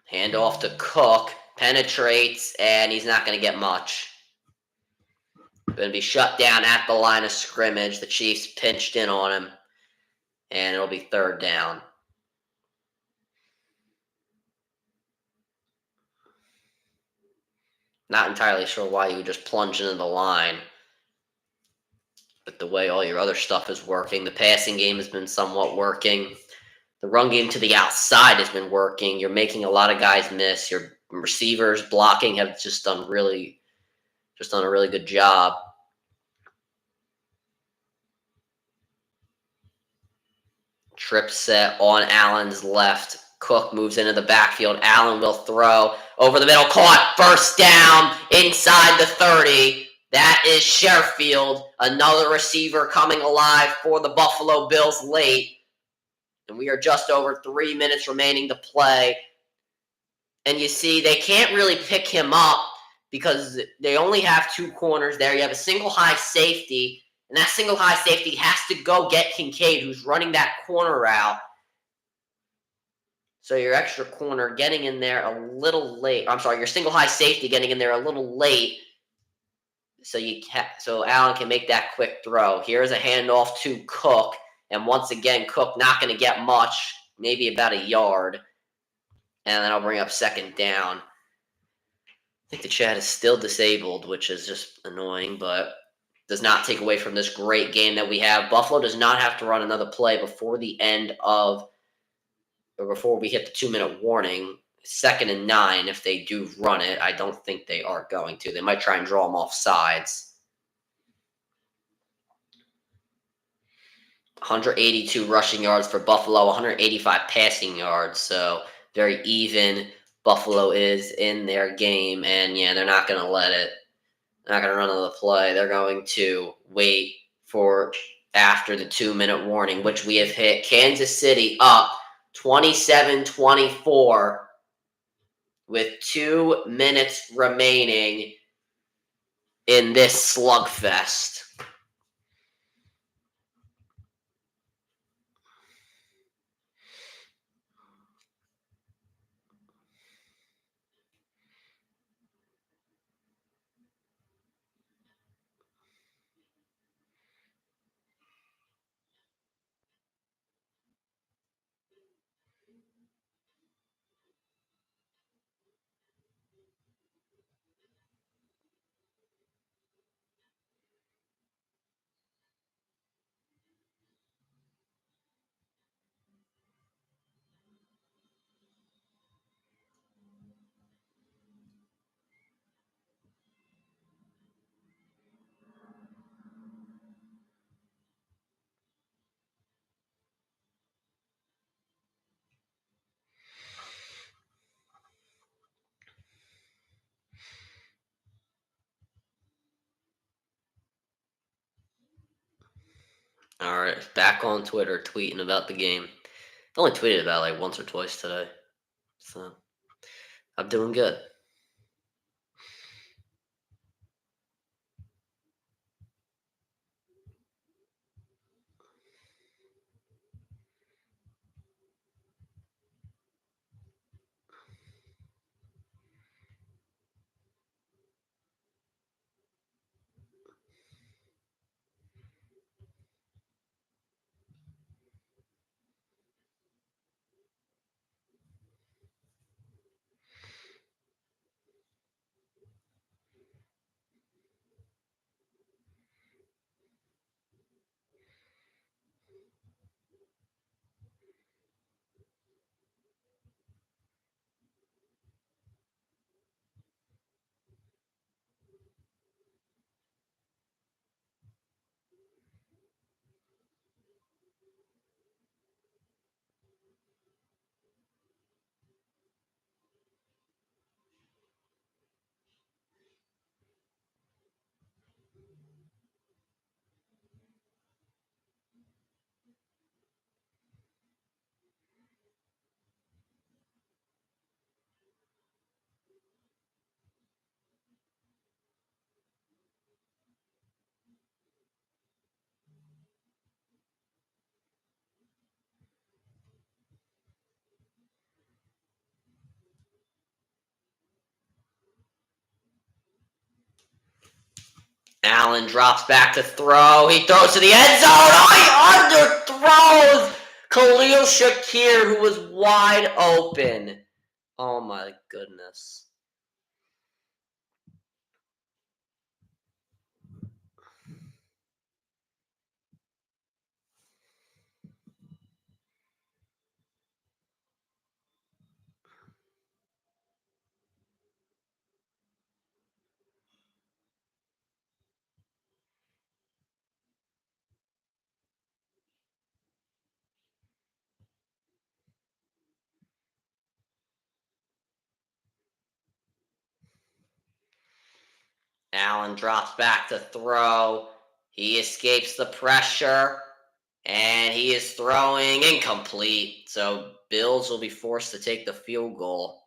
Hand off to Cook. Penetrates, and he's not going to get much. Going to be shut down at the line of scrimmage. The Chiefs pinched in on him, and it'll be 3rd down. Not entirely sure why you would just plunge into the line. But the way all your other stuff is working, the passing game has been somewhat working. The run game to the outside has been working. You're making a lot of guys miss. Your receivers blocking have just done a really good job. Trip set on Allen's left. Cook moves into the backfield. Allen will throw over the middle. Caught. First down inside the 30. That is Sherfield, another receiver coming alive for the Buffalo Bills late. And we are just over 3 minutes remaining to play. And you see, they can't really pick him up because they only have 2 corners there. You have a single high safety, and that single high safety has to go get Kincaid, who's running that corner route. So your extra corner getting in there a little late. I'm sorry, your single high safety getting in there a little late. So Allen can make that quick throw. Here's a handoff to Cook. And once again, Cook not going to get much, maybe about a yard. And then I'll bring up 2nd down. I think the chat is still disabled, which is just annoying, but does not take away from this great game that we have. Buffalo does not have to run another play before we hit the 2-minute warning. 2nd and 9, if they do run it. I don't think they are going to. They might try and draw them off sides. 182 rushing yards for Buffalo, 185 passing yards. So very even Buffalo is in their game. And yeah, they're not going to let it. They're not going to run another play. They're going to wait for after the 2-minute warning, which we have hit. Kansas City up 27-24 with 2 minutes remaining in this slugfest. All right, back on Twitter, tweeting about the game. I only tweeted about like once or twice today, so I'm doing good. Allen drops back to throw. He throws to the end zone. Oh, he underthrows Khalil Shakir, who was wide open. Oh my goodness. Allen drops back to throw. He escapes the pressure. And he is throwing incomplete. So Bills will be forced to take the field goal.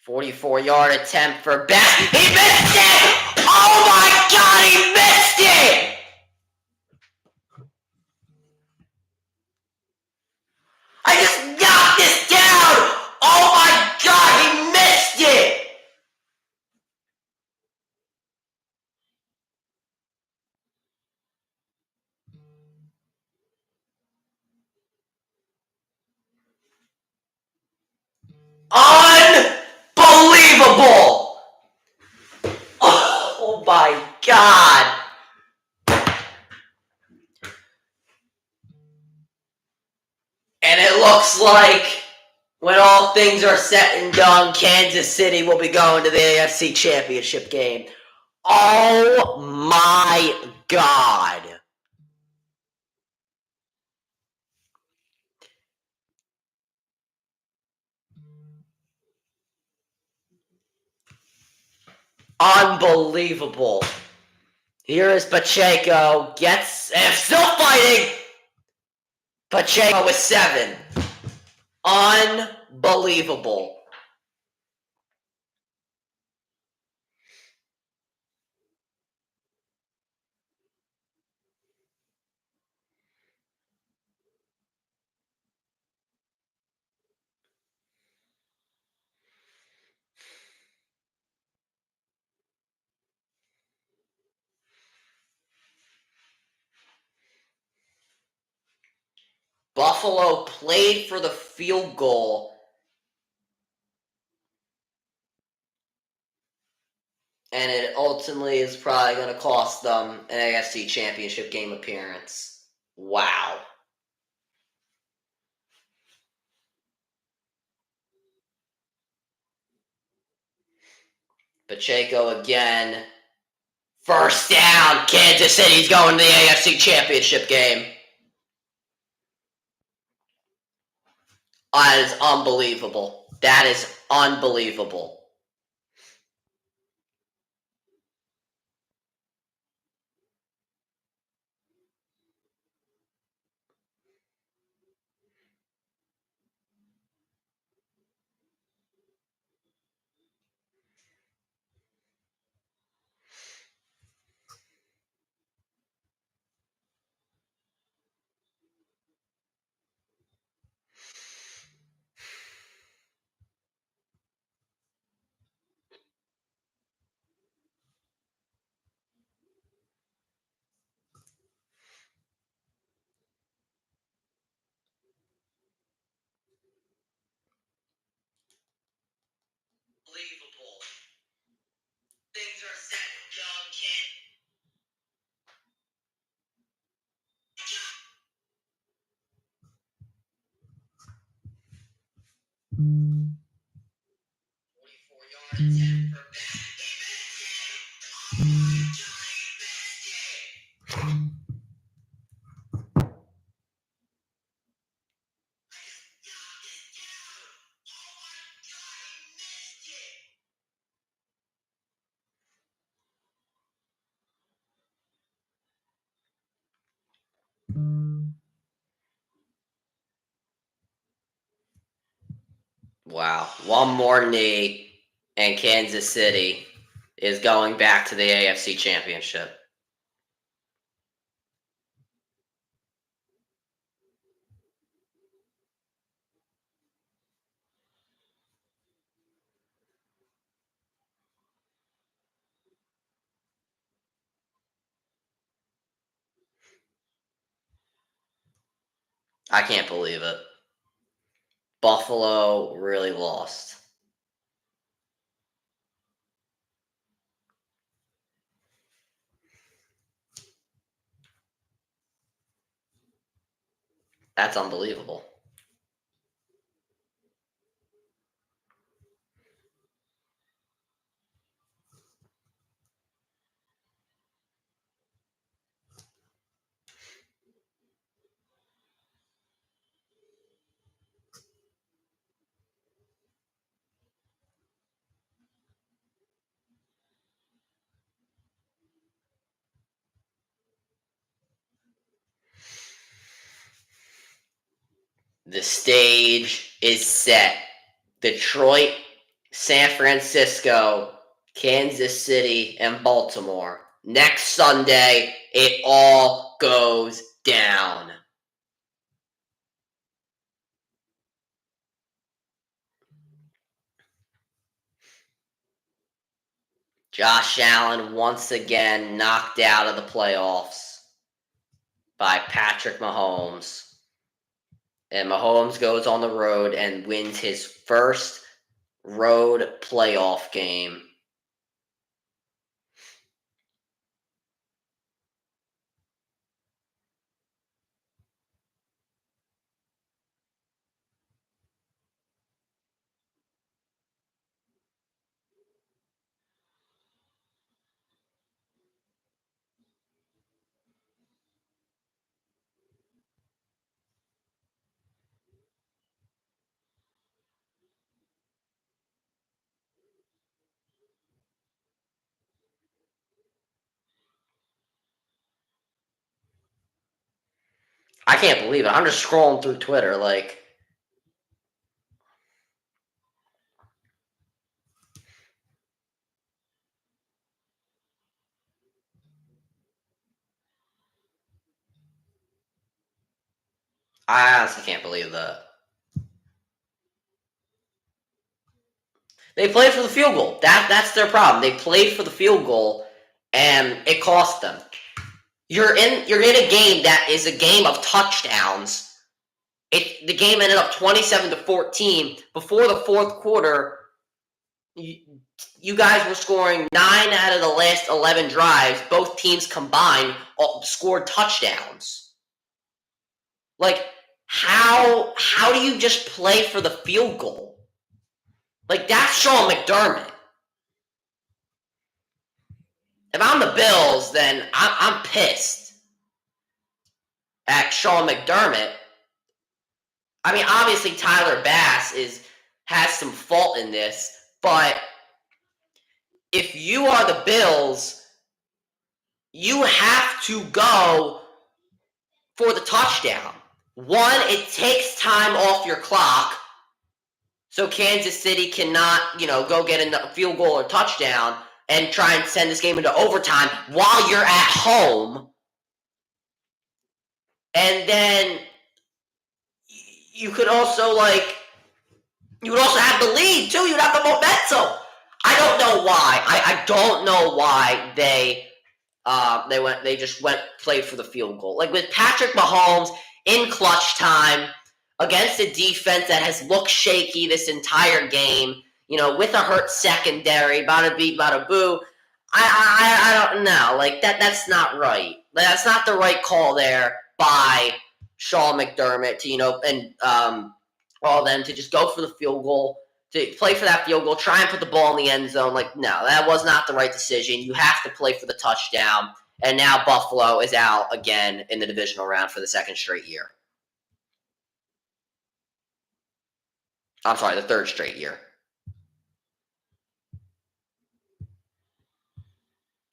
"44-yard attempt for Beck. He missed it! Oh my God, he missed it! I just knocked this down! Oh my God, he missed it! Unbelievable! Oh my God! And it looks like when all things are set and done, Kansas City will be going to the AFC Championship game. Oh my God. Unbelievable. Here is Pacheco. Still fighting. Pacheco with 7. Unbelievable. Buffalo played for the field goal. And it ultimately is probably going to cost them an AFC Championship game appearance. Wow. Pacheco again. First down. Kansas City's going to the AFC Championship game. That is unbelievable. That is unbelievable. Unbelievable. Things are set, young kid. Mm. 44 yards attempt for Wow. One more knee, and Kansas City is going back to the AFC Championship. I can't believe it. Buffalo really lost. That's unbelievable. The stage is set. Detroit, San Francisco, Kansas City, and Baltimore. Next Sunday, it all goes down. Josh Allen once again knocked out of the playoffs by Patrick Mahomes. And Mahomes goes on the road and wins his first road playoff game. I can't believe it. I'm just scrolling through Twitter like, I honestly can't believe that. They played for the field goal. That's their problem. They played for the field goal, and it cost them. You're in a game that is a game of touchdowns. The game ended up 27-14 before the fourth quarter. You guys were scoring 9 out of the last 11 drives. Both teams combined scored touchdowns. Like, how do you just play for the field goal? Like, that's Sean McDermott. If I'm the Bills, then I'm pissed at Sean McDermott. I mean, obviously Tyler Bass has some fault in this, but if you are the Bills, you have to go for the touchdown. One, it takes time off your clock, so Kansas City cannot, go get a field goal or touchdown and try and send this game into overtime while you're at home. And then you could also have the lead too. You'd have the momentum. I don't know why. I don't know why they just played for the field goal. Like with Patrick Mahomes in clutch time against a defense that has looked shaky this entire game, with a hurt secondary, bada beat, bada boo. I don't know. Like that's not right. That's not the right call there by Sean McDermott to, and all them to just go for the field goal, to play for that field goal, try and put the ball in the end zone. Like, no, that was not the right decision. You have to play for the touchdown. And now Buffalo is out again in the divisional round for the second straight year. I'm sorry, the third straight year.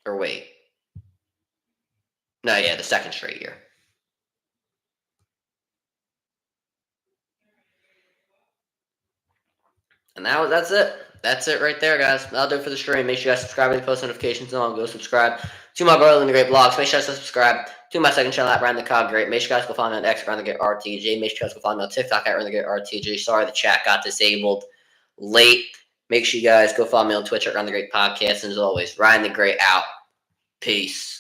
Or wait. No, yeah, the second straight year. And that's it. That's it right there, guys. That'll do it for the stream. Make sure you guys subscribe and post notifications on. Go subscribe to my Brother in the Great blogs. Make sure you guys subscribe to my second channel at Ryan the Cog Great. Make sure you guys go follow me on X, Ryan the Great RTG. Make sure you guys go follow me on TikTok at Ryan the Great RTG. Sorry, the chat got disabled late. Make sure you guys go follow me on Twitch at Ryan the Great Podcast. And as always, Ryan the Great out. Peace.